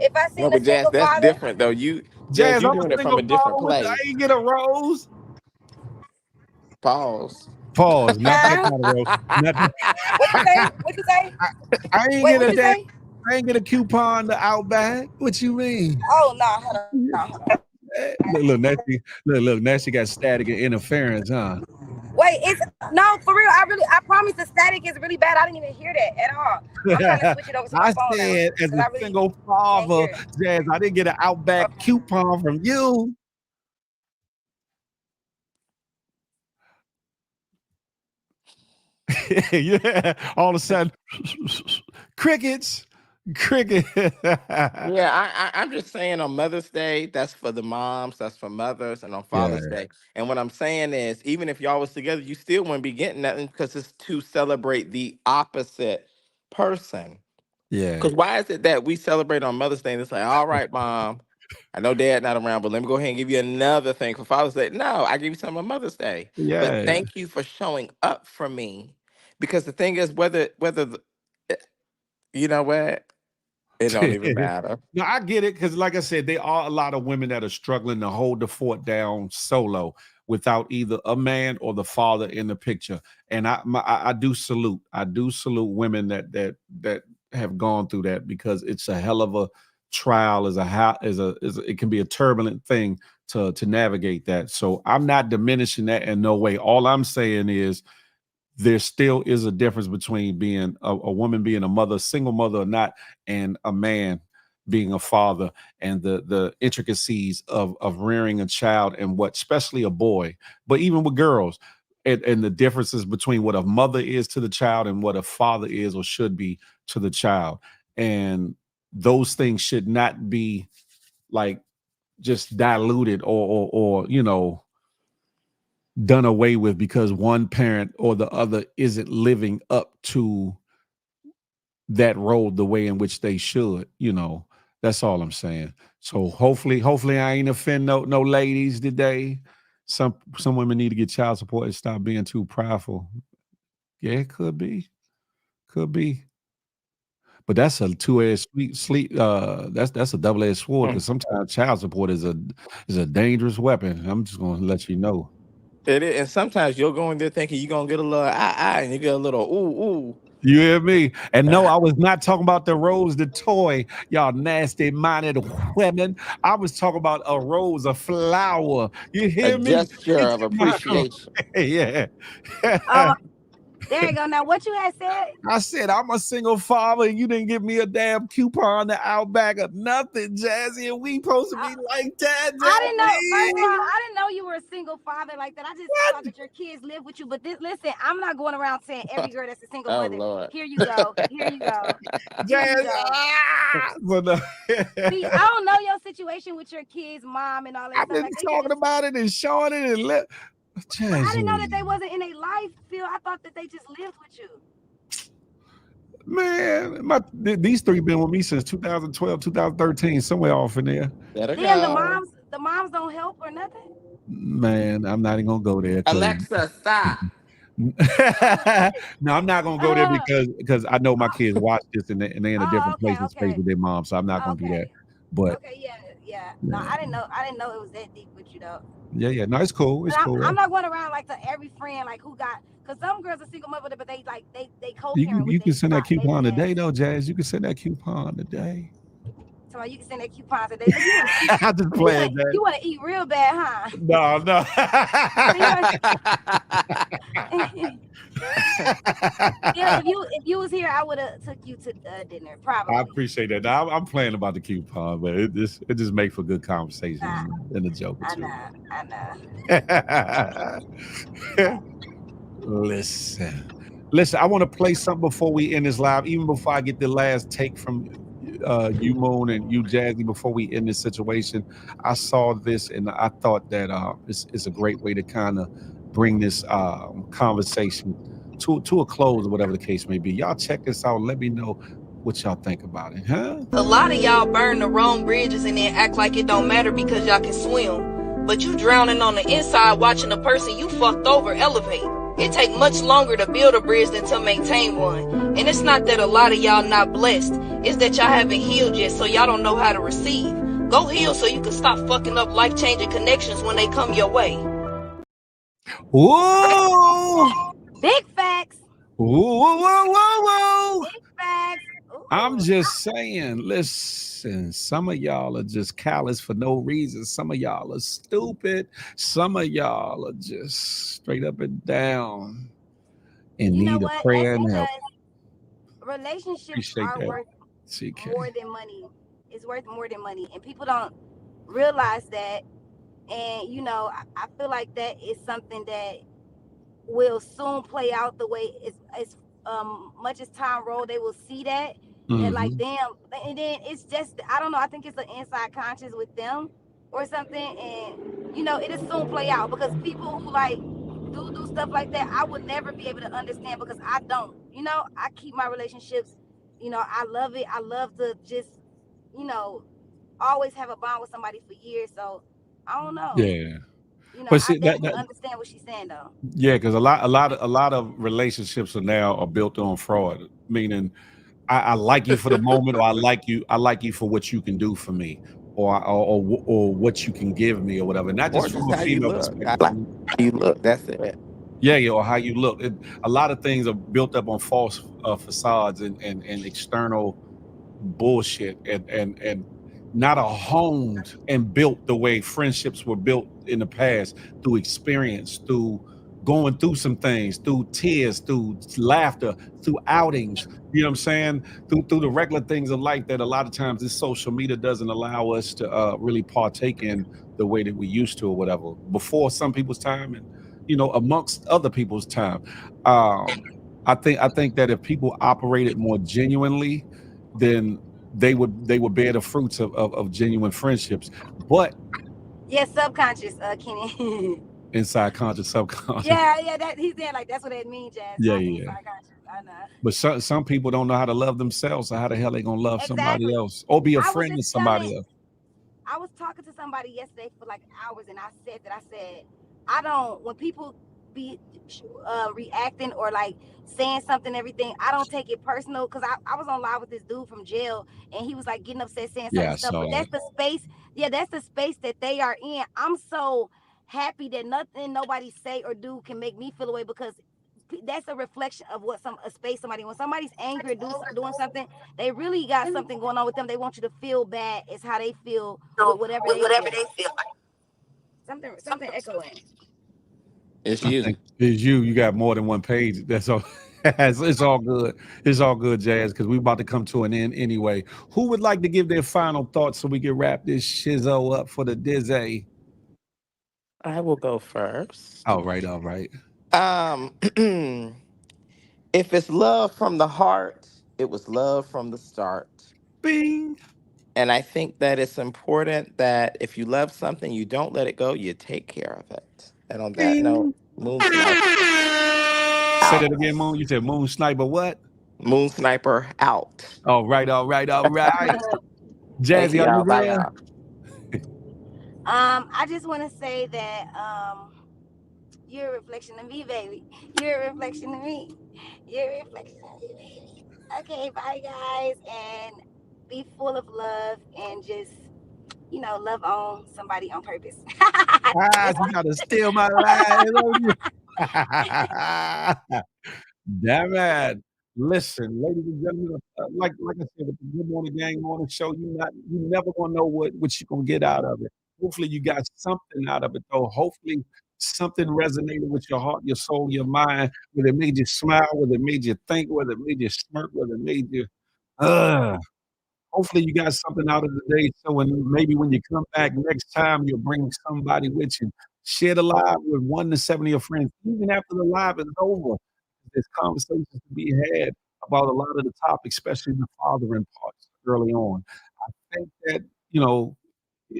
if I No, seen a but Jazz, single that's father. different though. Jazz, Jazz, you I'm a doing it from single a different father. I place. ain't get a rose. Pause. Pause. Not that Huh? kind of rose. Not that. What you say? What you say? I, I ain't Wait, get what a you damn. say? I ain't get a coupon to Outback. What you mean? Oh no, hold on, hold on. Look, Nancy got static and interference, huh? Wait, it's no for real. I promise the static is really bad. I didn't even hear that at all. I'm trying to switch it over to my I phone now said, as because a I really single can't father, hear it. Jazz, I didn't get an Outback Okay. coupon from you. Yeah, all of a sudden, crickets, cricket. Yeah, I'm just saying on Mother's Day, that's for the moms, that's for mothers, and on Yeah, Father's Day. And what I'm saying is, even if y'all was together, you still wouldn't be getting nothing because it's to celebrate the opposite person. yeah, Because why is it that we celebrate on Mother's Day and it's like, all right, mom, I know dad not around, but let me go ahead and give you another thing for Father's Day. No, I give you something on Mother's Day. But yeah. thank you for showing up for me. Because the thing is, eh, you know what? It don't even matter. No, I get it because, like I said, there are a lot of women that are struggling to hold the fort down solo without either a man or the father in the picture. And I do salute. I do salute women that have gone through that because it's a hell of a trial. It can be a turbulent thing to navigate that. So I'm not diminishing that in no way. All I'm saying is there still is a difference between being a woman being a mother, single mother or not, and a man being a father, and the intricacies of rearing a child, and what, especially a boy, but even with girls, and the differences between what a mother is to the child and what a father is or should be to the child. And those things should not be like just diluted or done away with because one parent or the other isn't living up to that role the way in which they should. That's all I'm saying. So hopefully I ain't offend no ladies today. Some women need to get child support and stop being too prideful. Yeah, it could be, but that's a two-edged sleep. That's a double-edged sword because sometimes child support is a dangerous weapon. I'm just gonna let you know. It is, and sometimes you'll go in there thinking you're gonna get a little and you get a little ooh. You hear me? And no, I was not talking about the rose, the toy, y'all nasty minded women. I was talking about a rose, a flower. You A hear me? gesture Get of your mind appreciation. right. Yeah. Oh, there you go. Now, what you had said, I said I'm a single father, and you didn't give me a damn coupon to Outback or nothing, Jazzy. And we supposed to I, be like that, I didn't know. First of all, Jazzy. I didn't know you were a single father like that. I just What? thought that your kids live with you. But listen, I'm not going around saying every girl that's a single Oh mother. Lord. Here you go. Here you go. Here you Jazz. go. But no. See, I don't know your situation with your kids, mom, and all that I've stuff. been Like they could talking just. about it and showing it and But I didn't know that they Jazzy. wasn't in a life, Phil. I thought that they just lived with you. Man, these three been with me since 2012, 2013, somewhere off in there. Let her Then the go. moms don't help or nothing. Man, I'm not even gonna go there because Alexa, stop. no, I'm not gonna go there Uh, because I know my oh, kids watch this and they're in a oh, different okay, place and space okay, with their mom, so I'm not gonna do that. okay, But okay, yeah, yeah. No, yeah, I didn't know it was that deep with you though. yeah, no, it's cool, But it's I'm cool. not going around like to every friend like who got because some girls are single mother, but they like they You co-parent can, with you their can send that baby coupon today, daddy. though, Jazz. You can send that coupon today. So you can send that coupon today. Look, you want to eat. I just playing, Jazz. You want to eat real bad, huh? No, no. So you want. Yeah, if you was here, I would have took you to dinner I probably. appreciate that. Now, I'm playing about the coupon, but it just make for good Nah, conversation and a joke or I two. know, I know. Listen, listen. I want to play something before we end this live, even before I get the last take from you, Moon, and you, Jazzy. Before we end this situation, I saw this and I thought that it's a great way to kind of bring this conversation to a close, or whatever the case may be. Y'all check this out. Let me know what y'all think about it, huh? A lot of y'all burn the wrong bridges and then act like it don't matter because y'all can swim. But you drowning on the inside watching the person you fucked over elevate. It take much longer to build a bridge than to maintain one. And it's not that a lot of y'all not blessed. It's that y'all haven't healed yet, so y'all don't know how to receive. Go heal so you can stop fucking up life-changing connections when they come your way. Whoa! Big facts. Whoa! Big facts. I'm Ooh. just saying, listen, some of y'all are just callous for no reason. Some of y'all are stupid. Some of y'all are just straight up and down in You know need of what? That's prayer and help. because relationships Appreciate are that, worth more CK. than money. It's worth more than money, and people don't realize that. And I feel like that is something that will soon play out the way it's much as time roll, they will see that like Hmm. damn, and then it's just I don't know. I think it's an inside conscious with them or something, and it'll soon play out because people who like do stuff like that, I would never be able to understand because I don't. I keep my relationships. I love it. I love to just you know always have a bond with somebody for years. So I don't know. Yeah. But I see definitely understand what she's saying though. yeah, because a lot of relationships are built on fraud, meaning I like you for the moment, or I like you for what you can do for me, or what you can give me, or whatever. Not Or just from just a how you female look. I perspective. like how you look. That's it. Yeah, yeah, or how you look. A lot of things are built up on false facades and external bullshit, and not a honed and built the way friendships were built in the past, through experience, through going through some things, through tears, through laughter, through outings. You know what I'm saying? Through the regular things of life that a lot of times this social media doesn't allow us to really partake in the way that we used to, or whatever, before some people's time, and amongst other people's time. Um, I think that if people operated more genuinely, then they would bear the fruits of genuine friendships. But Yeah, subconscious, Kenny. inside conscious, subconscious. Yeah, that he's saying like that's what that means, Jazz. Yeah, Not yeah, yeah. inside conscious. I know. But some people don't know how to love themselves, so how the hell they gonna love somebody Exactly. else or be a I was friend to just somebody telling else? I was talking to somebody yesterday for like hours, and I said, I don't, when people be reacting or like saying something, everything, I don't take it personal because I was on live with this dude from jail, and he was like getting upset saying Yeah, certain I stuff. saw But that. that's the space, yeah, that's the space that they are in. I'm so happy that nothing nobody say or do can make me feel away because that's a reflection of what a space somebody when somebody's angry or doing something, they really got something going on with them. They want you to feel bad. It's how they feel with whatever they feel like. Something echoing. It's I you. think it's you. You got more than one page. That's all. It's all good. It's all good, Jazz, because we about to come to an end anyway. Who would like to give their final thoughts so we can wrap this shizzo up for the dizzy? I will go first. All right, all right. Um, if it's love from the heart, it was love from the start. Bing. And I think that it's important that if you love something, you don't let it go, you take care of it. And on that note, Bing. Moon Sniper Say out. that again, Moon. You said Moon Sniper what? Moon Sniper out. All right, all right, all right. Thank Jazzy, you, are you y'all. Bye, there? y'all. I just want to say that you're a reflection of me, baby. You're a reflection of me. You're a reflection of me, baby. Okay, bye guys, and be full of love and just love on somebody on purpose. Ah, you gotta steal my line, don't you? Damn it. Listen, ladies and gentlemen, like I said, with the Good Morning Gang Morning Show, you never gonna know what you're gonna get out of it. Hopefully, you got something out of it, though. Hopefully, something resonated with your heart, your soul, your mind, whether it made you smile, whether it made you think, whether it made you smirk, whether it made you, uh, hopefully you got something out of the day. So when maybe when you come back next time, you'll bring somebody with you. Share the live with 1 to 7 of your friends, even after the live is over. There's conversations to be had about a lot of the topics, especially the fathering parts early on. I think that, you know,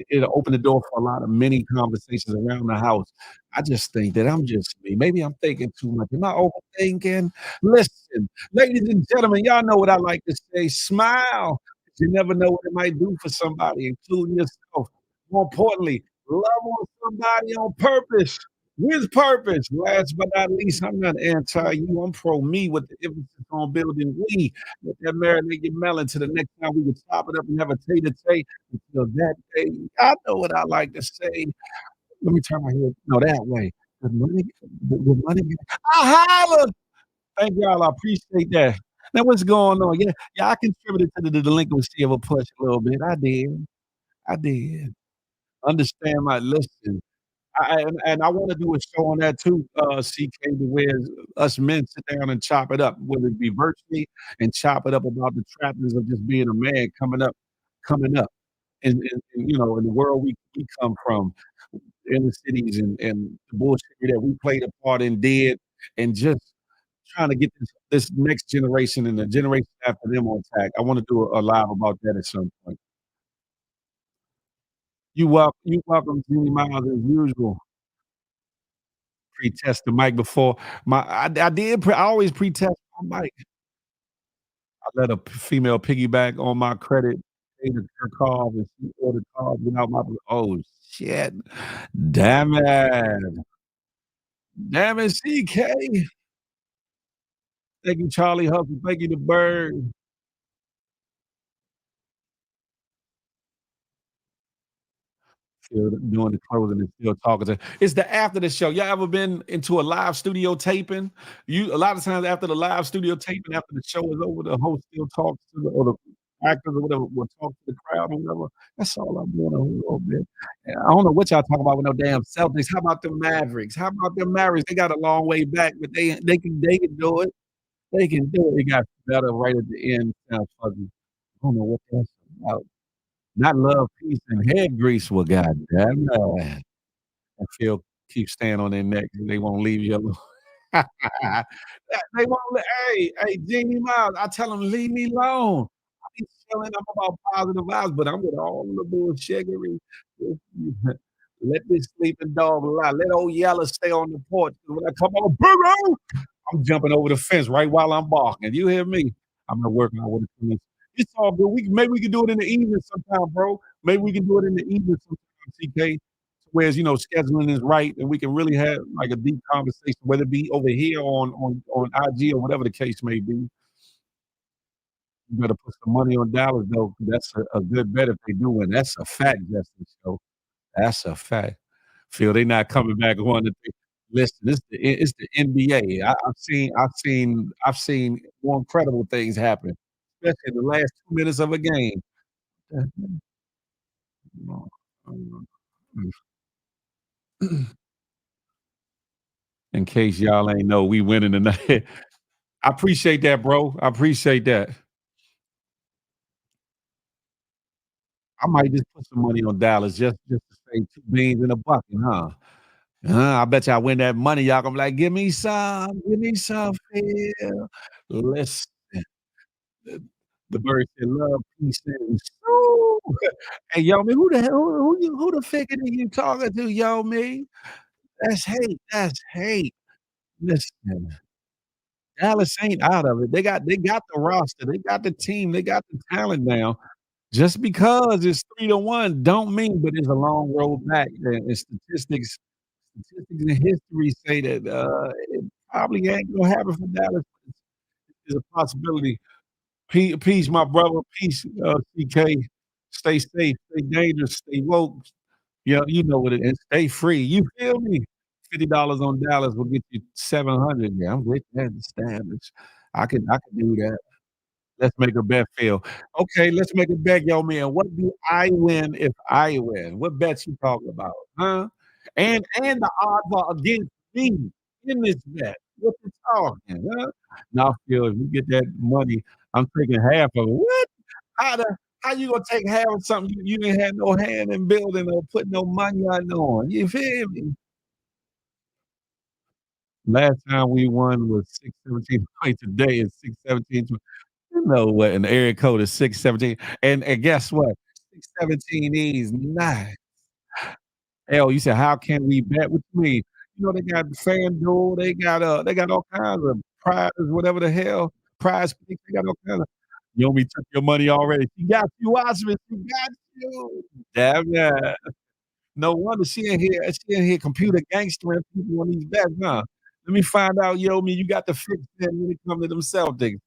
it'll open the door for a lot of many conversations around the house. I just think that I'm just me. Maybe I'm thinking too much. Am I overthinking? Listen, ladies and gentlemen, y'all know what I like to say. Smile. You never know what it might do for somebody, including yourself. More importantly, love on somebody on purpose. With purpose. Last but not least, I'm not anti you. I'm pro me with the emphasis on building we. Let that marinate your melon to the next time we can chop it up and have a tay-to-tay. Until that day, I know what I like to say. Let me turn my head. No, that way. The money. I holla. Thank y'all. I appreciate that. Now, what's going on? Yeah, yeah, I contributed to the delinquency of a push a little bit. I did. I did. Understand my listen. And I want to do a show on that too, CK, to where us men sit down and chop it up, whether it be virtually and chop it up about the trappings of just being a man coming up, and in the world we come from, in the cities and the bullshit that we played a part in did. and just trying to get this next generation and the generation after them on track. I wanna do a live about that at some point. You welcome, Jeannie Miles, as usual. Pre-test the mic before I did I always pre-test my mic. I let a female piggyback on my credit, paid her card, and she ordered cars without my oh, shit. Damn it. Damn it, CK. Thank you, Charlie Hustle. Thank you, The Bird. Still doing the closing and still talking to it's the after the show. Y'all ever been into a live studio taping? A lot of times after the live studio taping, after the show is over, the host still talks to or the actors or whatever will talk to the crowd or whatever. That's all I'm doing a little bit. And I don't know what y'all talking about with no damn Celtics. How about the Mavericks? How about the Mavericks? They got a long way back, but they can do it. They can do it. It got better right at the end. Sounds fuzzy. I don't know what that's about. Not love, peace, and head grease. Well, goddamn it. And Phil keeps staying on their neck. They won't leave you alone. They won't let hey, Jeannie Miles, I tell them, "Leave me alone." I be chilling, I'm about positive vibes, but I'm with all the bullshiggery. Let this sleeping dog lie. Let old Yeller stay on the porch. When I come on, boo I'm jumping over the fence right while I'm barking. You hear me? I'm not working out with the fence. It's all good. Maybe we can do it in the evening sometime, bro. Maybe we can do it in the evening sometime, CK. Whereas, scheduling is right and we can really have like a deep conversation, whether it be over here on IG or whatever the case may be. You better put some money on Dallas though, 'cause that's a good bet if they do win. That's a fact, Justin. So that's a fact. Phil, they not coming back on the thing. Listen, it's the NBA. I've seen more incredible things happen, especially in the last 2 minutes of a game. In case y'all ain't know, we winning tonight. I appreciate that, bro. I appreciate that. I might just put some money on Dallas just to say 2 beans in a bucket, huh? I bet y'all win that money, y'all gonna be like, give me some, Phil." Listen, the bird said, "Love, peace, and soul." Hey, yo, me, who the figure that you talking to, yo, me? That's hate, that's hate. Listen, Dallas ain't out of it. They got the roster, they got the team, they got the talent now. Just because it's 3-1 don't mean but it's a long road back, and statistics and history say that, it probably ain't gonna happen for Dallas. It's a possibility. Peace, my brother. Peace, CK. Stay safe, stay dangerous, stay woke. Yeah, you know what it is. Stay free. You feel me? $50 on Dallas will get you 700. Yeah, I'm with that standards. I can do that. Let's make a bet, Phil. Okay, let's make a bet, yo, man. What do I win if I win? What bets you talking about, huh? And the odds are against me in this bet. What you talking, huh? Now, Phil, if you get that money, I'm taking half of it. What? How you gonna take half of something you didn't have no hand in building or put no money on? You feel me? Last time we won was 617. Wait, today is 617. You know what? An area code is 617. And guess what? 617 is nice. Hell, you said, how can we bet? What you mean? They got FanDuel, they got all kinds of prizes, whatever the hell, prize picks, they got all kinds of Yomi took your money already. She got you, Osmond. She got you. Damn yeah. No wonder she in here computer gangstering people on these bets, huh? Let me find out, Yomi, you got the fix then when it come to them Celtics.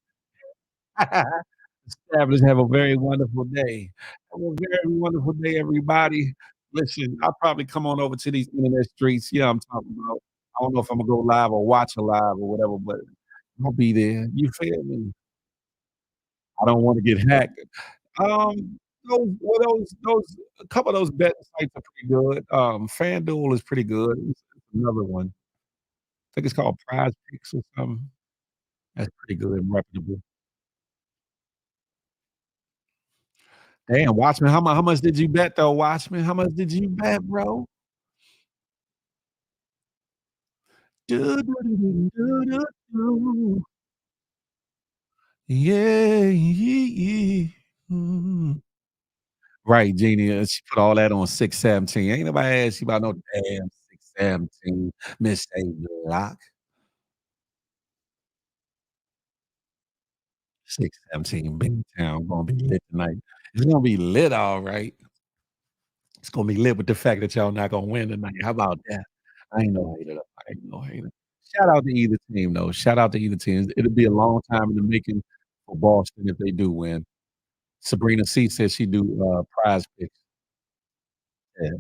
Establish. Have a very wonderful day. Have a very wonderful day, everybody. Listen, I'll probably come on over to these internet streets. Yeah, I'm talking about. I don't know if I'm gonna go live or watch a live or whatever, but I'll be there. You feel me? I don't want to get hacked. Those a couple of those bet sites are pretty good. FanDuel is pretty good. It's another one. I think it's called Prize Picks or something. That's pretty good and reputable. Damn, Watchmen, how much did you bet though, Watchmen? How much did you bet, bro? Do, do, do, do, do, do, do. Yeah, yeah, mm. Right, Jeannie, she put all that on 617. Ain't nobody asked you about no damn 617, Miss A. Block. 617 Big Town gonna be lit tonight. It's gonna be lit, alright. It's gonna be lit with the fact that y'all not gonna win tonight. How about that? I ain't no hater. I ain't no hater. Shout out to either team, though. Shout out to either team. It'll be a long time in the making for Boston if they do win. Sabrina C says she do, prize picks. Yeah.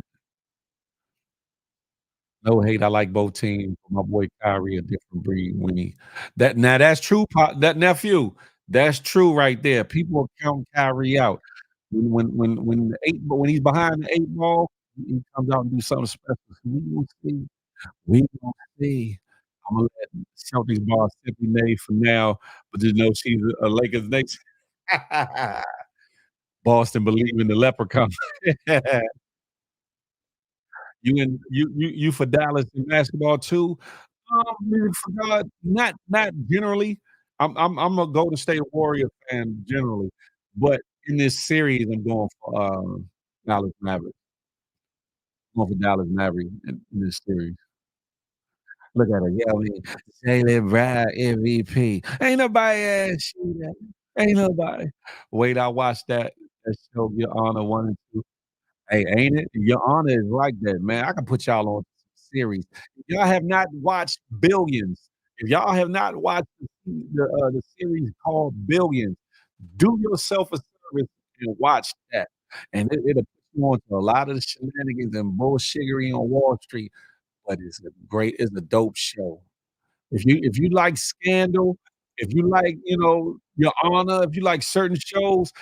No hate, I like both teams. My boy Kyrie a different breed when he that now that's true, that nephew. That's true right there. People are counting Kyrie out. When the 8 but when he's behind the 8 ball, he comes out and do something special. So we gonna see. We gonna see. Imma let Celtics boss Tiffany Nay for now, but just know she's a Lakers next. Boston believe in the leprechaun. You for Dallas in basketball too? Rooting for God, not generally. I'm a Golden State Warrior fan generally, but in this series, I'm going for, Dallas Mavericks. I'm going for Dallas Mavericks in this series. Look at her yelling, Jalen Brown MVP. Ain't nobody asked you that. Ain't nobody. Wait, I watched that show, Your Honor 1 and 2. Hey, ain't it? Your Honor is like that, man. I can put y'all on series. If y'all have not watched Billions, if y'all have not watched the series called Billions, do yourself a service and watch that. And it'll put you on to a lot of the shenanigans and bullshittery on Wall Street, but it's a dope show. If you like Scandal, if you like, Your Honor, if you like certain shows,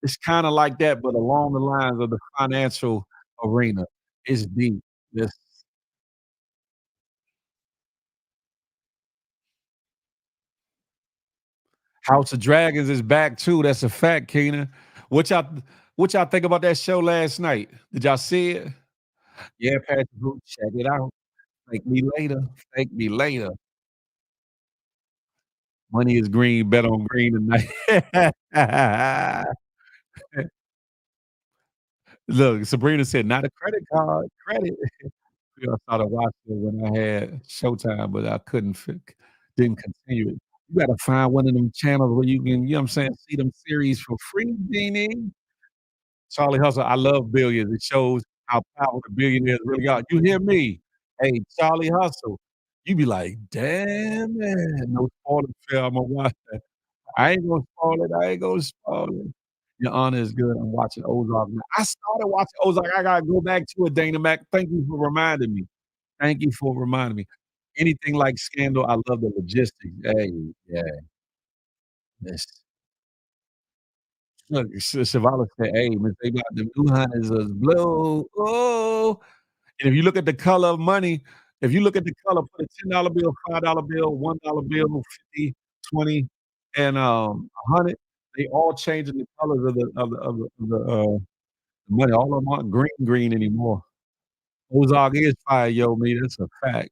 it's kinda like that, but along the lines of the financial arena. It's deep. This House of Dragons is back too, that's a fact, Keenan. What y'all what y'all think about that show last night? Did y'all see it? Yeah, Patrick Boo, check it out. Thank me later. Thank me later. Money is green, bet on green tonight. Look, Sabrina said, "Not a credit card, credit." I started watching it when I had Showtime, but I didn't continue it. You gotta find one of them channels where you can, you know what I'm saying, see them series for free, Jeannie. Charlie Hustle, I love Billions. It shows how powerful the billionaires really are. You hear me? Hey, Charlie Hustle. You be like, "Damn, man." No spoiler film, Imma watch that. I ain't gonna spoil it. I ain't gonna spoil it. Your Honor is good. I'm watching Ozark now. I started watching Ozark. I gotta go back to it, Dana Mac. Thank you for reminding me. Thank you for reminding me. Anything like Scandal, I love the logistics. Hey, yeah, this look, Shavala said, "Hey, Miss, they got them new hunters is blue. Oh." And if you look at the color of money, if you look at the color, put a $10 bill, $5 bill, $1 bill, 50, 20, and 100, they all changing the colors of the money. All of them aren't green anymore. Ozark is fire, yo, me. That's a fact.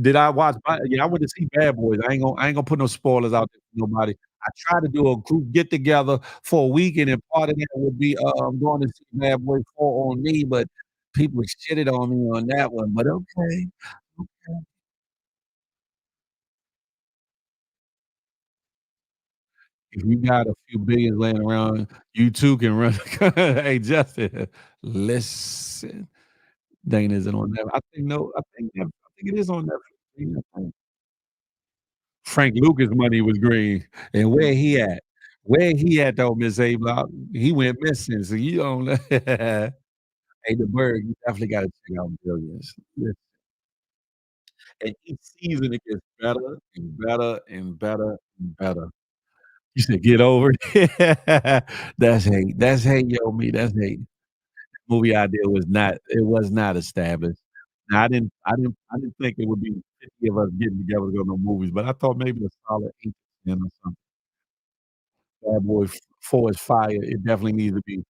Did I watch yeah, I went to see Bad Boys. I ain't gonna put no spoilers out there for nobody. I tried to do a group get together for a weekend, and part of that would be, going to see Bad Boys 4 on me, but people shitted on me on that one, but okay. Okay. If you got a few billions laying around, you too can run. Hey, Justin, listen. Dane isn't on that. I think it is on Netflix. Frank Lucas money was green. And where he at? Where he at though, Miss A Block? He went missing, so you don't know. Hey, the bird, you definitely gotta check out Billions. Yeah, and each season it gets better and better and better and better. You said get over it. That's hate. That's hate, yo, me. That's hate. Movie idea was not established. Now, I didn't think it would be 50 of us getting together to go to no movies, but I thought maybe a solid 8 to 10 or something. Bad Boy 4 is fire. It definitely needs to be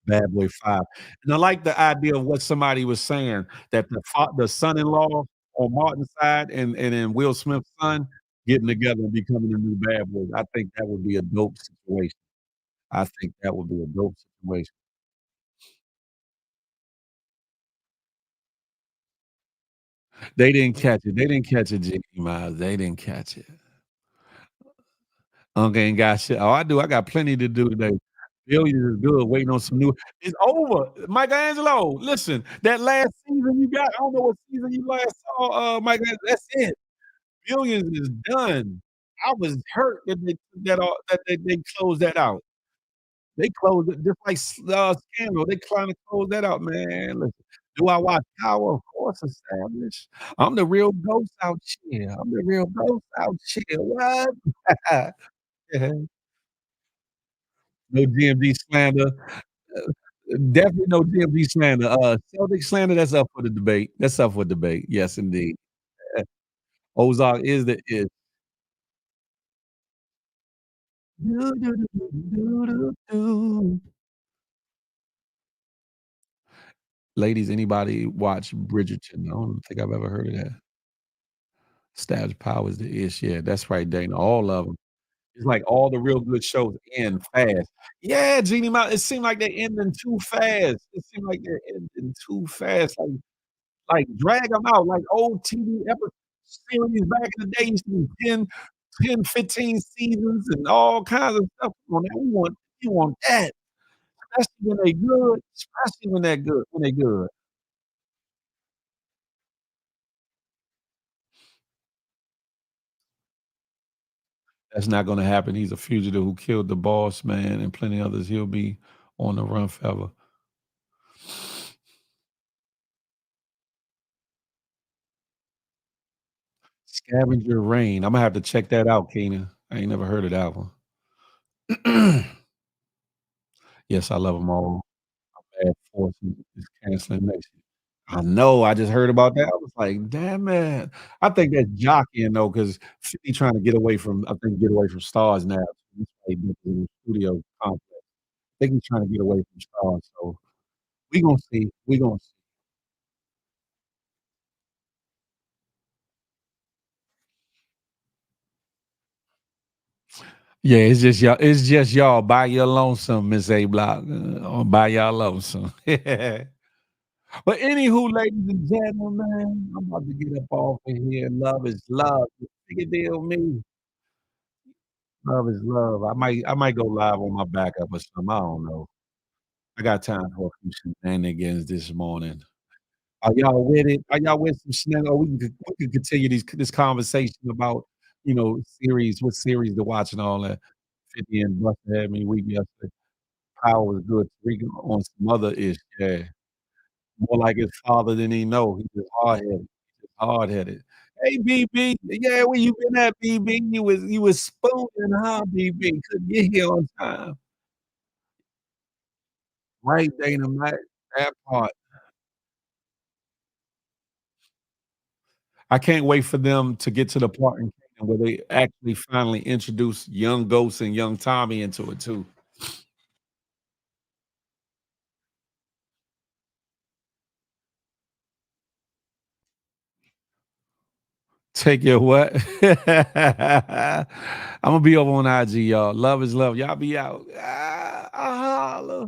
Bad Boy 5. And I like the idea of what somebody was saying, that the son-in-law on Martin's side and then Will Smith's son getting together and becoming the new Bad Boys. I think that would be a dope situation. I think that would be a dope situation. They didn't catch it. They didn't catch it, Jimmy Miles. They didn't catch it. Unc ain't got shit. Oh, I do. I got plenty to do today. Billions is good. Waiting on some new. It's over. Michelangelo, listen. That last season you got. I don't know what season you last saw. Mike. That's it. Billions is done. I was hurt that they took that off, that they closed that out. They closed it just like Scandal. They trying to close that out, man. Listen. Do I watch Power? Of course, established. I'm the real ghost out here. I'm the real ghost out here. What? No DMD slander. Definitely no DMD slander. Celtic slander, that's up for the debate. That's up for debate. Yes, indeed. Eh, Ozark is the is. Do, do, do, do, do, do. Ladies, anybody watch Bridgerton? I don't think I've ever heard of that. Stabs Powers the ish. Yeah, that's right, Dana. All of them. It's like all the real good shows end fast. Yeah, Jeannie Mouse. It seemed like they're ending too fast. It seemed like they're ending too fast. Like, drag them out, like old TV series back in the day used to be 15 seasons and all kinds of stuff on that. We want that, especially when they good, especially when they good. That's not gonna happen. He's a fugitive who killed the boss man and plenty others. He'll be on the run forever. Scavenger Rain. Imma have to check that out, Keena. I ain't never heard of that one. Yes, I love them all. Bad Fortune is canceling next year. I know, I just heard about that. I was like, "Damn it." I think that's jockeying though, 'cause 50 trying to get away from I think get away from Stars now. He's played in the studio complex. I think he's trying to get away from Stars, so we gonna see. We gonna see. Yeah, it's just y'all by your lonesome, Miss A Block, by y'all lonesome. But anywho, ladies and gentlemen, I'm about to get up off of here. Love is love. Take a deal me. Love is love. I might go live on my backup or something. I don't know. I got time for a few shenanigans this morning. Are y'all with it? Are y'all with some shenanigans? Or we can continue this conversation about, series, what series to watch and all that. 50 and Busta had me weak yesterday. Power was good. Tariq on some other ish, yeah. More like his father than he know. He just hard-headed. Just hard-headed. "Hey, BB." "Yeah, where you been at, BB? You was spooning, huh, BB? Couldn't get here on time." Right, Dynamite. That part. I can't wait for them to get to the part in Canaan where they actually finally introduce young Ghost and young Tommy into it too. Take your what? Imma be over on IG, y'all. Love is love. Y'all be out. I holla.